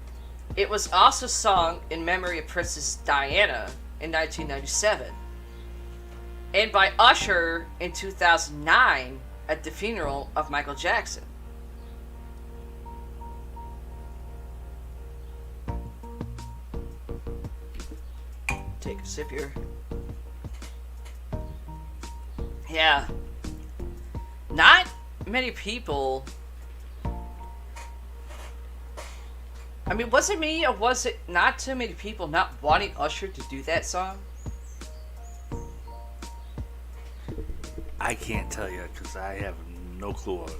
it was also sung in memory of Princess Diana in 1997, and by Usher in 2009 at the funeral of Michael Jackson. Take a sip here. Yeah. Not many people. I mean, was it me or was it not too many people not wanting Usher to do that song? I can't tell you because I have no clue of it.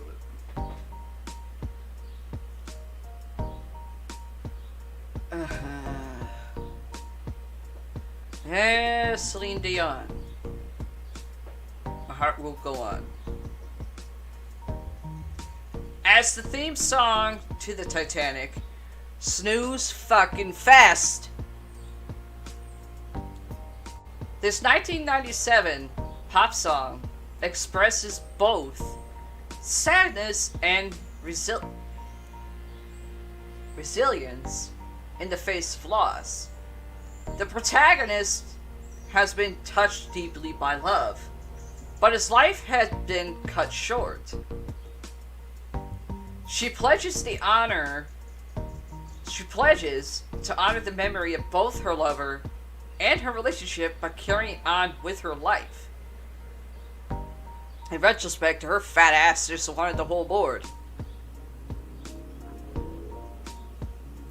Celine Dion. My heart will go on. As the theme song to the Titanic, Snooze fucking fast. This 1997 pop song expresses both sadness and resilience in the face of loss. The protagonist has been touched deeply by love, but his life has been cut short. She pledges to honor the memory of both her lover and her relationship by carrying on with her life. In retrospect, her fat ass just wanted the whole board.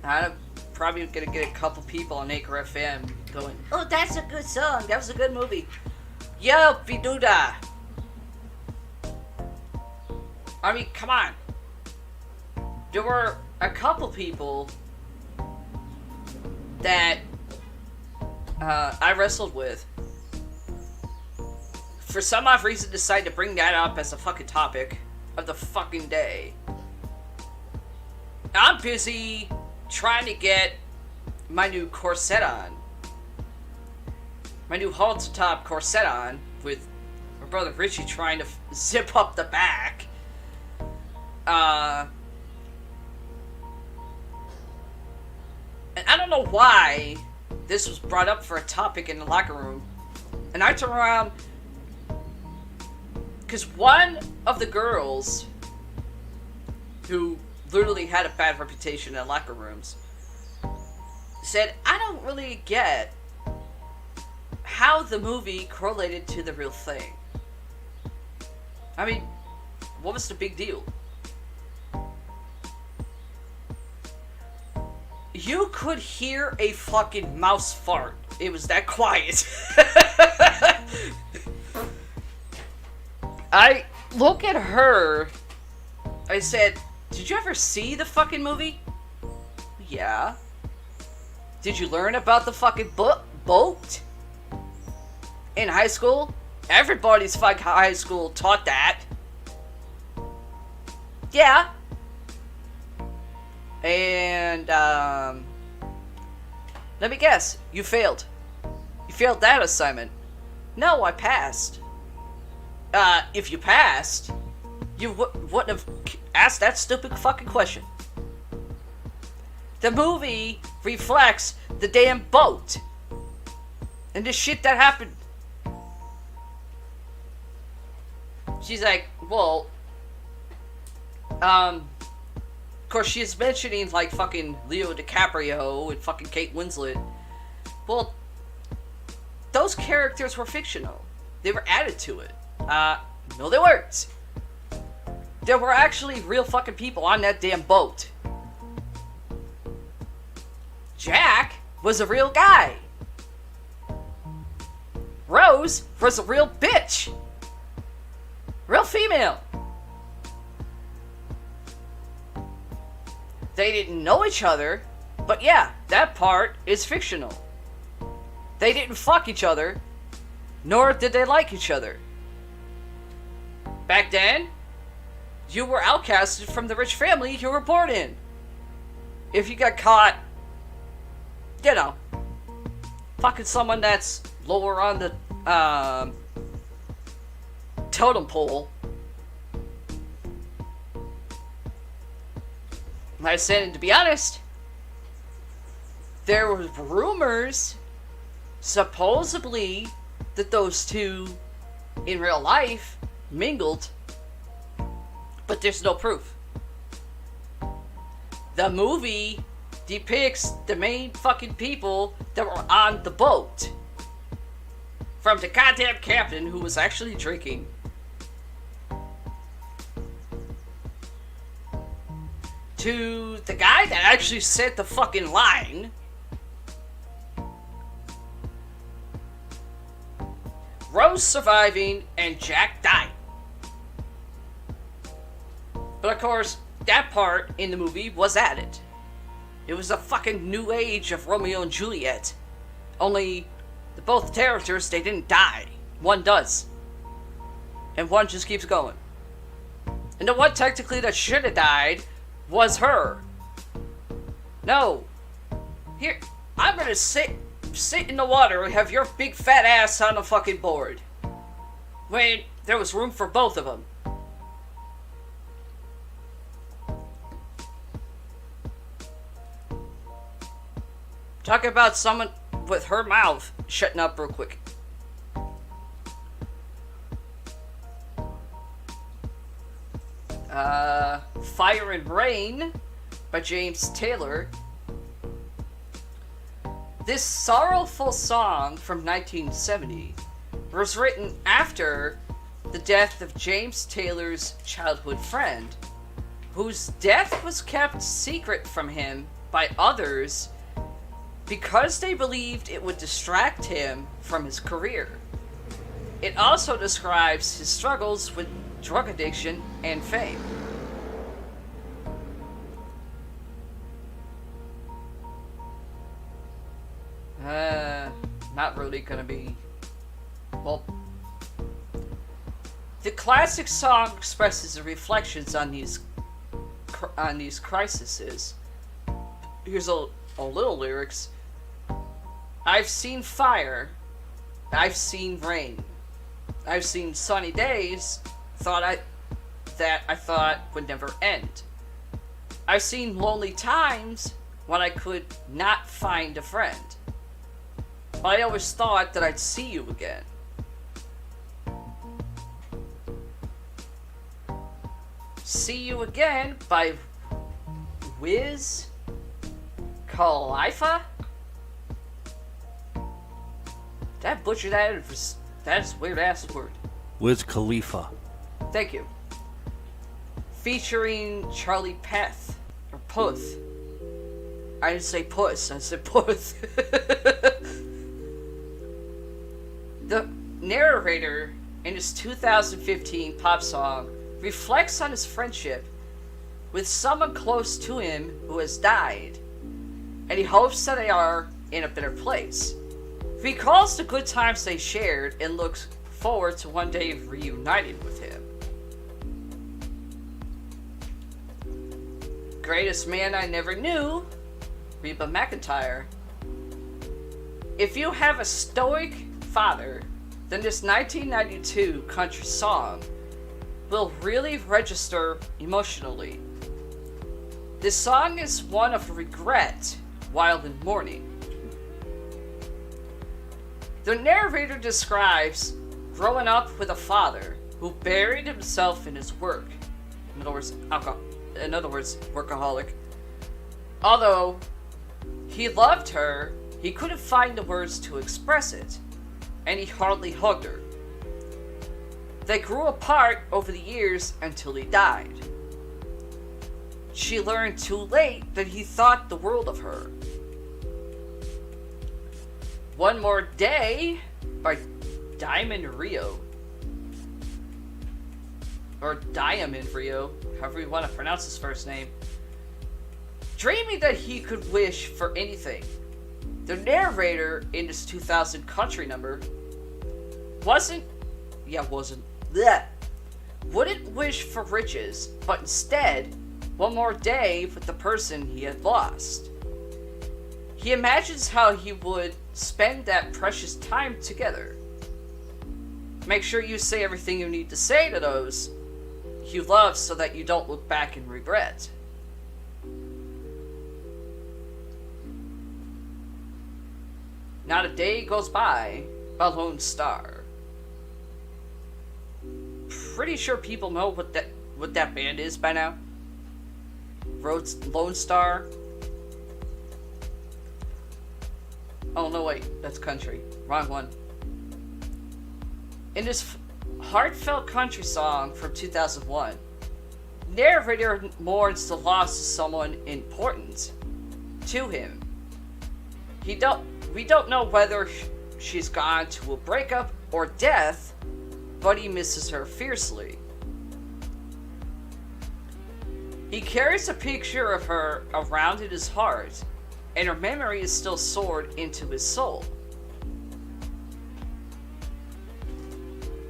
I'm probably gonna get a couple people on Acre FM going, "Oh, that's a good song. That was a good movie." Yo, Biduda. I mean, come on. There were a couple people that I wrestled with. For some odd reason, decided to bring that up as a fucking topic of the fucking day. I'm busy trying to get my new corset on. My new halter top corset on, with my brother Richie trying to zip up the back. And I don't know why this was brought up for a topic in the locker room. And I turn around, because one of the girls who literally had a bad reputation in locker rooms said, "I don't really get how the movie correlated to the real thing. I mean, what was the big deal? You could hear a fucking mouse fart. It was that quiet." I look at her. I said, "Did you ever see the fucking movie?" "Yeah." "Did you learn about the fucking boat in high school?" "Everybody's fucking high school taught that." "Yeah." "And, let me guess, you failed. You failed that assignment." "No, I passed." If you passed, you wouldn't have asked that stupid fucking question. The movie reflects the damn boat and the shit that happened. She's like, well, of course she's mentioning like fucking Leo DiCaprio and fucking Kate Winslet. Well, those characters were fictional. They were added to it. No they weren't. There were actually real fucking people on that damn boat. Jack was a real guy. Rose was a real bitch. Real female. They didn't know each other, but yeah, that part is fictional. They didn't fuck each other, nor did they like each other. Back then, you were outcasted from the rich family you were born in. If you got caught, you know, fucking someone that's lower on the totem pole. I said, to be honest, there were rumors, supposedly, that those two, in real life, mingled, but there's no proof. The movie depicts the main fucking people that were on the boat, from the goddamn captain who was actually drinking, to the guy that actually said the fucking line, Rose surviving, and Jack dying. But of course, that part in the movie was added. It was a fucking new age of Romeo and Juliet. Only, both characters, they didn't die. One does. And one just keeps going. And the one technically that should have died was her. No. Here, I'm gonna sit in the water and have your big fat ass on the fucking board. When there was room for both of them. Talk about someone with her mouth shutting up real quick. Fire and Rain by James Taylor. This sorrowful song from 1970 was written after the death of James Taylor's childhood friend, whose death was kept secret from him by others because they believed it would distract him from his career. It also describes his struggles with drug addiction and fame. Not really gonna be... Well... The classic song expresses the reflections on these crises. Here's a little lyrics. I've seen fire. I've seen rain. I've seen sunny days that I thought would never end. I've seen lonely times when I could not find a friend. But I always thought that I'd see you again. See You Again by Wiz Khalifa? Did I butcher that? That's a weird ass word. Wiz Khalifa. Thank you. Featuring Charlie Puth. Or Puth. I didn't say puss, I said Puth. The narrator in his 2015 pop song reflects on his friendship with someone close to him who has died, and he hopes that they are in a better place. He recalls the good times they shared and looks forward to one day reuniting with him. Greatest Man I Never Knew, Reba McEntire. If you have a stoic father, then this 1992 country song will really register emotionally. This song is one of regret while in mourning. The narrator describes growing up with a father who buried himself in his work. In other words, workaholic. Although he loved her, he couldn't find the words to express it, and he hardly hugged her. They grew apart over the years until he died. She learned too late that he thought the world of her. One More Day by Diamond Rio. Or Diamond Rio, however you want to pronounce his first name. Dreaming that he could wish for anything. The narrator in this 2000 country number wouldn't wish for riches, but instead, one more day with the person he had lost. He imagines how he would spend that precious time together. Make sure you say everything you need to say to those you love so that you don't look back and regret. Not a Day Goes By Lone Star. Pretty sure people know what that band is by now. Lone Star. Oh no, wait, that's country. Wrong one. In this heartfelt country song from 2001, narrator mourns the loss of someone important to him. We don't know whether she's gone to a breakup or death, but he misses her fiercely. He carries a picture of her around in his heart, and her memory is still stored into his soul.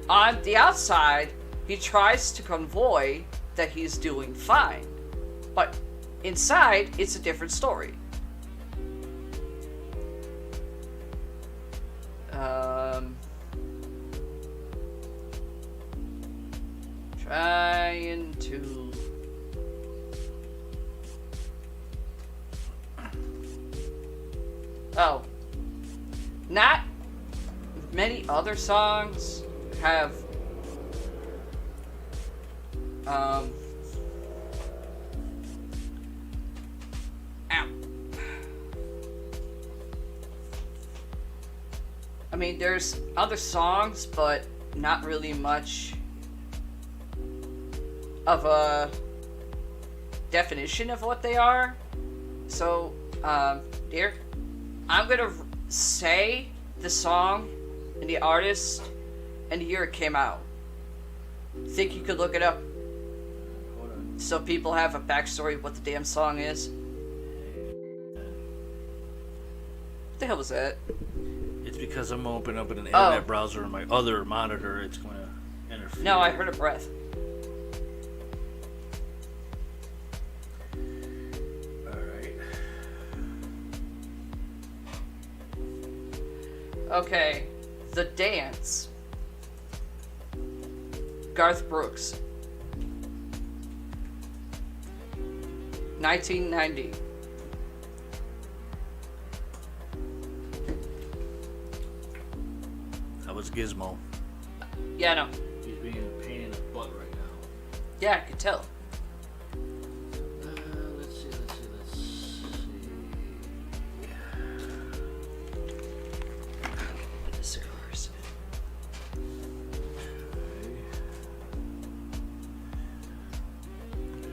On the outside, he tries to convey that he's doing fine, but inside, it's a different story. Trying to. Oh. Not many other songs have. Ow. I mean, there's other songs, but not really much of a definition of what they are. So, dear, I'm gonna say the song and the artist and the year it came out. Think you could look it up? Hold on. So people have a backstory of what the damn song is. What the hell was that? It's because I'm opening up an internet Oh. browser on my other monitor. It's going to interfere. No, I heard a breath. Alright. Okay, The Dance. Garth Brooks. 1990. That was Gizmo. Yeah, no. He's being a pain in the butt right now. Yeah, I could tell. Let's see. The cigars.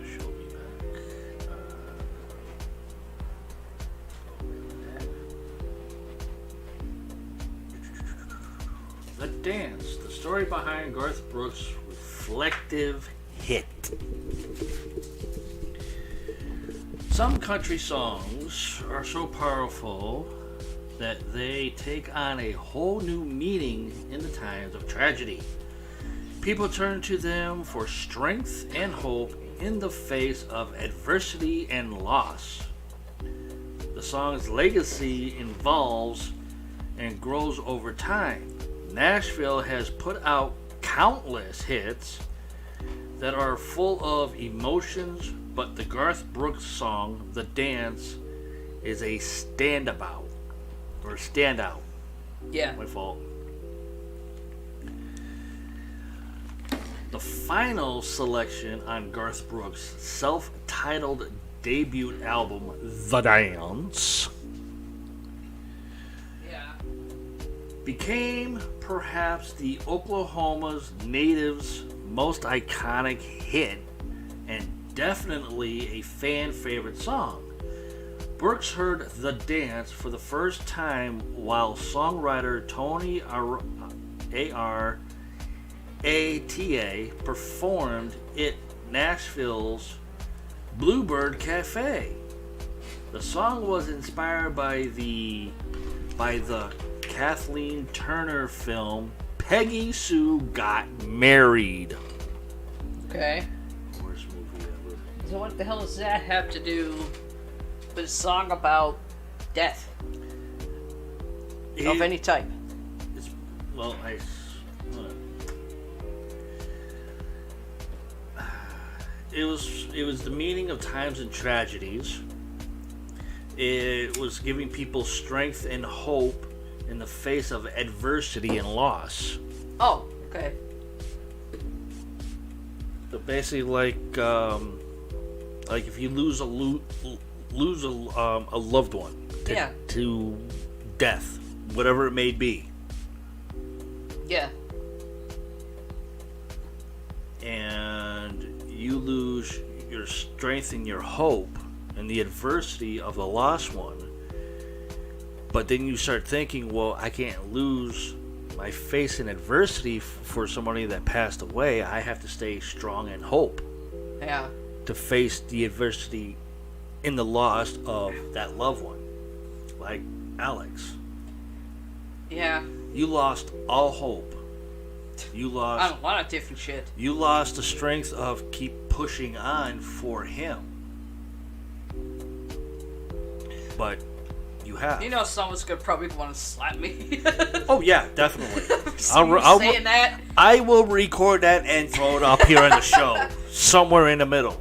Show me back. The Dance, the story behind Garth Brooks' reflective hit. Some country songs are so powerful that they take on a whole new meaning in the times of tragedy. People turn to them for strength and hope in the face of adversity and loss. The song's legacy evolves and grows over time. Nashville has put out countless hits that are full of emotions, but the Garth Brooks song, The Dance, is a standout. Yeah. My fault. The final selection on Garth Brooks' self-titled debut album, The Dance, Yeah. became perhaps the Oklahoma's natives' most iconic hit and definitely a fan favorite song. Brooks heard The Dance for the first time while songwriter Tony Arata performed at Nashville's Bluebird Cafe. The song was inspired by the Kathleen Turner film Peggy Sue Got Married. Okay. Worst movie ever. So what the hell does that have to do with a song about death of any type? It's, well, it was the meaning of times and tragedies. It was giving people strength and hope in the face of adversity and loss. Oh, okay. So basically, like if you lose a loved one to death, whatever it may be, Yeah. and you lose your strength and your hope in the adversity of the lost one, but then you start thinking, well, I can't lose my faith in adversity for somebody that passed away. I have to stay strong in hope Yeah. to face the adversity in the loss of that loved one. Like Alex, Yeah. you lost all hope. You I lost don't want a different shit. You lost the strength of keep pushing on for him. But You have. You know, someone's gonna probably want to slap me. Oh yeah, definitely. Saying that. I will record that and throw it up here in the show, somewhere in the middle.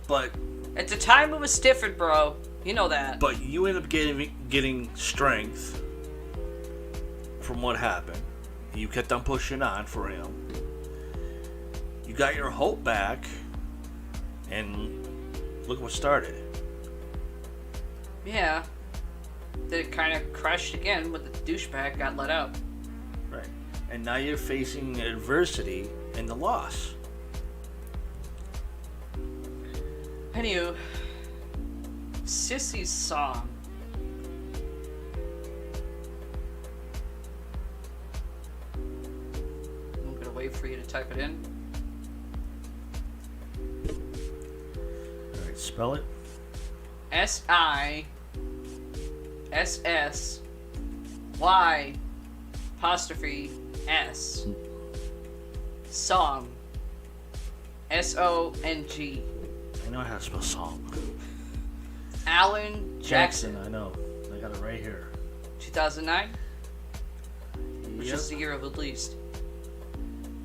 But At the time, it was different, bro. You know that. But you end up getting strength from what happened. You kept on pushing on for him. You got your hope back, and look what started. Yeah. Then it kind of crashed again when the douchebag got let out. Right. And now you're facing adversity and the loss. Anywho, Sissy's song. I'm gonna wait for you to type it in. Alright, spell it. SISSY apostrophe S. Song. SONG. I know how to spell song. Alan Jackson. I know. I got it right here. 2009? Which Yep. is the year of released.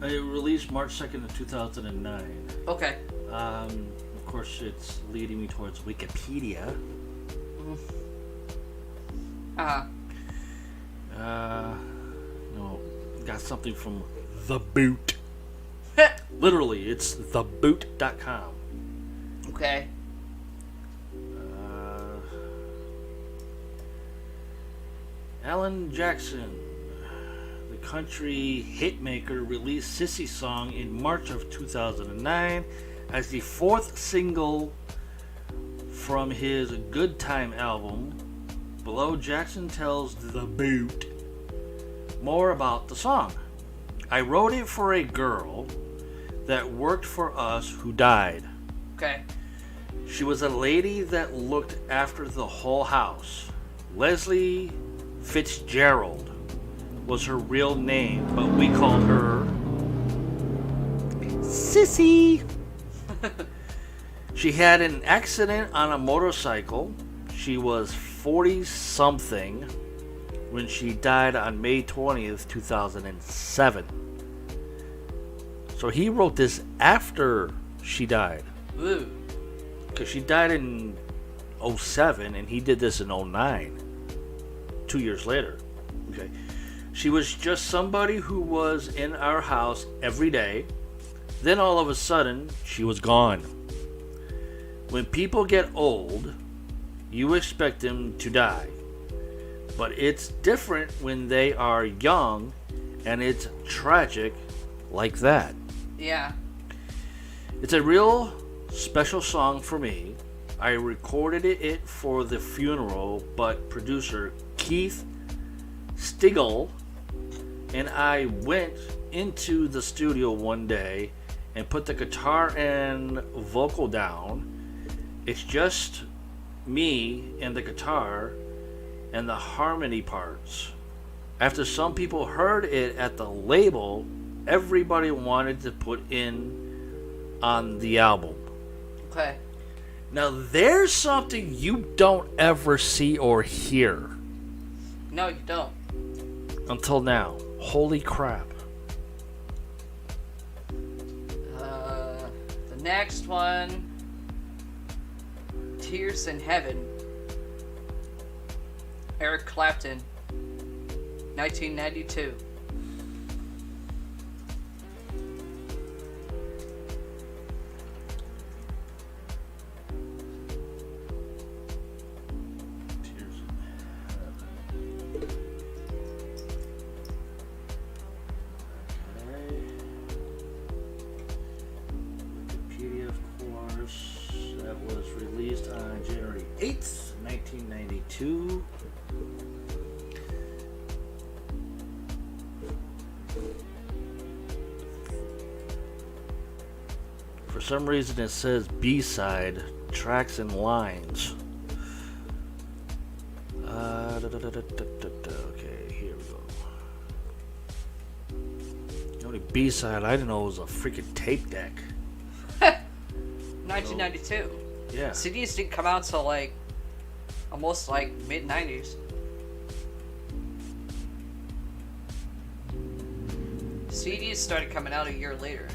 It released March 2nd of 2009. Okay. Of course, it's leading me towards Wikipedia. No, got something from The Boot. Literally, it's theboot.com. Okay. Alan Jackson, the country hitmaker, released Sissy Song in March of 2009 as the fourth single from his Good Time album. Below, Jackson tells The Boot more about the song. I wrote it for a girl that worked for us who died. Okay. She was a lady that looked after the whole house. Leslie Fitzgerald was her real name, but we called her Sissy. She had an accident on a motorcycle. She was 40-something when she died on May 20th, 2007. So he wrote this after she died. Ooh. Because she died in 07 and he did this in 09. 2 years later. Okay. She was just somebody who was in our house every day. Then all of a sudden, she was gone. When people get old, you expect them to die. But it's different when they are young, and it's tragic like that. Yeah. It's a real special song for me. I recorded it for the funeral, but producer Keith Stigall and I went into the studio one day and put the guitar and vocal down. It's just me and the guitar and the harmony parts. After some people heard it at the label, everybody wanted to put in on the album. Okay. Now there's something you don't ever see or hear No, you don't. until now. Holy crap. The next one. Tears in Heaven. Eric Clapton. 1992. Wikipedia, of course. That was released on January 8th, 1992. For some reason, it says B-side, tracks and lines. Okay, here we go. The only B-side I didn't know was a freaking tape deck. 1992. Yeah. CDs didn't come out till like Almost like mid 90s. CDs started coming out a year later.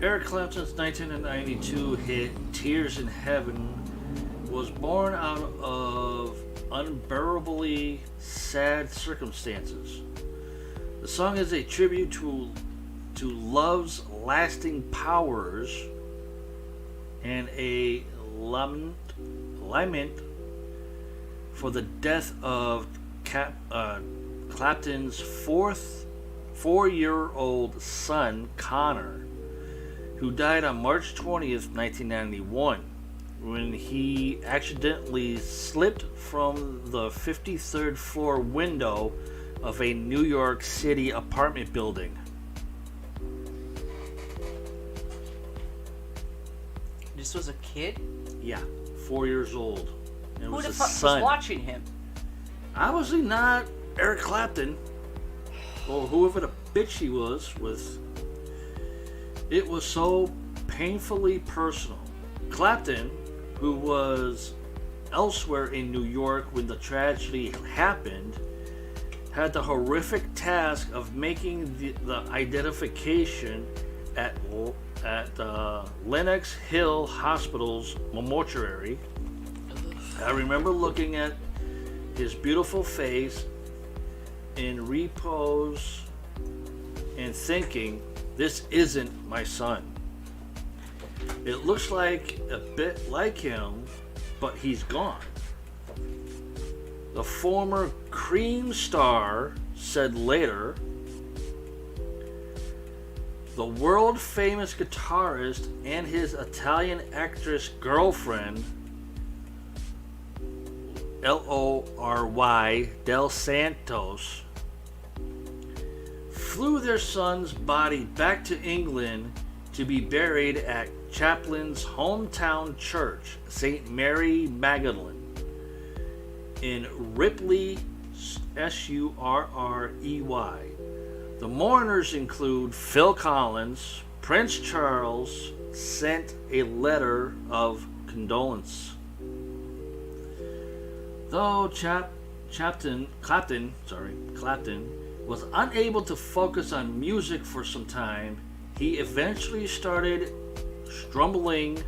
Eric Clapton's 1992 hit Tears in Heaven was born out of unbearably sad circumstances. The song is a tribute to love's lasting powers and a lament for the death of Clapton's four-year-old son, Connor, who died on March 20th, 1991, when he accidentally slipped from the 53rd floor window of a New York City apartment building. This was a kid? Yeah, 4 years old. And it Who was the his fuck son. was watching him? Obviously not Eric Clapton, or whoever the bitch he was with. It was so painfully personal. Clapton, who was elsewhere in New York when the tragedy happened, had the horrific task of making the identification at Lenox Hill Hospital's mortuary. I remember looking at his beautiful face in repose and thinking, this isn't my son. It looks like a bit like him, but he's gone. The former Cream star said later, the world famous guitarist and his Italian actress girlfriend, Lory Del Santos, flew their son's body back to England to be buried at Chaplin's hometown church, St. Mary Magdalene, in Ripley, Surrey. The mourners include Phil Collins. Prince Charles sent a letter of condolence. Though Clapton was unable to focus on music for some time, he eventually started strumming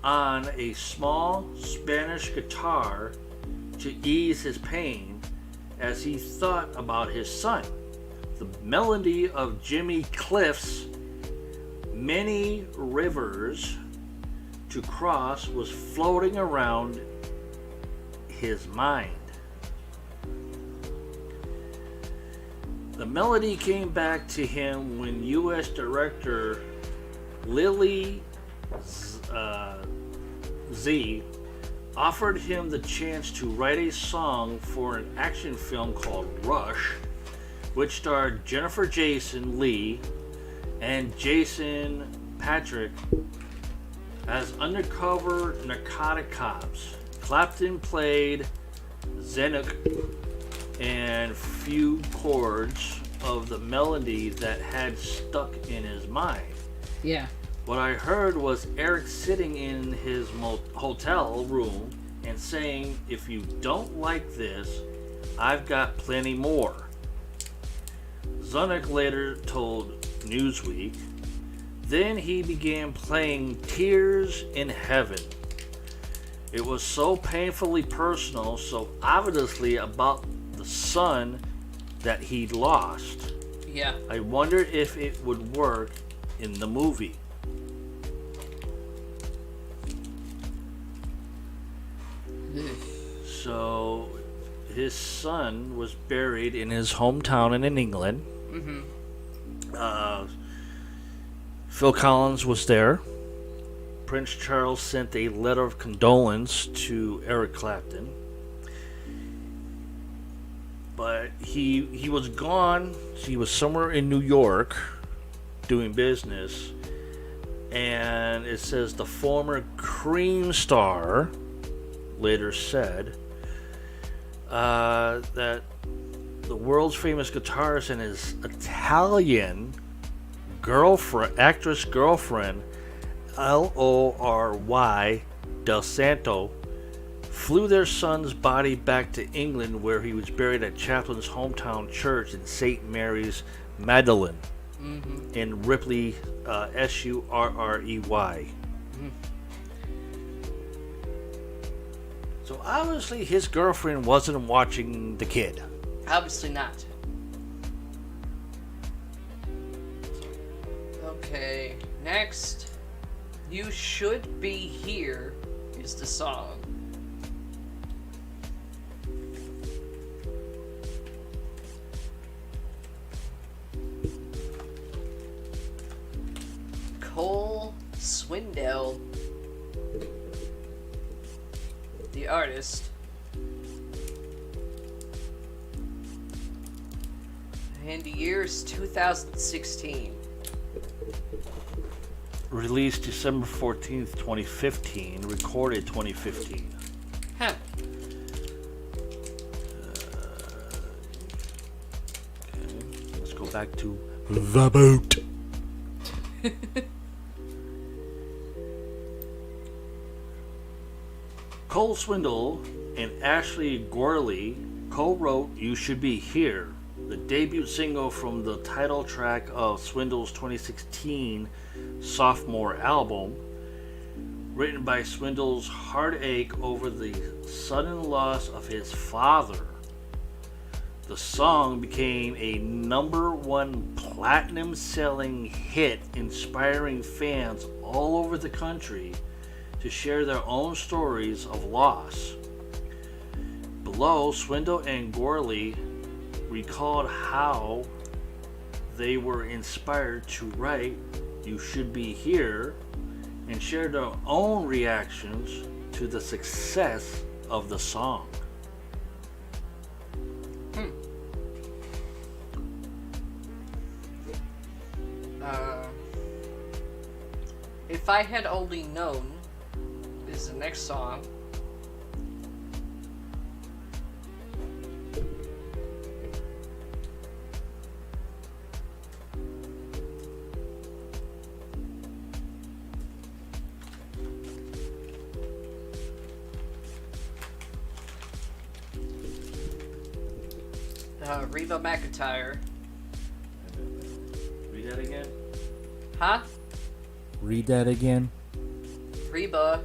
on a small Spanish guitar to ease his pain as he thought about his son. The melody of Jimmy Cliff's Many Rivers to Cross was floating around his mind. The melody came back to him when U.S. director Lily Z offered him the chance to write a song for an action film called Rush, which starred Jennifer Jason Leigh and Jason Patric as undercover narcotic cops. Clapton played Zanuck and few chords of the melody that had stuck in his mind. Yeah. What I heard was Eric sitting in his hotel room and saying, if you don't like this, I've got plenty more. Zanuck later told Newsweek, then he began playing Tears in Heaven. It was so painfully personal, so obviously about the son that he'd lost. Yeah. I wonder if it would work in the movie. So his son was buried in his hometown in England. Mm-hmm. Phil Collins was there. Prince Charles sent a letter of condolence to Eric Clapton. But he was gone. He was somewhere in New York doing business. And it says the former Cream star later said that the world's famous guitarist and his Italian actress girlfriend, Lory Del Santo, flew their son's body back to England, where he was buried at Chaplin's hometown church in St. Mary's Magdalene in Ripley, Surrey. So obviously his girlfriend wasn't watching the kid. Obviously not. Okay, next. You Should Be Here is the song. Cole Swindell, the artist. And the year is 2016. Released December 14th, 2015. Recorded 2015. Huh. Okay, let's go back to The boat. Cole Swindell and Ashley Gorley co-wrote You Should Be Here, the debut single from the title track of Swindell's 2016 sophomore album. Written by Swindell's heartache over the sudden loss of his father. The song became a #1 platinum selling hit, inspiring fans all over the country to share their own stories of loss. Below, Swindell and Gorley recalled how they were inspired to write You Should Be Here and shared their own reactions to the success of the song. If I Had Only Known is the next song. Reba McEntire. Read that again. Huh? Read that again. Reba.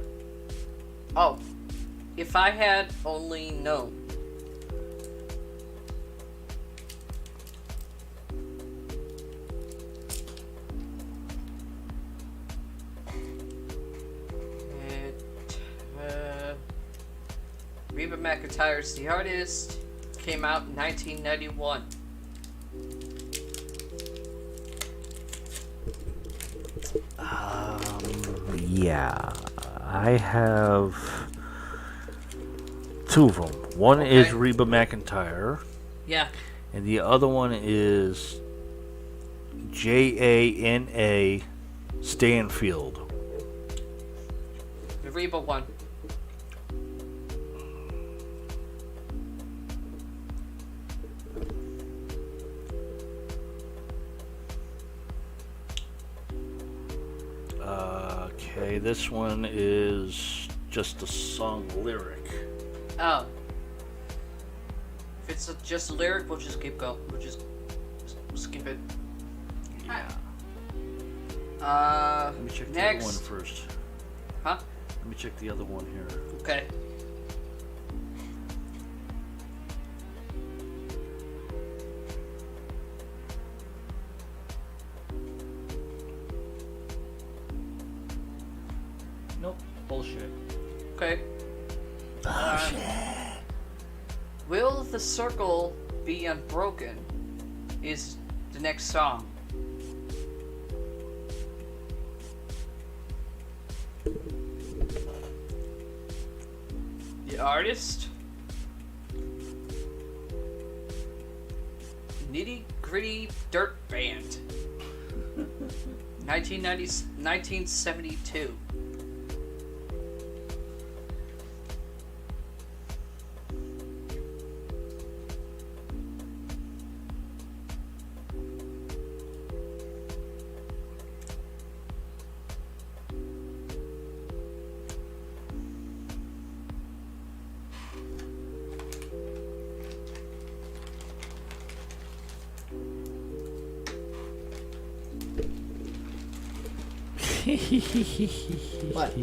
Oh. If I Had Only Known. Reba McEntire's the artist. Came out in 1991. Yeah, I have two of them. One is Okay. Reba McEntire, Yeah. and the other one is Jana Stanfield. The Reba one. Okay, this one is just a song lyric. Oh. If it's just a lyric, we'll just keep going. We'll just skip it. Yeah. Let me check the other one Next. first. Huh? Let me check the other one here. Okay. Nope, bullshit. Okay. Will the Circle Be Unbroken is the next song. The artist? Nitty Gritty Dirt Band. 1972. What?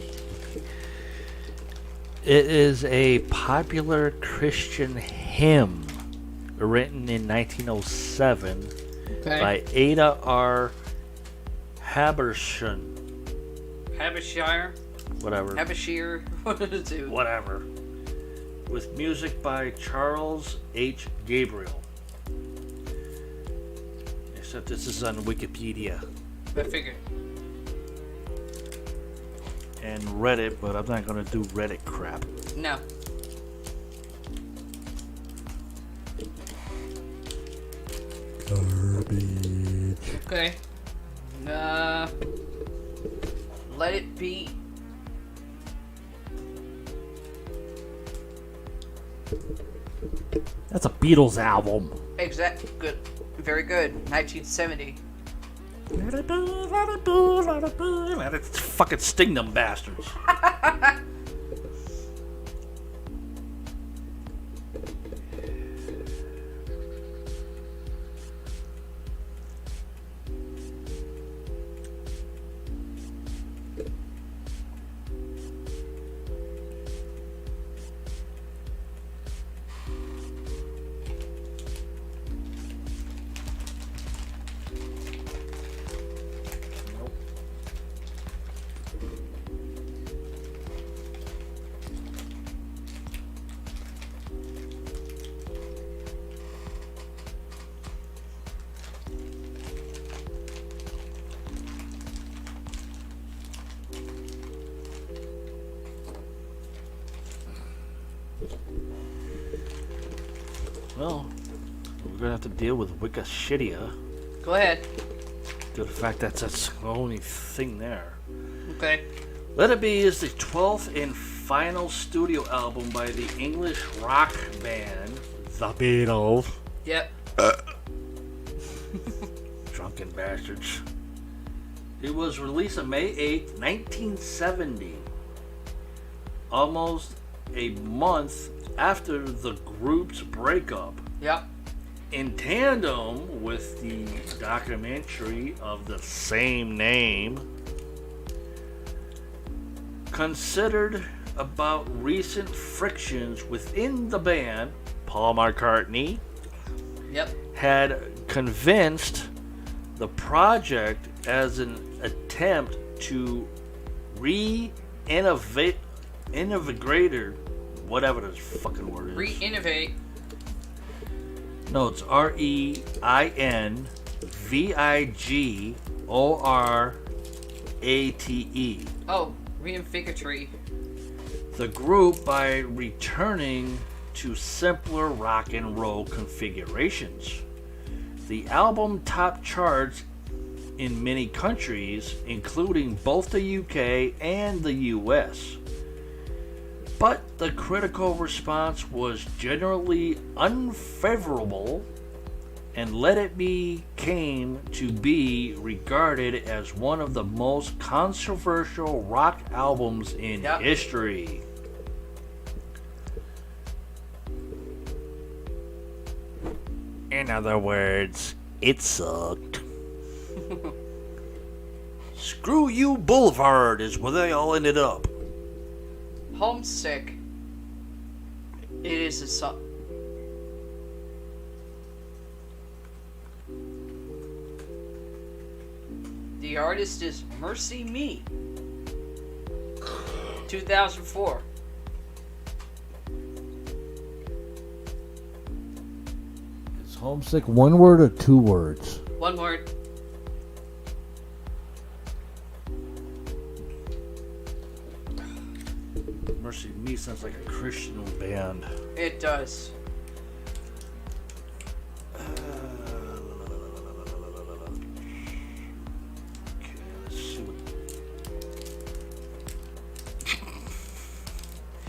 It is a popular Christian hymn written in 1907 Okay. by Ada R. Habershon. Habershire? Whatever. Habershire? What did it do? Whatever. With music by Charles H. Gabriel. Except this is on Wikipedia I figured. and Reddit, but I'm not gonna do Reddit crap. No. Garbage. Okay. Let it be. That's a Beatles album. Good. Very good. 1970. Let it be, let it be, let it be. Let it fucking sting them bastards. Well, we're gonna have to deal with Wikipedia. Go ahead. Due to the fact that's the only thing there. Okay. Let It Be is the 12th and final studio album by the English rock band The Beatles. Yep. Drunken Bastards. It was released on May 8th, 1970. Almost a month after the group's breakup. Yep. In tandem with the documentary of the same name, considered about recent frictions within the band, Paul McCartney Yep. had convinced the project as an attempt to re-innovate, whatever this fucking word is. Re-innovate. No, it's REINVIGORATE. Oh, reinvigatory. The group by returning to simpler rock and roll configurations. The album topped charts in many countries, including both the UK and the US. But the critical response was generally unfavorable, and Let It Be came to be regarded as one of the most controversial rock albums in Yep. history. In other words, it sucked. Screw You Boulevard is where they all ended up. Homesick. It is a song. The artist is Mercy Me. 2004. Is homesick one word or two words? One word. Mercy Me sounds like a Christian band. It does. Okay, let's see what.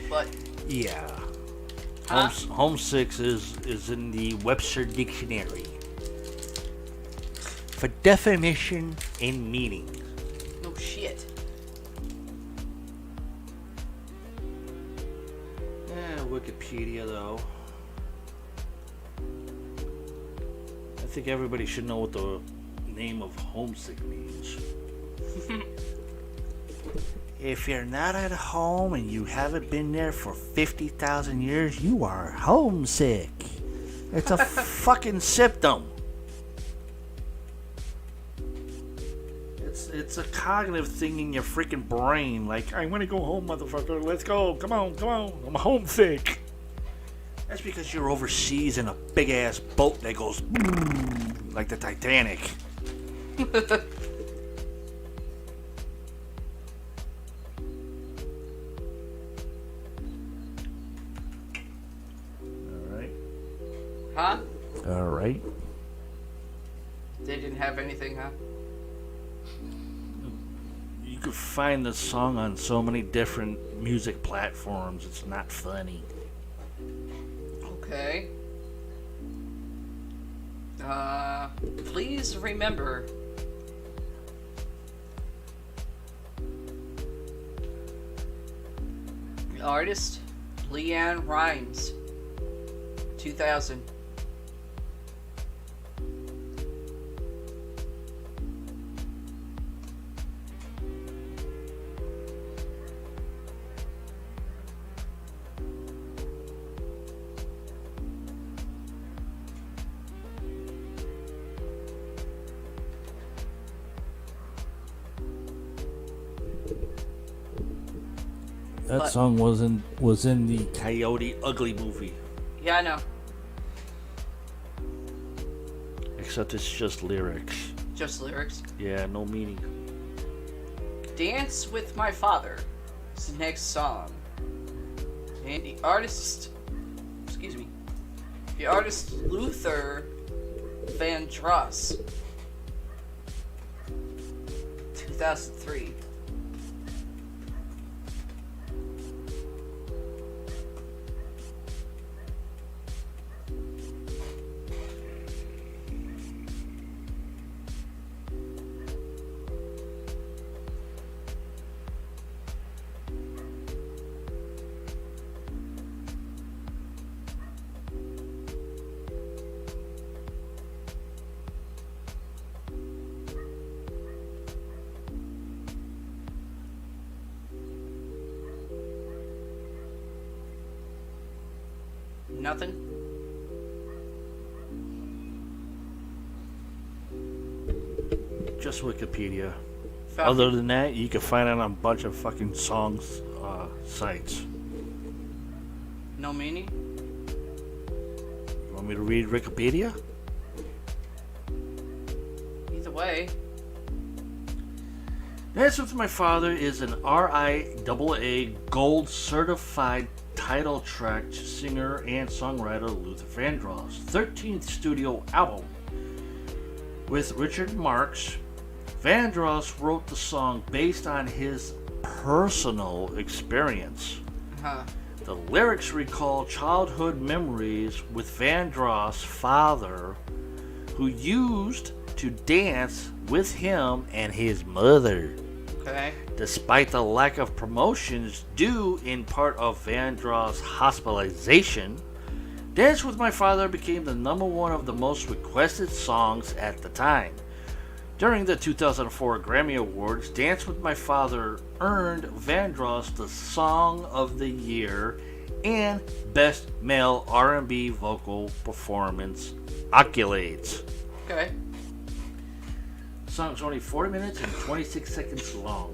But Yeah. Huh? Homesick is in the Webster Dictionary for definition and meaning. no shit. Wikipedia though. I think everybody should know what the name of homesick means. If you're not at home and you haven't been there for 50,000 years, you are homesick. It's a fucking symptom. It's a cognitive thing in your freaking brain. Like, I want to go home, motherfucker. Let's go. Come on. I'm homesick. That's because you're overseas in a big ass boat that goes like the Titanic. Alright. Huh? Alright. They didn't have anything, huh? You could find the song on so many different music platforms. It's not funny. Okay. Please remember. The artist, Leanne Rimes. 2000. That song was in the Coyote Ugly movie. Yeah, I know. Except it's just lyrics. Just lyrics. Yeah, no meaning. Dance with My Father is the next song. And the artist, Luther Vandross. 2003. Nothing? Just Wikipedia. Found Other than that, you can find it on a bunch of fucking songs sites. no meaning? You want me to read Wikipedia? Either way. Dance with My Father is an RIAA Gold certified title track to singer and songwriter Luther Vandross' 13th studio album. With Richard Marx, Vandross wrote the song based on his personal experience. Huh. The lyrics recall childhood memories with Vandross' father, who used to dance with him and his mother. Okay. Despite the lack of promotions due in part of Vandross' hospitalization, Dance with My Father became the number one of the most requested songs at the time. During the 2004 Grammy Awards, Dance with My Father earned Vandross the Song of the Year and Best Male R&B Vocal Performance accolades. Okay. The song's only 40 minutes and 26 seconds long.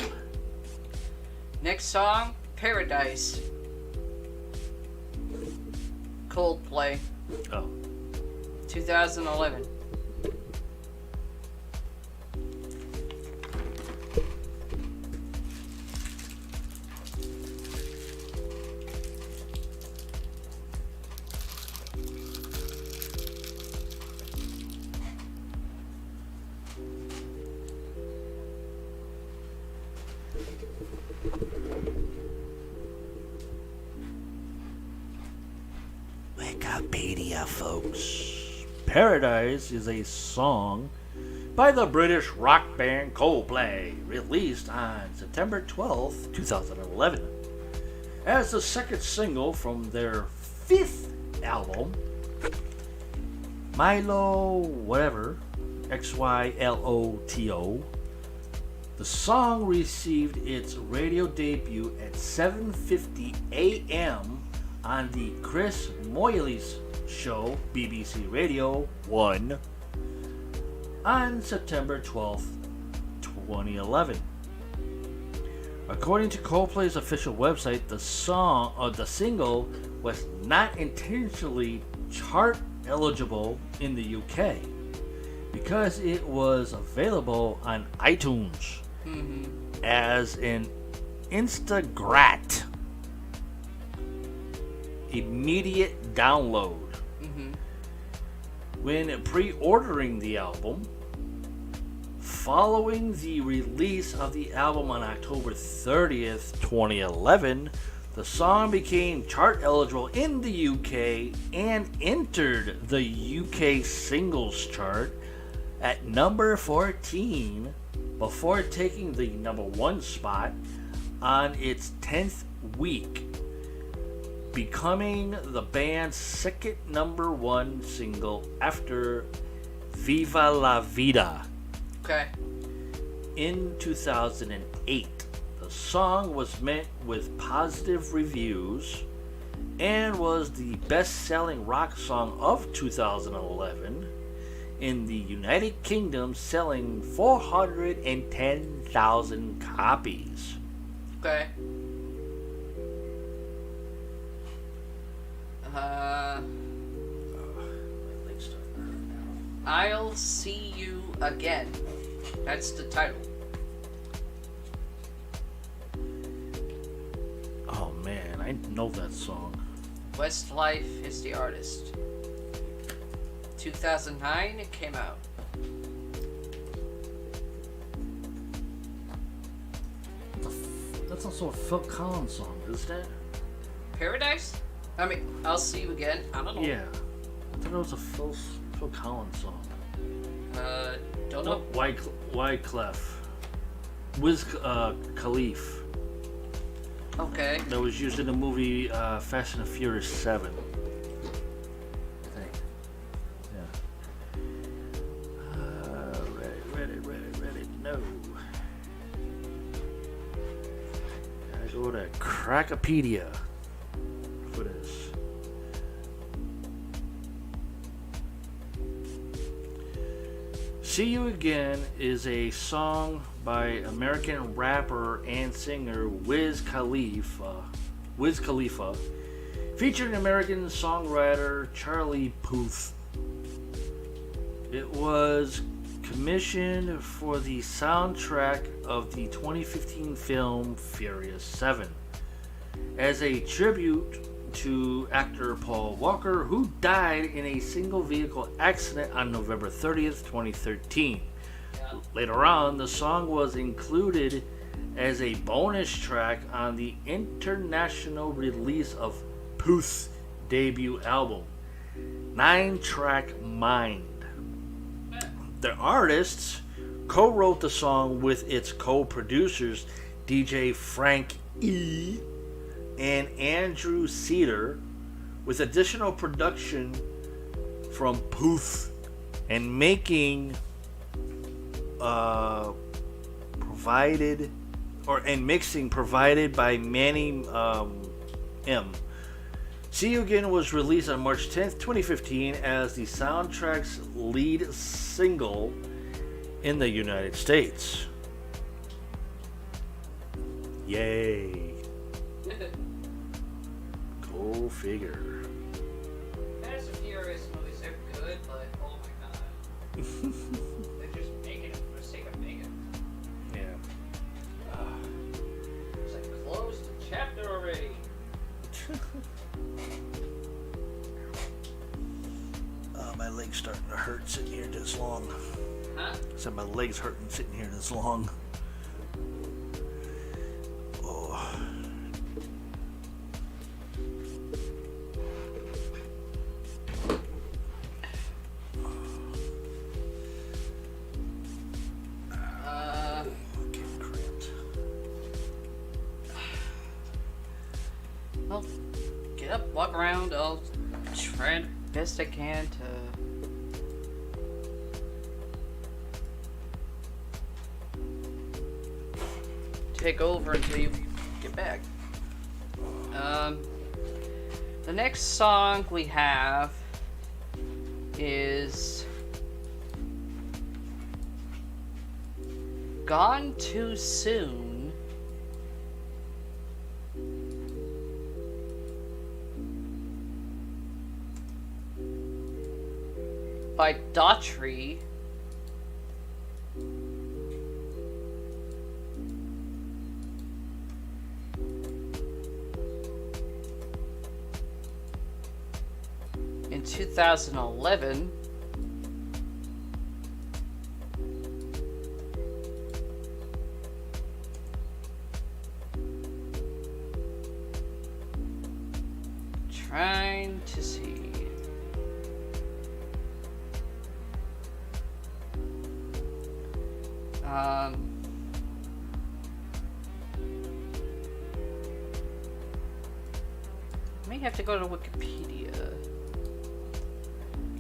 Next song, Paradise. Coldplay. Oh. 2011. Wikipedia, folks. Paradise is a song by the British rock band Coldplay, released on September 12th, 2011, as the second single from their fifth album, Milo whatever, XYLOTO. The song received its radio debut at 7:50 a.m. on the Chris Moyles show, BBC Radio 1, on September 12th, 2011. According to Coldplay's official website, the single was not intentionally chart eligible in the UK because it was available on iTunes as an Instagrat immediate download. When pre-ordering the album, following the release of the album on October 30th, 2011, the song became chart eligible in the UK and entered the UK singles chart at number 14 before taking the number 1 spot on its 10th week, becoming the band's second number 1 single after Viva la Vida. Okay. In 2008, the song was met with positive reviews and was the best-selling rock song of 2011 in the United Kingdom, selling 410,000 copies. Okay. I'll See You Again. That's the title. Oh man, I know that song. Westlife is the artist. 2009 it came out. That's also a Phil Collins song, isn't it? Paradise? I mean, I'll See You Again. I don't know. Yeah. I thought it was a Phil Collins song. Don't know. Wyclef. Wiz Khalif. Okay. That was used in the movie Fast and the Furious 7. I think. Yeah. Ready. No. I go to Crackopedia for this. See You Again is a song by American rapper and singer Wiz Khalifa, featuring American songwriter Charlie Puth. It was commissioned for the soundtrack of the 2015 film Furious 7 as a tribute to actor Paul Walker, who died in a single vehicle accident on November 30th, 2013. Later on, the song was included as a bonus track on the international release of Puth's debut album, 9-track Mind. The artists co-wrote the song with its co-producers DJ Frank E. and Andrew Cedar, with additional production from Puth and mixing provided by Manny M. See You Again was released on March 10th, 2015 as the soundtrack's lead single in the United States. Yay. Go figure. Fast and Furious movies are good, but oh my god. They're just making it for the sake of making it. Yeah. It's like close the chapter already. My leg's starting to hurt sitting here this long. Huh? So my leg's hurting sitting here this long. Oh. Getting cramped. Well, get up, walk around. I'll try the best I can to. take over until you get back. The next song we have is Gone Too Soon by Daughtry. In 2011. Trying to see. May have to go to Wikipedia.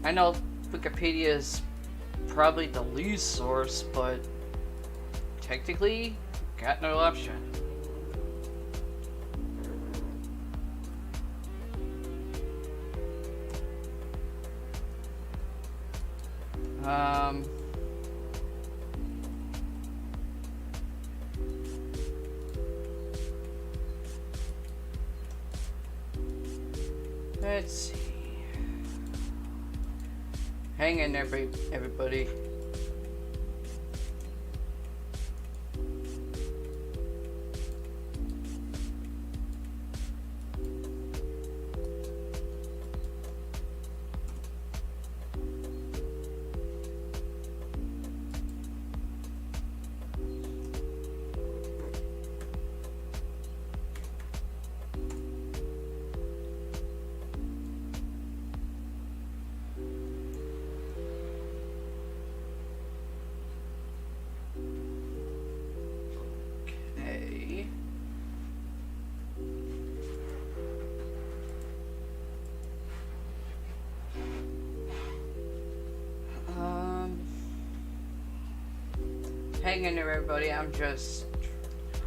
I know Wikipedia is probably the lead source, but technically, got no option. Let's see. Hang in there, everybody. Okay. Hang in there, everybody. I'm just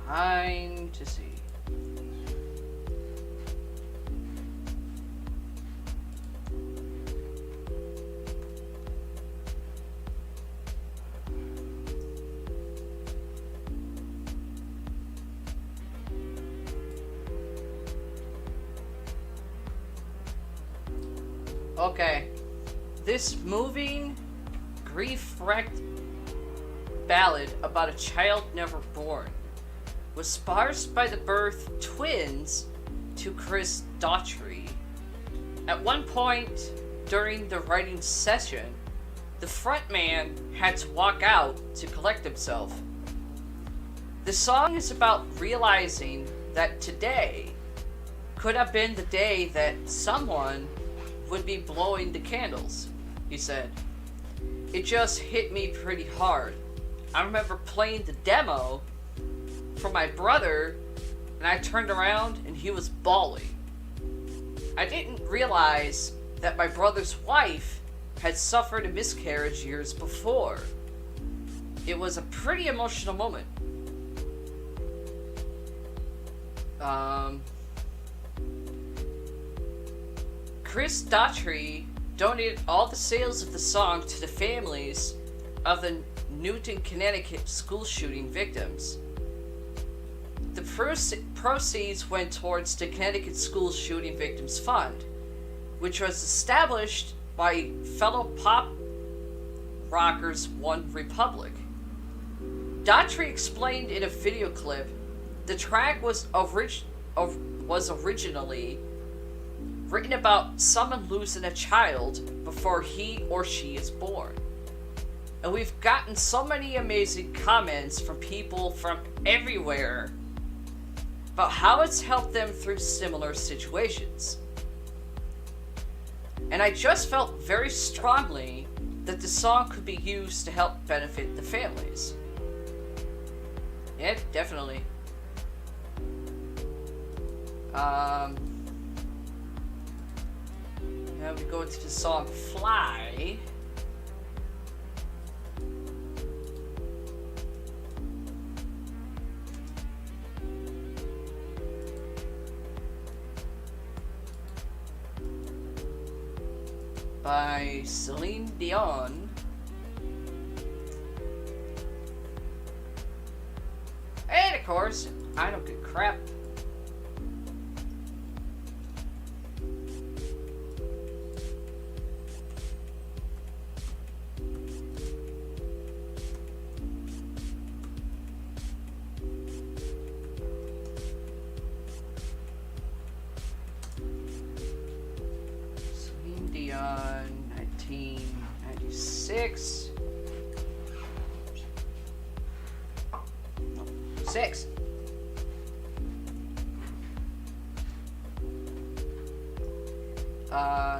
trying to see. Okay. This moving, grief-wrecked ballad about a child never born was sparse by the birth twins to Chris Daughtry. At one point during the writing session, the frontman had to walk out to collect himself. The song is about realizing that today could have been the day that someone would be blowing the candles, he said. It just hit me pretty hard. I remember playing the demo for my brother, and I turned around and he was bawling. I didn't realize that my brother's wife had suffered a miscarriage years before. It was a pretty emotional moment. Chris Daughtry donated all the sales of the song to the families of the Newton, Connecticut school shooting victims. The proceeds went towards the Connecticut School Shooting Victims Fund, which was established by fellow pop rockers One Republic. Daughtry explained in a video clip the track was originally written about someone losing a child before he or she is born. And we've gotten so many amazing comments from people from everywhere about how it's helped them through similar situations. And I just felt very strongly that the song could be used to help benefit the families. Yeah, definitely. Now we go into the song Fly. by Celine Dion. And of course, I Don't Give a Crap. Celine Dion, 1996. No, 6.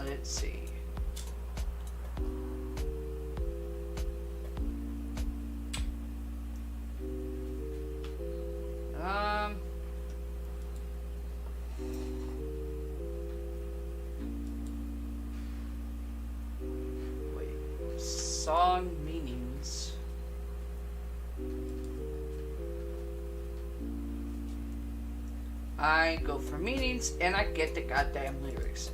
Let's see. Um, Wait. Song meanings. I go for meanings and I get the goddamn lyrics.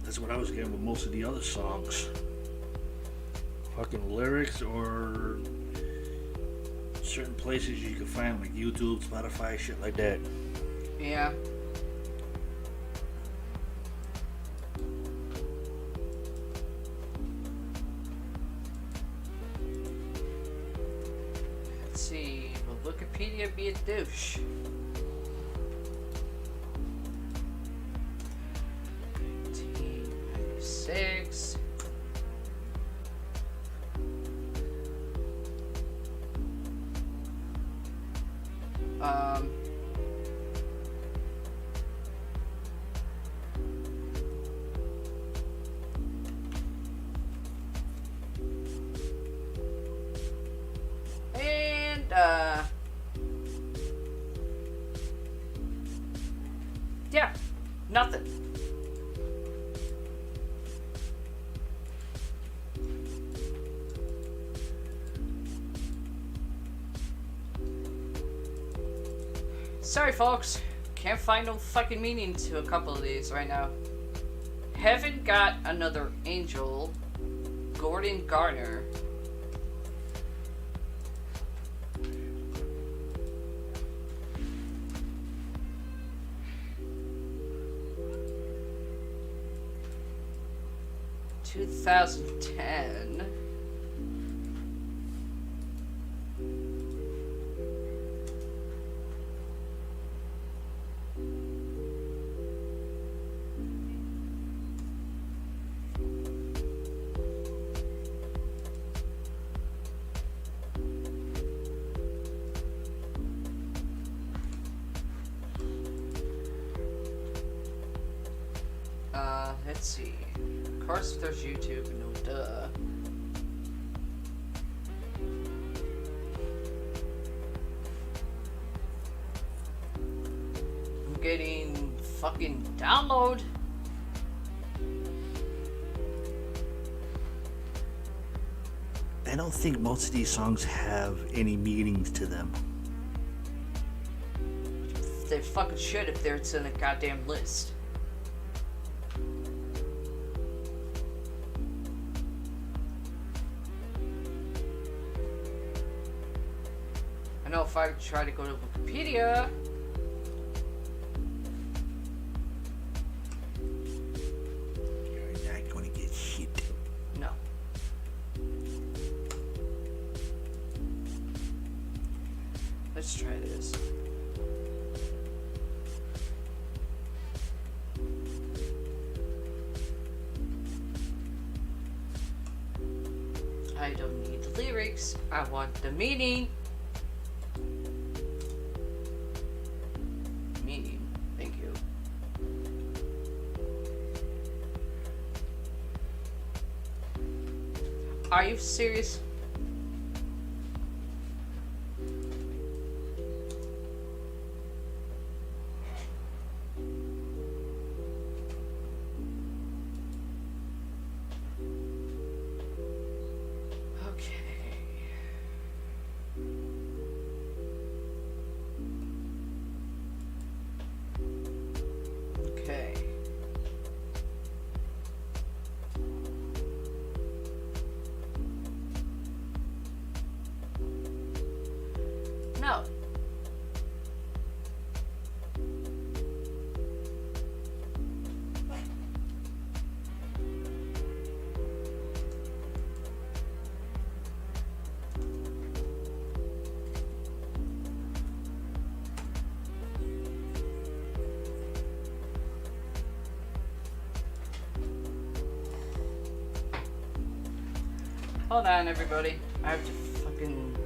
That's what I was getting with most of the other songs. Fucking lyrics or certain places you can find, like YouTube, Spotify, shit like that. Yeah. Let's see. Will Wikipedia be a douche? Six. Um. And yeah, nothing. Sorry, folks. Can't find no fucking meaning to a couple of these right now. Haven't got another angel. Gordon Garner. (2010). Let's see. Of course, there's YouTube. No duh. I'm getting fucking download. I don't think most of these songs have any meanings to them. They fucking should if they're in a goddamn list. I know if I try to go to Wikipedia. You're not gonna get shit. No. Let's try this. I don't need the lyrics. I want the meaning. Meaning. Thank you. Are you serious? Hold on, everybody. I have to fucking...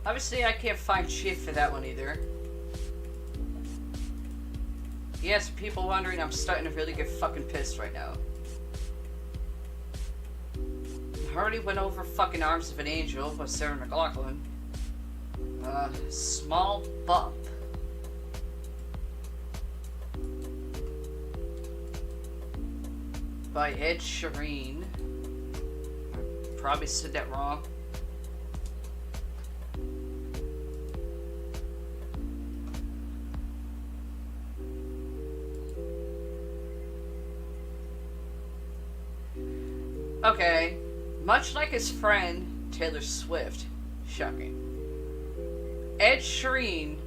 Obviously, I can't find shit for that one either. Yes, people wondering, I'm starting to really get fucking pissed right now. I already went over fucking Arms of an Angel by Sarah McLachlan. Small Bump. By Ed Sheeran. I probably said that wrong. Okay, much like his friend Taylor Swift, shocking, Ed Sheeran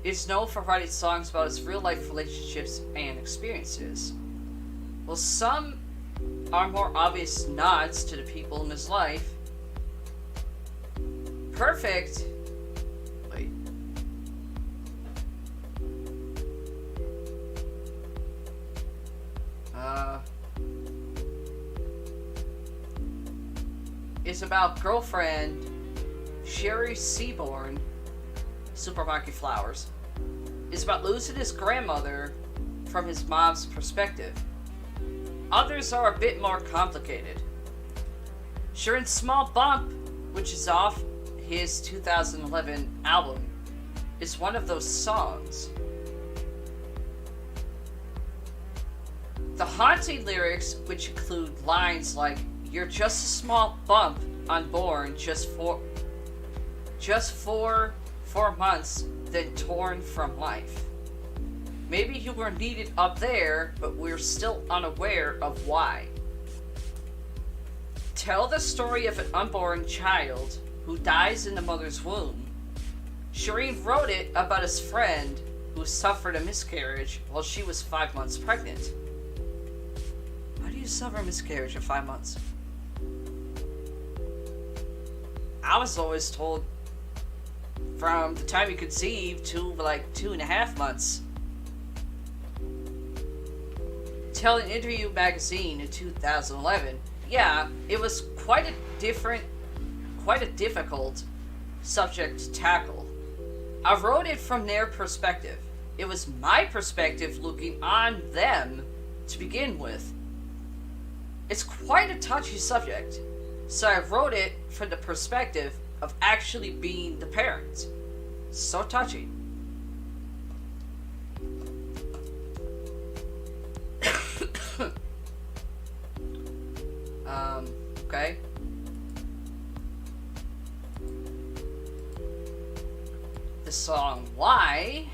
is known for writing songs about his real-life relationships and experiences. While some are more obvious nods to the people in his life, Perfect... Wait. Is about girlfriend Sherry Seaborn, Supermarket Flowers, is about losing his grandmother from his mom's perspective. Others are a bit more complicated. Sheeran's Small Bump, which is off his 2011 album, is one of those songs. The haunting lyrics, which include lines like, "You're just a small bump unborn, just for 4 months, then torn from life. Maybe you were needed up there, but we're still unaware of why." Tell the story of an unborn child who dies in the mother's womb. Sheeran wrote it about his friend who suffered a miscarriage while she was 5 months pregnant. How do you suffer a miscarriage at 5 months? I was always told from the time you conceived to like 2.5 months. Tell an Interview magazine in 2011, yeah, it was quite a difficult subject to tackle. I wrote it from their perspective. It was my perspective looking on them to begin with. It's quite a touchy subject, so I wrote it from the perspective of actually being the parent. So touchy. Okay. The song Why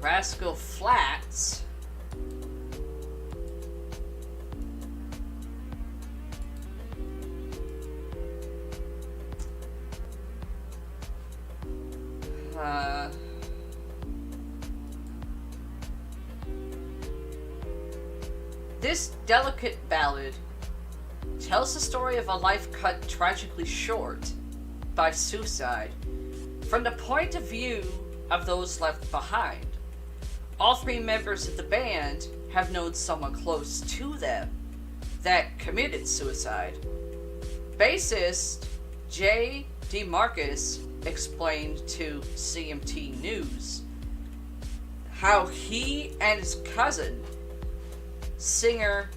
Rascal Flatts this delicate ballad tells the story of a life cut tragically short by suicide from the point of view of those left behind. All three members of the band have known someone close to them that committed suicide. Bassist Jay DeMarcus explained to CMT News how he and his cousin, singer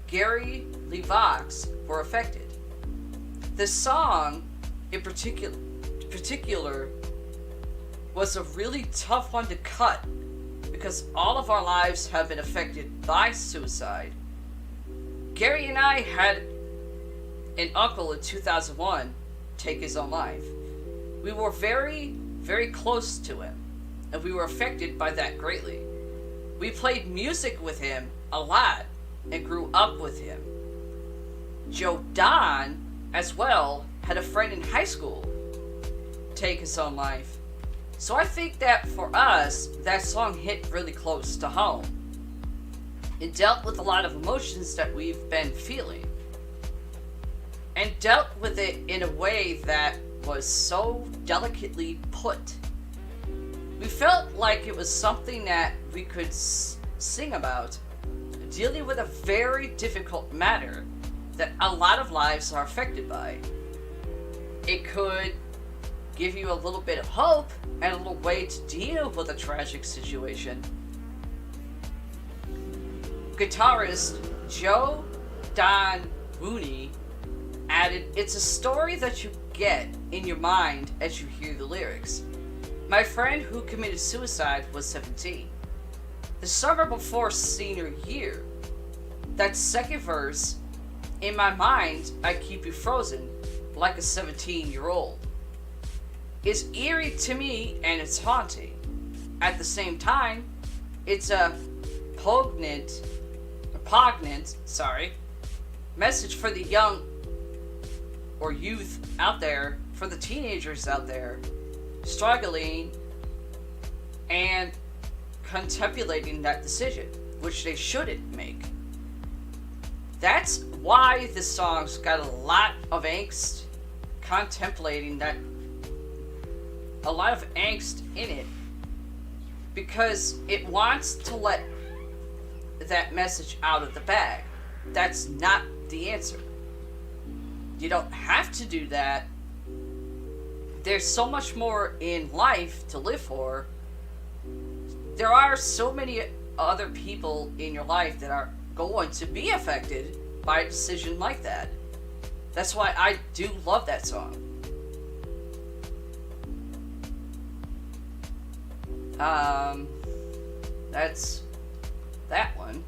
Gary LeVox, were affected. The song, in particular, was a really tough one to cut because all of our lives have been affected by suicide. Gary and I had an uncle in 2001 take his own life. We were very, very close to him. and we were affected by that greatly. We played music with him a lot and grew up with him. Joe Don, as well, had a friend in high school take his own life. So I think that for us, that song hit really close to home. It dealt with a lot of emotions that we've been feeling. And dealt with it in a way that was so delicately put. We felt like it was something that we could sing about, dealing with a very difficult matter that a lot of lives are affected by. It could give you a little bit of hope and a little way to deal with a tragic situation. Guitarist Joe Don Mooney added, "It's a story that you get in your mind as you hear the lyrics. My friend who committed suicide was 17. The summer before senior year. That second verse, in my mind, I keep you frozen like a 17-year-old. Is eerie to me and it's haunting. At the same time, it's a poignant message for the young or youth out there, for the teenagers out there, struggling and contemplating that decision, which they shouldn't make." That's why this song's got a lot of angst, contemplating that, a lot of angst in it, because it wants to let that message out of the bag. That's not the answer. You don't have to do that. There's so much more in life to live for. There are so many other people in your life that are going to be affected by a decision like that. That's why I do love that song. That's that one.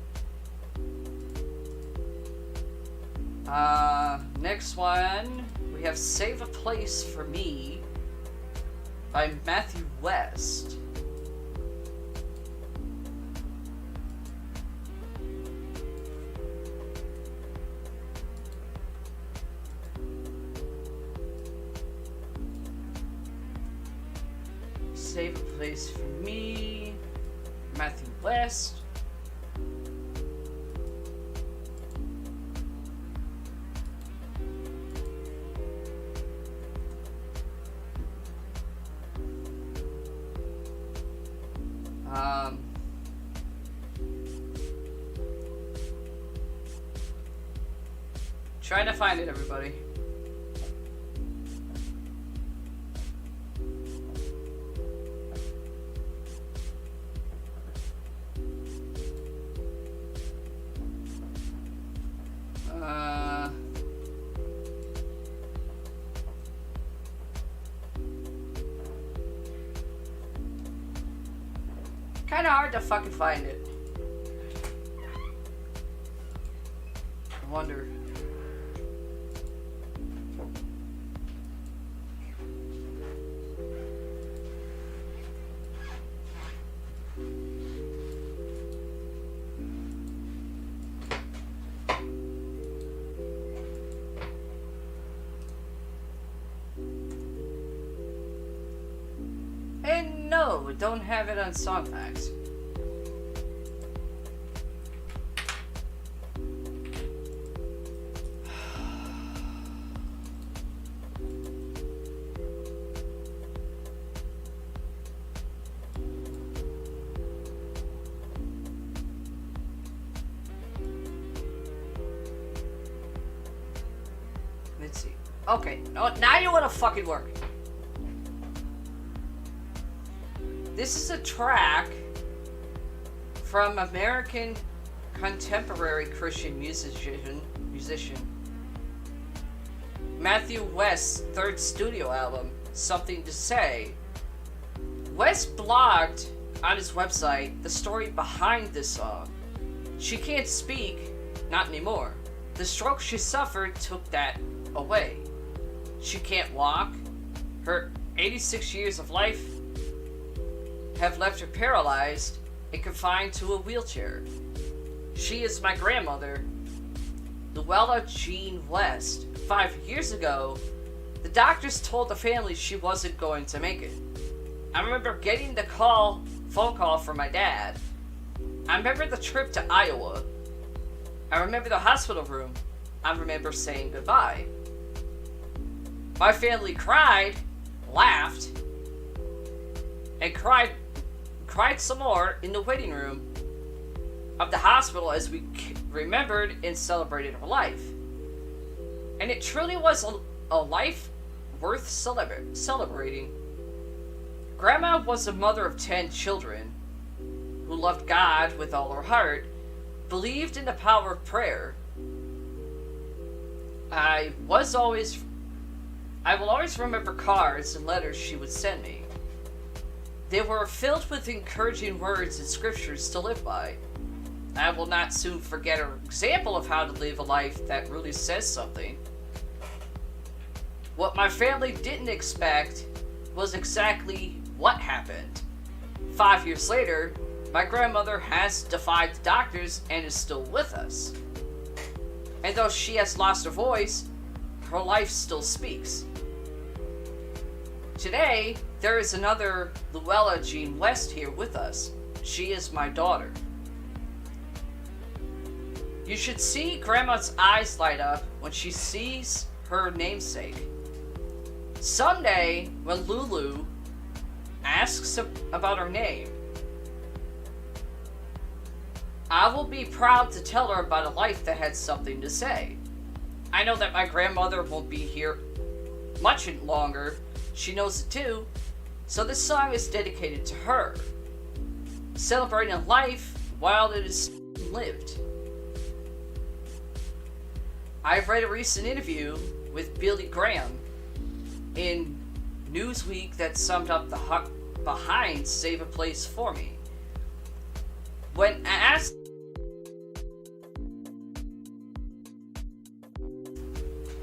Next one, we have "Save a Place for Me" by Matthew West. "Save a Place for Me," Matthew West. Trying to find it, everybody. Kinda hard to fucking find it. I wonder. And no, don't have it on Songfacts. Let's see. Okay, now you want to fucking work. This is a track from American contemporary Christian musician Matthew West's third studio album, Something to Say. West blogged on his website the story behind this song. She can't speak, not anymore. The stroke she suffered took that away. She can't walk. Her 86 years of life have left her paralyzed and confined to a wheelchair. She is my grandmother, Luella Jean West. 5 years ago, the doctors told the family she wasn't going to make it. I remember getting the phone call from my dad. I remember the trip to Iowa. I remember the hospital room. I remember saying goodbye. My family cried, laughed, and cried some more in the waiting room of the hospital as we remembered and celebrated her life. And it truly was a life worth celebrating. Grandma was a mother of 10 children who loved God with all her heart, believed in the power of prayer. I will always remember cards and letters she would send me. They were filled with encouraging words and scriptures to live by. I will not soon forget her example of how to live a life that really says something. What my family didn't expect was exactly what happened. 5 years later, my grandmother has defied the doctors and is still with us. And though she has lost her voice, her life still speaks. Today, there is another Luella Jean West here with us. She is my daughter. You should see Grandma's eyes light up when she sees her namesake. Someday, when Lulu asks about her name, I will be proud to tell her about a life that had something to say. I know that my grandmother won't be here much longer. She knows it too. So this song is dedicated to her, celebrating life while it is lived. I've read a recent interview with Billy Graham in Newsweek that summed up the behind Save a Place for Me. When asked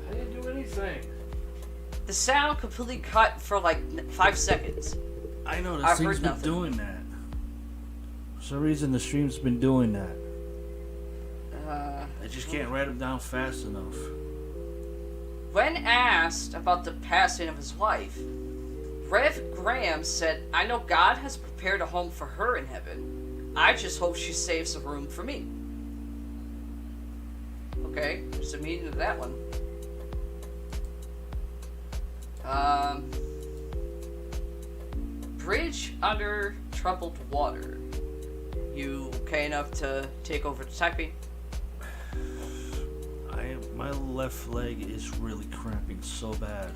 I didn't do anything. the sound completely cut for like 5 seconds. I know, the I've stream's heard been nothing. doing that. For some reason, the stream's been doing that. I just can't write them down fast enough. When asked about the passing of his wife, Rev Graham said, "I know God has prepared a home for her in heaven. I just hope she saves a room for me." Okay, there's a meaning to that one. Bridge under troubled water. You okay enough to take over the typing? My left leg is really cramping so bad.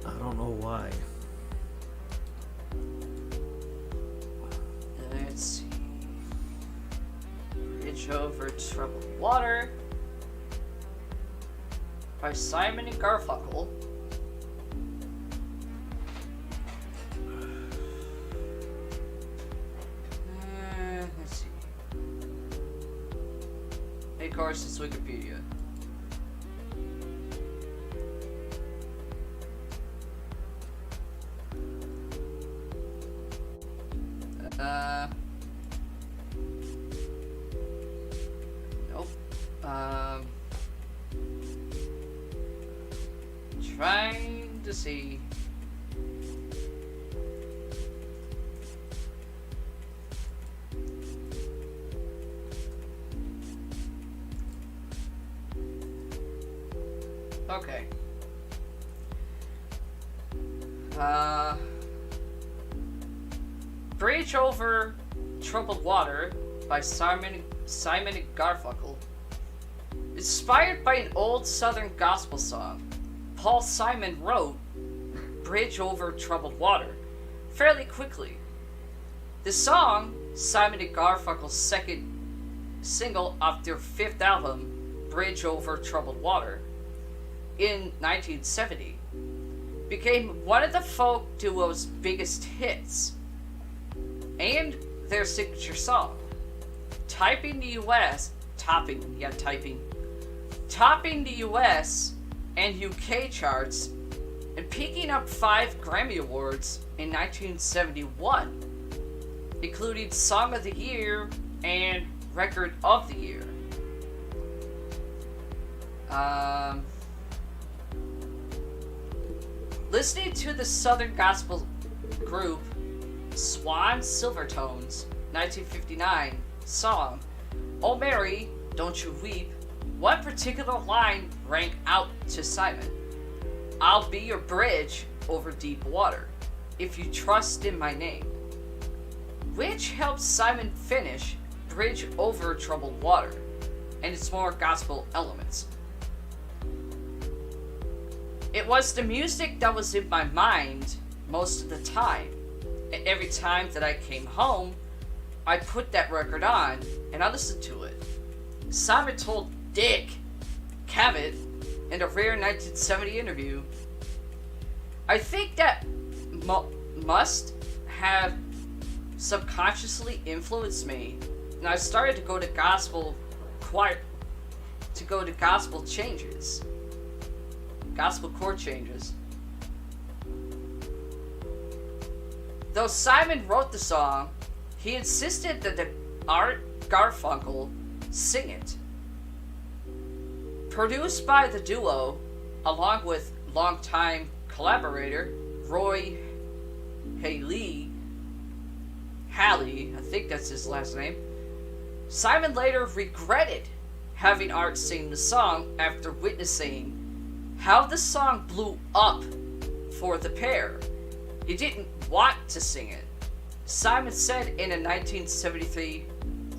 I don't know why. Let's see. Bridge over troubled water by Simon and Garfunkel. Let's see. Of course, it's Wikipedia. Nope. Trying to see. Okay. Bridge over Troubled Water by Simon and Garfunkel. Inspired by an old Southern gospel song, Paul Simon wrote Bridge Over Troubled Water fairly quickly. The song, Simon and Garfunkel's second single off their fifth album, Bridge Over Troubled Water, in 1970, became one of the folk duo's biggest hits and their signature song, topping the US and UK charts and picking up 5 Grammy Awards in 1971, including Song of the Year and Record of the Year. Listening to the Southern Gospel group Swan Silvertones 1959 song, "Oh Mary, Don't You Weep," one particular line rang out to Simon. "I'll be your bridge over deep water, if you trust in my name," which helps Simon finish Bridge Over Troubled Water and its more gospel elements. It was the music that was in my mind most of the time, and every time that I came home, I put that record on and I listened to it. Simon told Dick Cavett in a rare 1970 interview, "I think that must have subconsciously influenced me, and I started to go to gospel changes, gospel chord changes." Though Simon wrote the song, he insisted that Art Garfunkel sing it. Produced by the duo, along with longtime collaborator Roy Halley, I think that's his last name, Simon later regretted having Art sing the song after witnessing how the song blew up for the pair. He didn't want to sing it. Simon said in a 1973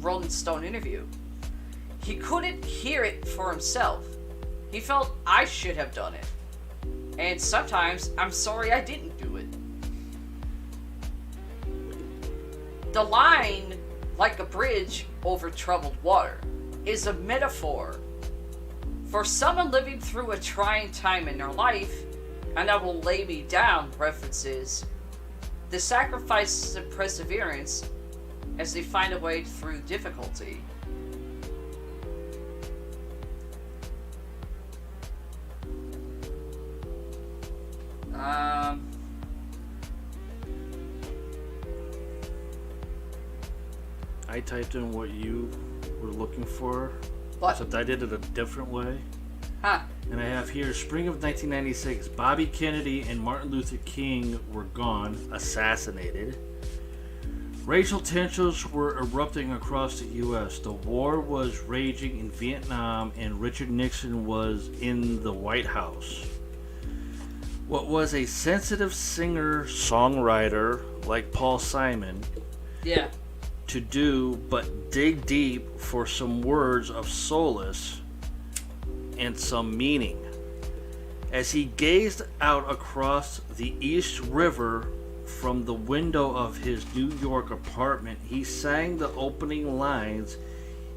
Rolling Stone interview, he couldn't hear it for himself. He felt I should have done it. And sometimes I'm sorry I didn't do it. The line, "like a bridge over troubled water," is a metaphor for someone living through a trying time in their life, and "I will lay me down" references the sacrifices and perseverance as they find a way through difficulty. I typed in what you were looking for, What? except I did it a different way. Huh. And I have here, spring of 1996, Bobby Kennedy and Martin Luther King were gone, assassinated. Racial tensions were erupting across the U.S. The war was raging in Vietnam, and Richard Nixon was in the White House. What was a sensitive singer-songwriter like Paul Simon Yeah. to do but dig deep for some words of solace and some meaning? As he gazed out across the East River from the window of his New York apartment, he sang the opening lines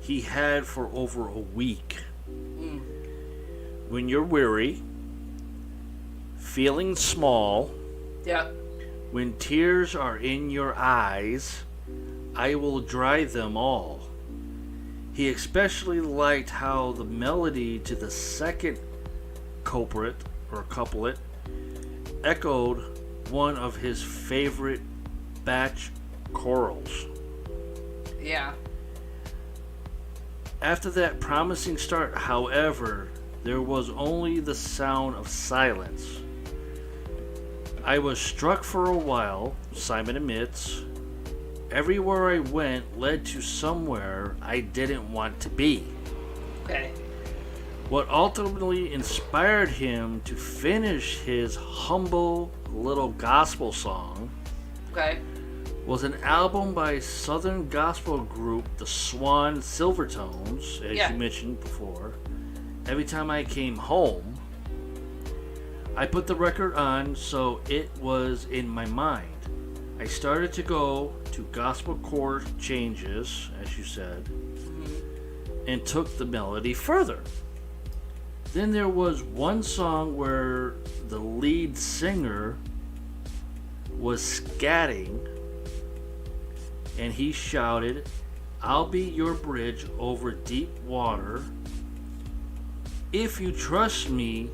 he had for over a week. When you're weary, feeling small, Yeah. when tears are in your eyes, I will dry them all. He especially liked how the melody to the second couplet echoed one of his favorite Bach chorals. Yeah. After that promising start, however, there was only the sound of silence. I was struck for a while, Simon admits. Everywhere I went led to somewhere I didn't want to be. Okay. What ultimately inspired him to finish his humble little gospel song Okay. was an album by Southern gospel group the Swan Silvertones, as Yeah. you mentioned before. Every time I came home, I put the record on, so it was in my mind. I started to go to gospel chord changes, as you said, and took the melody further. Then there was one song where the lead singer was scatting, and he shouted, "I'll be your bridge over deep water. If you trust me,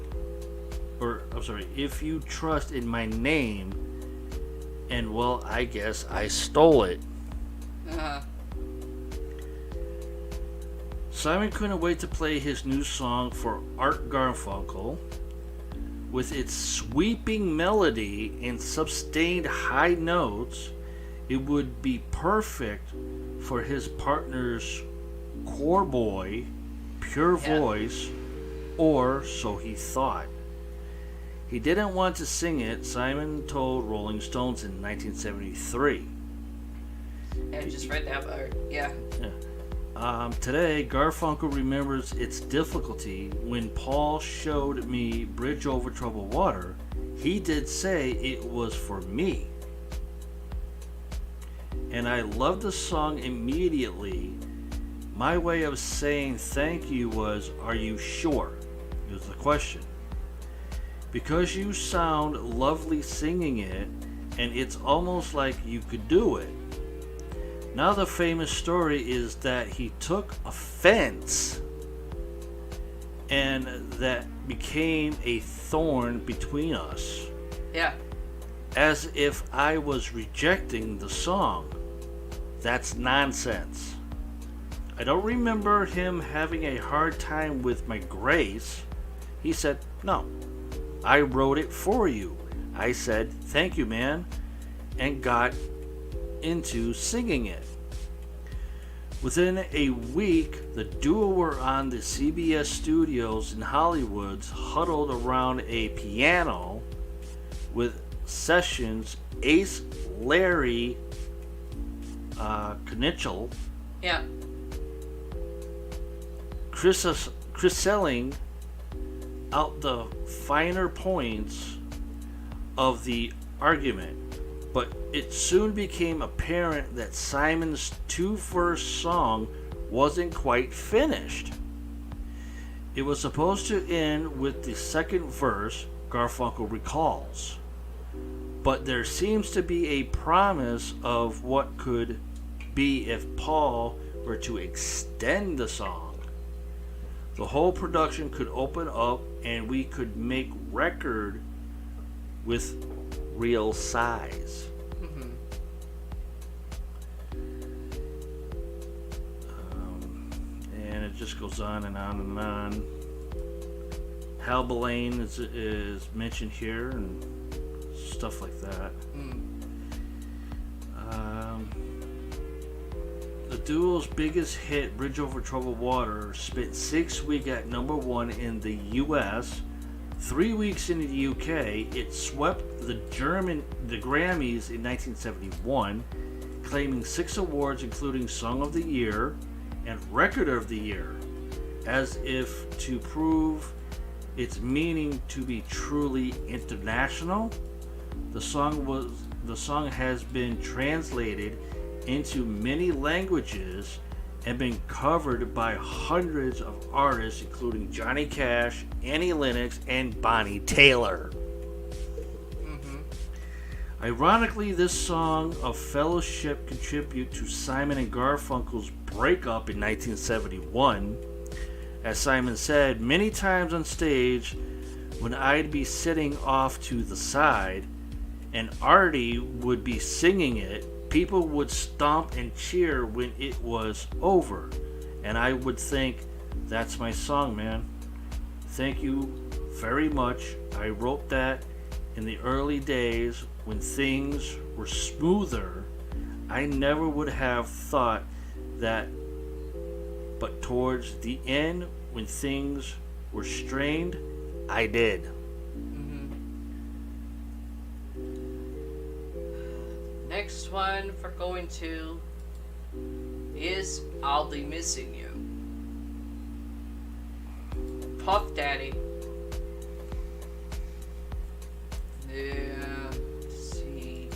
if you trust in my name, And well, I guess I stole it. Uh-huh. Simon couldn't wait to play his new song for Art Garfunkel. With its sweeping melody and sustained high notes, it would be perfect for his partner's core boy, pure voice, or so he thought. He didn't want to sing it, Simon told Rolling Stones in 1973. Yeah, I just read that part. Yeah. Today, Garfunkel remembers its difficulty. When Paul showed me Bridge Over Troubled Water, he did say it was for me. And I loved the song immediately. My way of saying thank you was, "Are you sure?" It was the question. Because you sound lovely singing it, and it's almost like you could do it. Now the famous story is that he took offense, and that became a thorn between us. Yeah. As if I was rejecting the song. That's nonsense. I don't remember him having a hard time with my grace. He said, "No, I wrote it for you." I said, "Thank you, man," and got into singing it. Within a week, the duo were on the CBS studios in Hollywood, huddled around a piano with sessions ace Larry Knichel, Yeah. criselling out the finer points of the argument. But it soon became apparent that Simon's two-verse song wasn't quite finished. It was supposed to end with the second verse, Garfunkel recalls. But there seems to be a promise of what could be if Paul were to extend the song. The whole production could open up and we could make record with real size. And it just goes on and on and on. Hal Belaine is mentioned here and stuff like that. The duo's biggest hit, Bridge Over Troubled Water, spent 6 weeks at number one in the US. 3 weeks in the UK, it swept the Grammys in 1971, claiming 6 awards including Song of the Year and Record of the Year, as if to prove its meaning to be truly international. The song has been translated into many languages and been covered by hundreds of artists, including Johnny Cash, Annie Lennox, and Bonnie Taylor. Ironically, this song of fellowship contributed to Simon and Garfunkel's breakup in 1971. As Simon said, many times on stage, when I'd be sitting off to the side and Artie would be singing it, people would stomp and cheer when it was over. And I would think, "That's my song, man. Thank you very much. I wrote that in the early days when things were smoother. I never would have thought that, but towards the end, when things were strained, I did." Next one we're going to is "I'll Be Missing You." Puff Daddy. Let's see.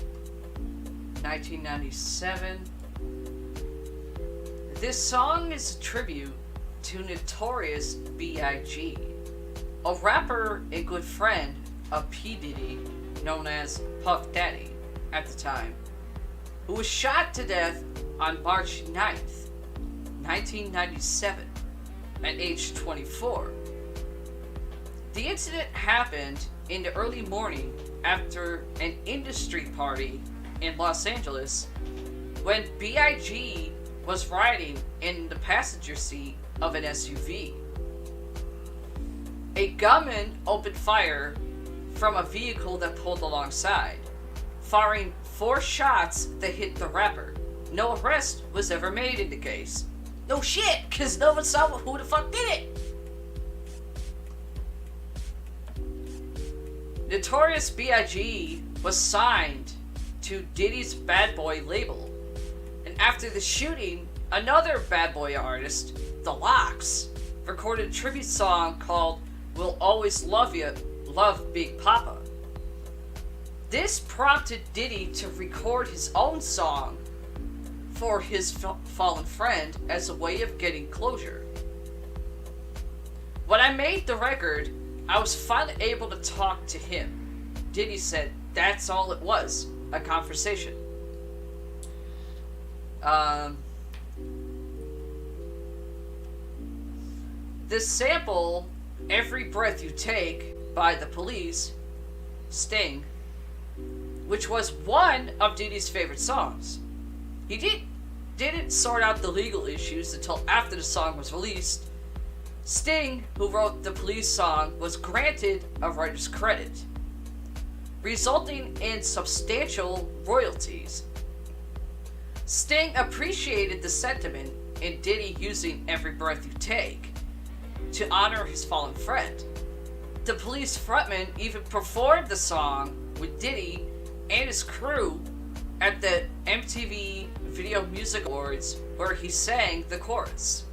1997. This song is a tribute to Notorious B.I.G., a rapper and good friend of P. Diddy, known as Puff Daddy at the time, who was shot to death on March 9th, 1997, at age 24. The incident happened in the early morning after an industry party in Los Angeles when B.I.G. was riding in the passenger seat of an SUV. A gunman opened fire from a vehicle that pulled alongside, firing 4 shots that hit the rapper. No arrest was ever made in the case. No shit, because no one saw who the fuck did it. Notorious B.I.G. was signed to Diddy's Bad Boy label. And after the shooting, another Bad Boy artist, The Lox, recorded a tribute song called We'll Always Love You, Love Big Papa. This prompted Diddy to record his own song for his fallen friend as a way of getting closure. When I made the record, I was finally able to talk to him. Diddy said that's all it was, a conversation. This sample, Every Breath You Take, by The Police, Sting, which was one of Diddy's favorite songs. He didn't sort out the legal issues until after the song was released. Sting, who wrote the Police song, was granted a writer's credit, resulting in substantial royalties. Sting appreciated the sentiment in Diddy using Every Breath You Take to honor his fallen friend. The Police frontman even performed the song with Diddy and his crew at the MTV Video Music Awards, where he sang the chorus.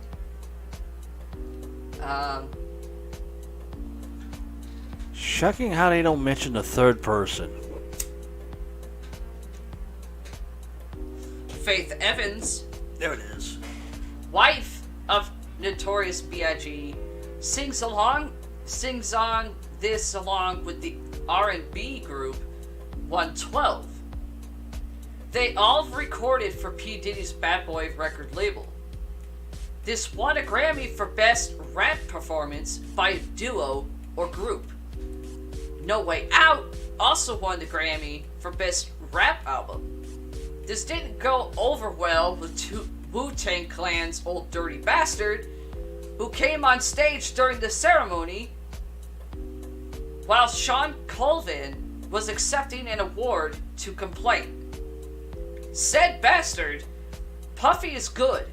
Shocking how they don't mention the third person. Faith Evans, There it is. wife of Notorious B.I.G., sings on this along with the R&B group 112. They all recorded for P. Diddy's Bad Boy record label. This won a Grammy for Best Rap Performance by a duo or group. No Way Out also won the Grammy for Best Rap Album. This didn't go over well with Wu-Tang Clan's Old Dirty Bastard, who came on stage during the ceremony while Sean Colvin was accepting an award to complain. Said Bastard, Puffy is good,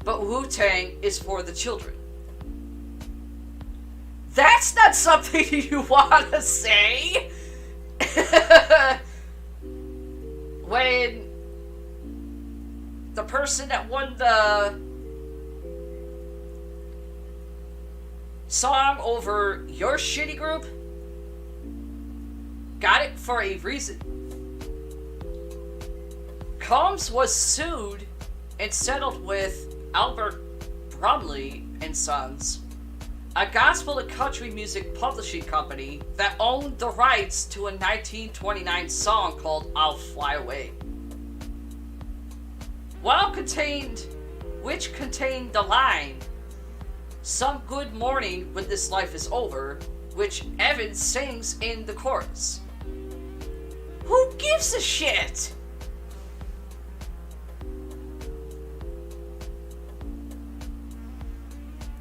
but Wu-Tang is for the children. That's not something you want to say when the person that won the song over your shitty group got it for a reason. Combs was sued and settled with Albert Bromley and Sons, a gospel and country music publishing company that owned the rights to a 1929 song called I'll Fly Away. Which contained the line, "Some good morning when this life is over," which Evans sings in the chorus. Who gives a shit?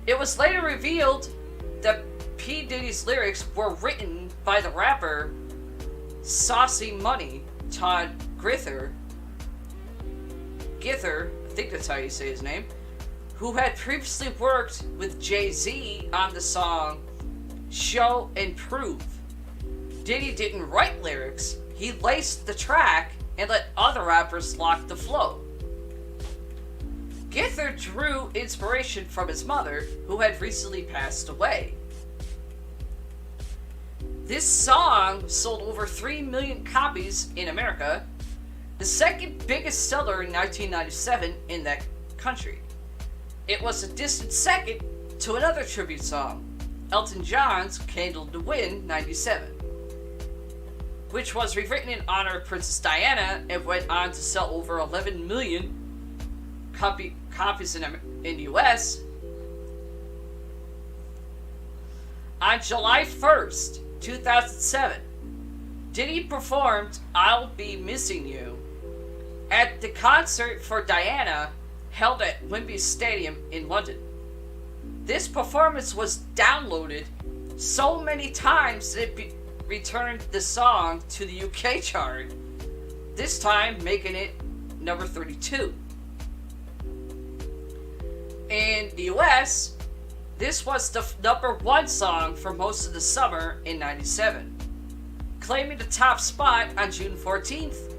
It was later revealed that P. Diddy's lyrics were written by the rapper Saucy Money, Todd Gither, I think that's how you say his name, who had previously worked with Jay-Z on the song Show and Prove. Diddy didn't write lyrics, he laced the track and let other rappers lock the flow. Gither drew inspiration from his mother, who had recently passed away. This song sold over 3 million copies in America, the second biggest seller in 1997 in that country. It was a distant second to another tribute song, Elton John's Candle to Wind 97, which was rewritten in honor of Princess Diana and went on to sell over 11 million copies in the US. On July 1st, 2007, Diddy performed I'll Be Missing You at the concert for Diana held at Wembley Stadium in London. This performance was downloaded so many times that it returned the song to the UK chart, this time making it number 32. In the US, this was the number 1 song for most of the summer in '97, claiming the top spot on June 14th.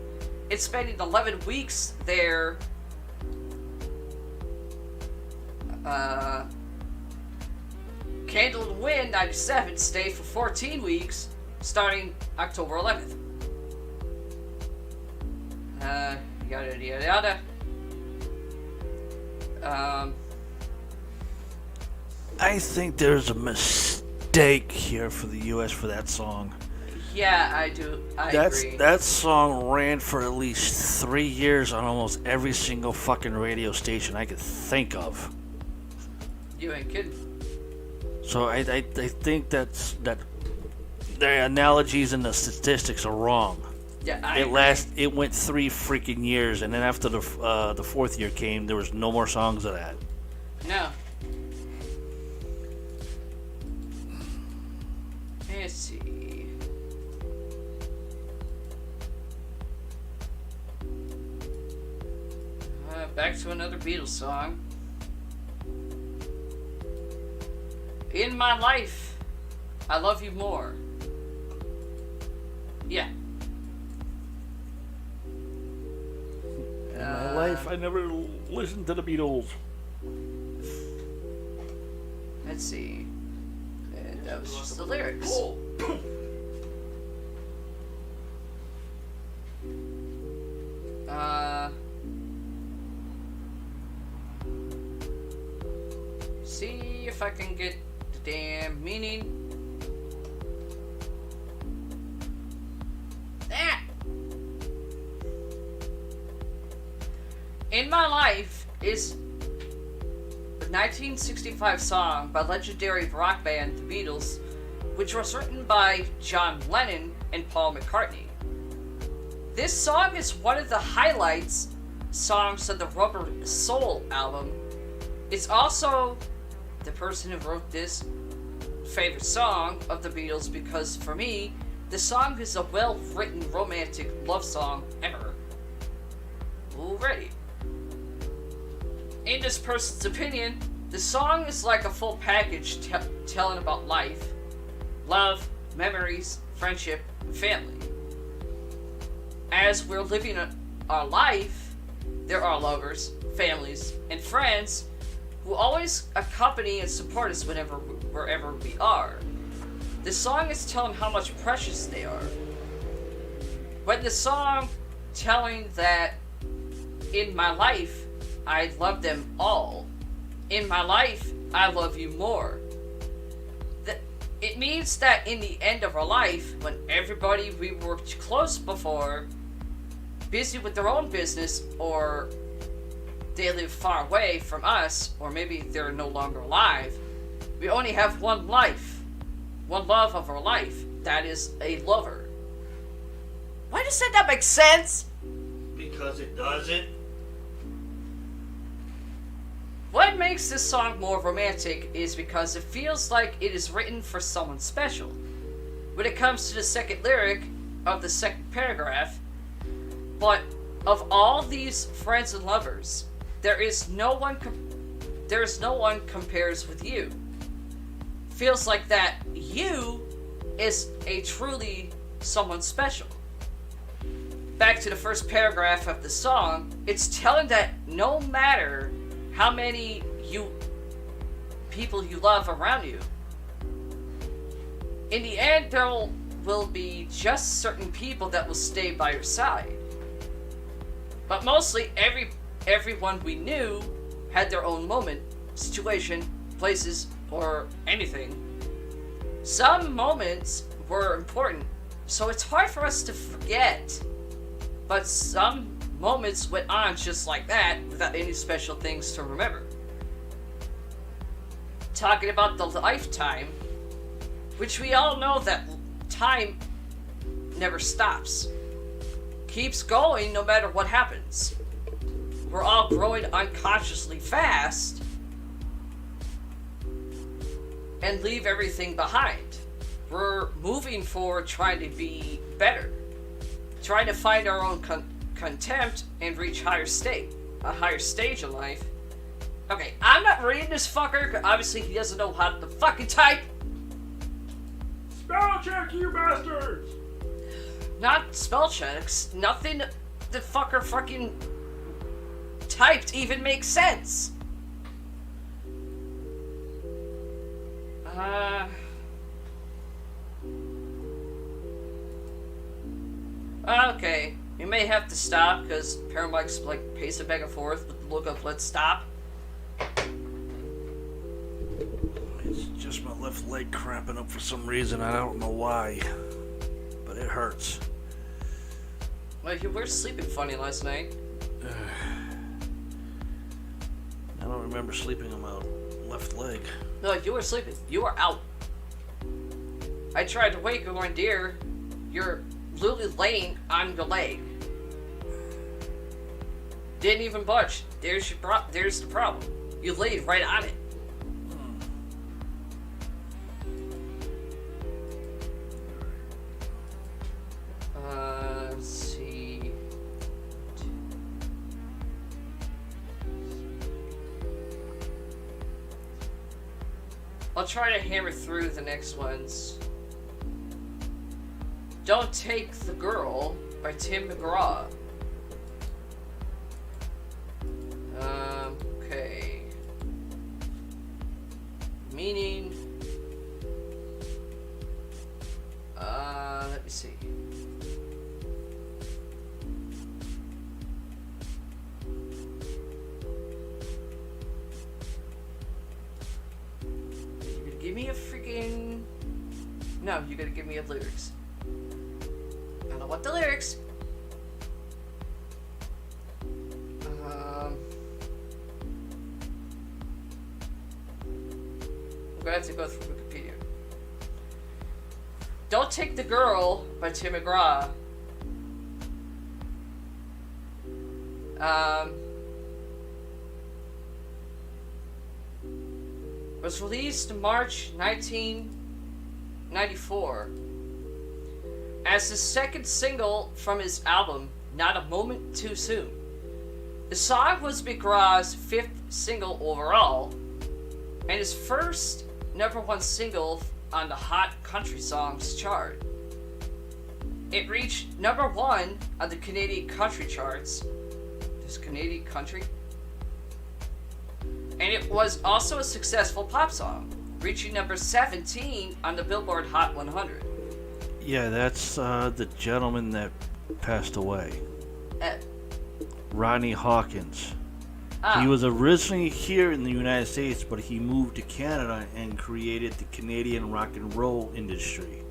It's spending 11 weeks there. Candle in the Wind 97 stayed for 14 weeks, starting October 11th. Yada yada yada. I think there's a mistake here for the U.S. for that song. Yeah, I do. I agree. That song ran for at least 3 years on almost every single fucking radio station I could think of. You ain't kidding. So I think that the analogies and the statistics are wrong. Yeah, I agree. It went 3 freaking years, and then after the 4th year came, there was no more songs of that. No. Let's see. Back to another Beatles song. In My Life, I Love You More. Yeah. In my life, I never listened to the Beatles. Let's see. And that was just the lyrics. See if I can get the damn meaning. Ah! In My Life is a 1965 song by legendary rock band The Beatles, which was written by John Lennon and Paul McCartney. This song is one of the highlights songs of the Rubber Soul album. It's also the person who wrote this favorite song of the Beatles because for me, the song is a well-written romantic love song ever. Already. In this person's opinion, the song is like a full package telling about life, love, memories, friendship, and family. As we're living our life, there are lovers, families, and friends who always accompany and support us wherever we are. The song is telling how much precious they are. When the song telling that in my life, I love them all. In my life, I love you more. It means that in the end of our life, when everybody we were close before, busy with their own business, or they live far away from us, or maybe they're no longer alive, we only have one life, one love of our life. That is a lover. Why does that not make sense? Because it doesn't. What makes this song more romantic is because it feels like it is written for someone special. When it comes to the second lyric of the second paragraph, but of all these friends and lovers, there is no one compares with you. Feels like that you is a truly someone special. Back to the first paragraph of the song, it's telling that no matter how many people you love around you, in the end there will be just certain people that will stay by your side. But mostly everyone we knew had their own moment, situation, places, or anything. Some moments were important, so it's hard for us to forget. But some moments went on just like that, without any special things to remember. Talking about the lifetime, which we all know that time never stops. keeps going no matter what happens. We're all growing unconsciously fast and leave everything behind. We're moving forward trying to be better. Trying to find our own contempt and reach a higher stage in life. Okay, I'm not reading this fucker, 'cause obviously he doesn't know how to fucking type. Spell check, you bastards! Not spell checks. Nothing the fucker fucking typed even makes sense. Okay. We may have to stop because Paramike's like pacing back and forth with the look of let's stop. It's just my left leg cramping up for some reason. I don't know why, but it hurts. Well, you were sleeping funny last night. I don't remember sleeping on my left leg. No, you were sleeping. You were out. I tried to wake you going, dear, you're literally laying on your leg. Didn't even budge. There's the problem. You laid right on it. Let's see. I'll try to hammer through the next ones. Don't Take the Girl by Tim McGraw. Okay. Meaning. Let me see. You gonna give me a freaking. No, you gotta give me a lyrics. I don't know what the lyrics. I'm gonna have to go through Wikipedia. Don't Take the Girl by Tim McGraw. Was released March 1994 as the second single from his album Not a Moment Too Soon. The song was McGraw's fifth single overall and his first #1 single on the Hot Country Songs chart. It reached #1 on the Canadian country charts. This Canadian country? And it was also a successful pop song, reaching #17 on the Billboard Hot 100. Yeah, that's the gentleman that passed away. Uh, Ronnie Hawkins. ah, He was originally here in the United States, but he moved to Canada and created the Canadian rock and roll industry.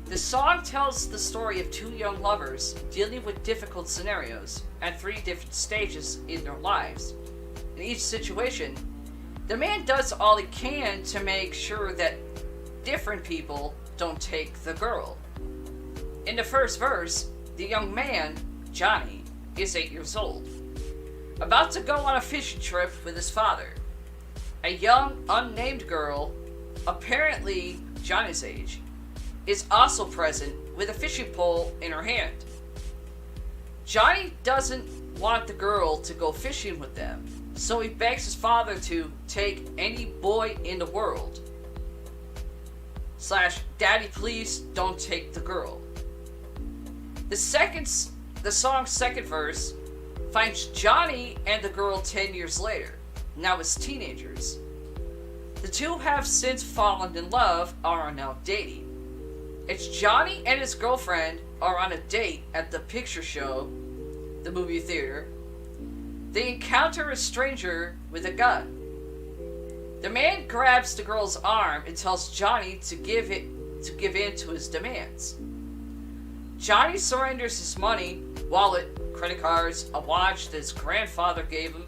The song tells the story of two young lovers dealing with difficult scenarios at 3 different stages in their lives. In each situation, the man does all he can to make sure that different people don't take the girl. In the first verse, the young man, Johnny, is 8 years old, about to go on a fishing trip with his father. A young, unnamed girl, apparently Johnny's age, is also present with a fishing pole in her hand. Johnny doesn't want the girl to go fishing with them, so he begs his father to take any boy in the world. / Daddy, please don't take the girl. The song's second verse finds Johnny and the girl 10 years later, now as teenagers. The two have since fallen in love and are now dating. It's Johnny and his girlfriend are on a date at the picture show, the movie theater. They encounter a stranger with a gun. The man grabs the girl's arm and tells Johnny to give in to his demands. Johnny surrenders his money, wallet, credit cards, a watch that his grandfather gave him,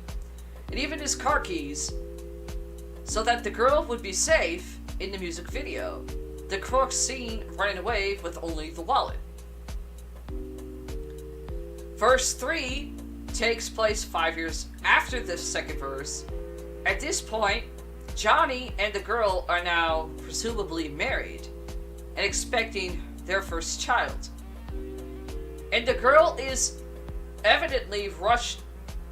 and even his car keys, so that the girl would be safe in the music video. The crook's seen running away with only the wallet. Verse 3 takes place 5 years after the second verse. At this point, Johnny and the girl are now presumably married and expecting their first child. And the girl is evidently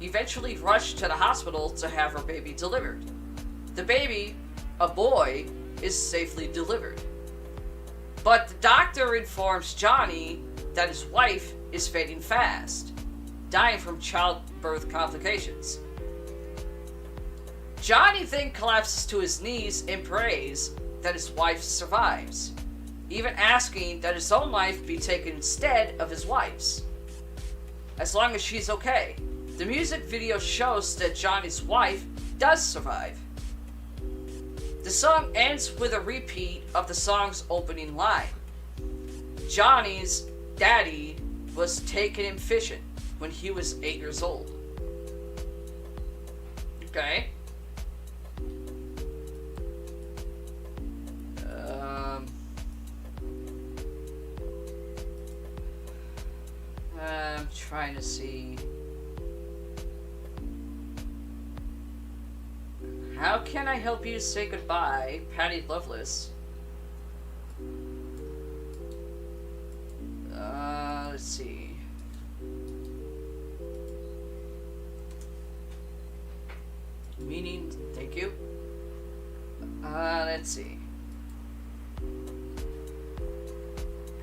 eventually rushed to the hospital to have her baby delivered. The baby, a boy, is safely delivered. But the doctor informs Johnny that his wife is fading fast, dying from childbirth complications. Johnny then collapses to his knees and prays that his wife survives, even asking that his own life be taken instead of his wife's, as long as she's okay. The music video shows that Johnny's wife does survive. The song ends with a repeat of the song's opening line. Johnny's daddy was taking him fishing when he was 8 years old. Okay. I'm trying to see. How can I help you say goodbye, Patty Loveless? Let's see. Meaning, thank you. Let's see.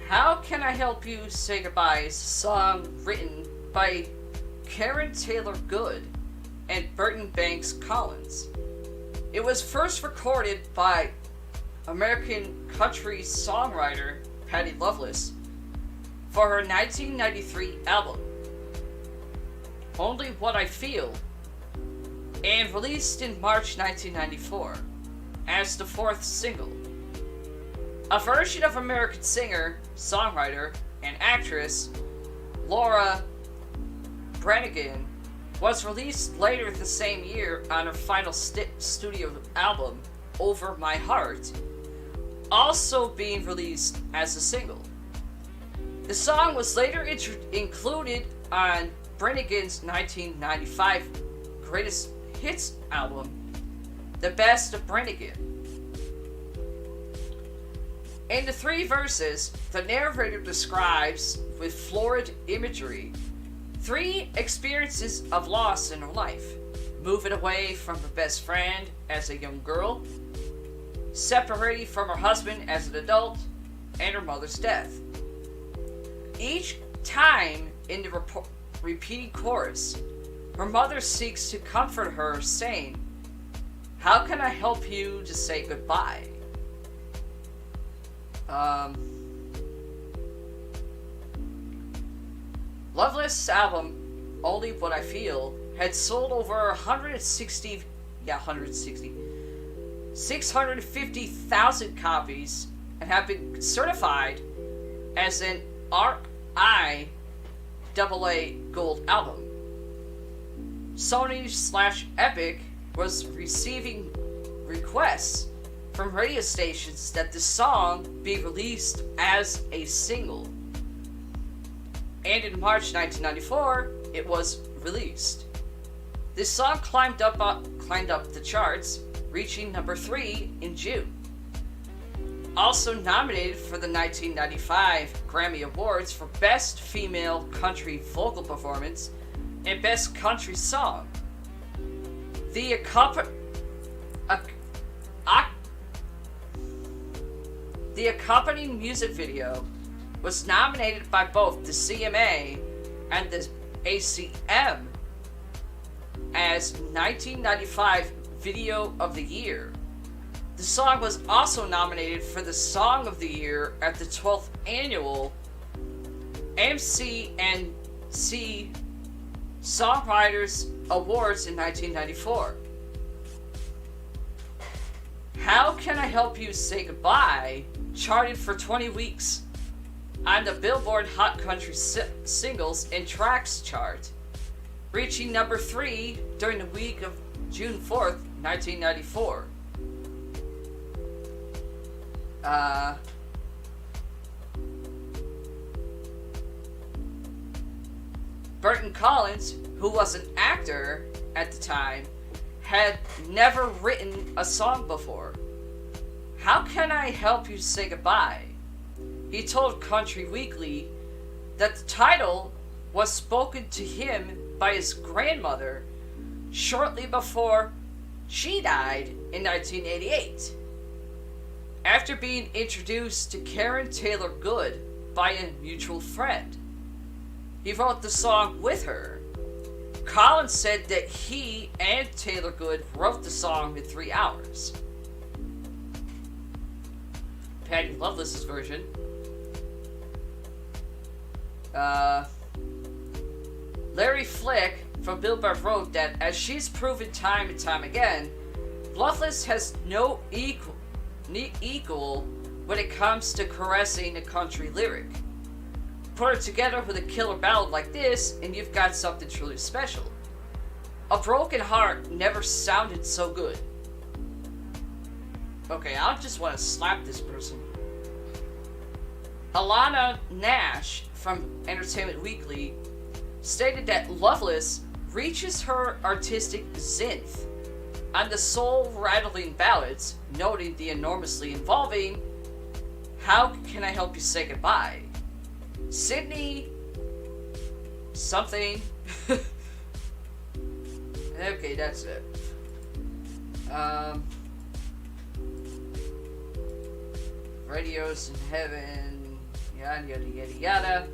How Can I Help You Say Goodbye is a song written by Karen Taylor Good and Burton Banks Collins. It was first recorded by American country songwriter Patty Loveless for her 1993 album, Only What I Feel, and released in March 1994 as the fourth single. A version of American singer, songwriter, and actress Laura Branigan was released later the same year on her final studio album, Over My Heart, also being released as a single. The song was later included on Branigan's 1995 Greatest Hits album, The Best of Branigan. In the three verses, the narrator describes, with florid imagery, three experiences of loss in her life: moving away from her best friend as a young girl, separating from her husband as an adult, and her mother's death. Each time in the repeating chorus, her mother seeks to comfort her, saying, "How can I help you to say goodbye?" Loveless' album, Only What I Feel, had sold over 650,000 copies and have been certified as an RIAA Gold album. Sony/Epic was receiving requests from radio stations that the song be released as a single. And in March 1994, it was released. This song climbed up the charts, reaching number 3 in June. Also nominated for the 1995 Grammy Awards for Best Female Country Vocal Performance and Best Country Song. The accompanying music video was nominated by both the CMA and the ACM as 1995 Video of the Year. The song was also nominated for the Song of the Year at the 12th Annual MCNC Songwriters Awards in 1994. How Can I Help You Say Goodbye charted for 20 weeks on the Billboard Hot Country Singles and Tracks chart, reaching number 3 during the week of June 4th, 1994. Burton Collins, who was an actor at the time, had never written a song before. How can I help you say goodbye? He told Country Weekly that the title was spoken to him by his grandmother shortly before she died in 1988. After being introduced to Karen Taylor Good by a mutual friend, he wrote the song with her. Collins said that he and Taylor Good wrote the song in 3 hours. Patty Loveless's version. Larry Flick from Billboard wrote that as she's proven time and time again, Loveless has no equal when it comes to caressing a country lyric. Put it together with a killer ballad like this, and you've got something truly special. A Broken Heart never sounded so good. Okay, I just want to slap this person. Alana Nash from Entertainment Weekly stated that Loveless reaches her artistic zenith on the soul-rattling ballads, noting the enormously involving How Can I Help You Say Goodbye? Sydney something. Okay, that's it. Radios in Heaven, yada yada yada yada.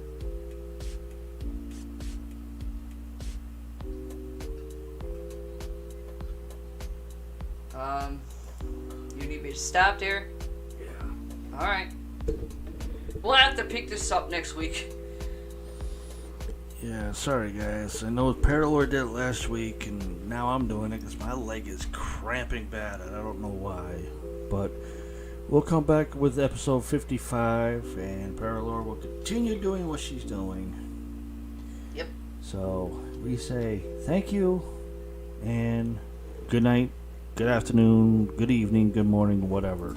You need me to stop there? Yeah. Alright. We'll have to pick this up next week. Yeah, sorry guys. I know Paralord did it last week, and now I'm doing it because my leg is cramping bad, and I don't know why. But we'll come back with episode 55, and Paralord will continue doing what she's doing. Yep. So we say thank you, and good night, good afternoon, good evening, good morning, whatever.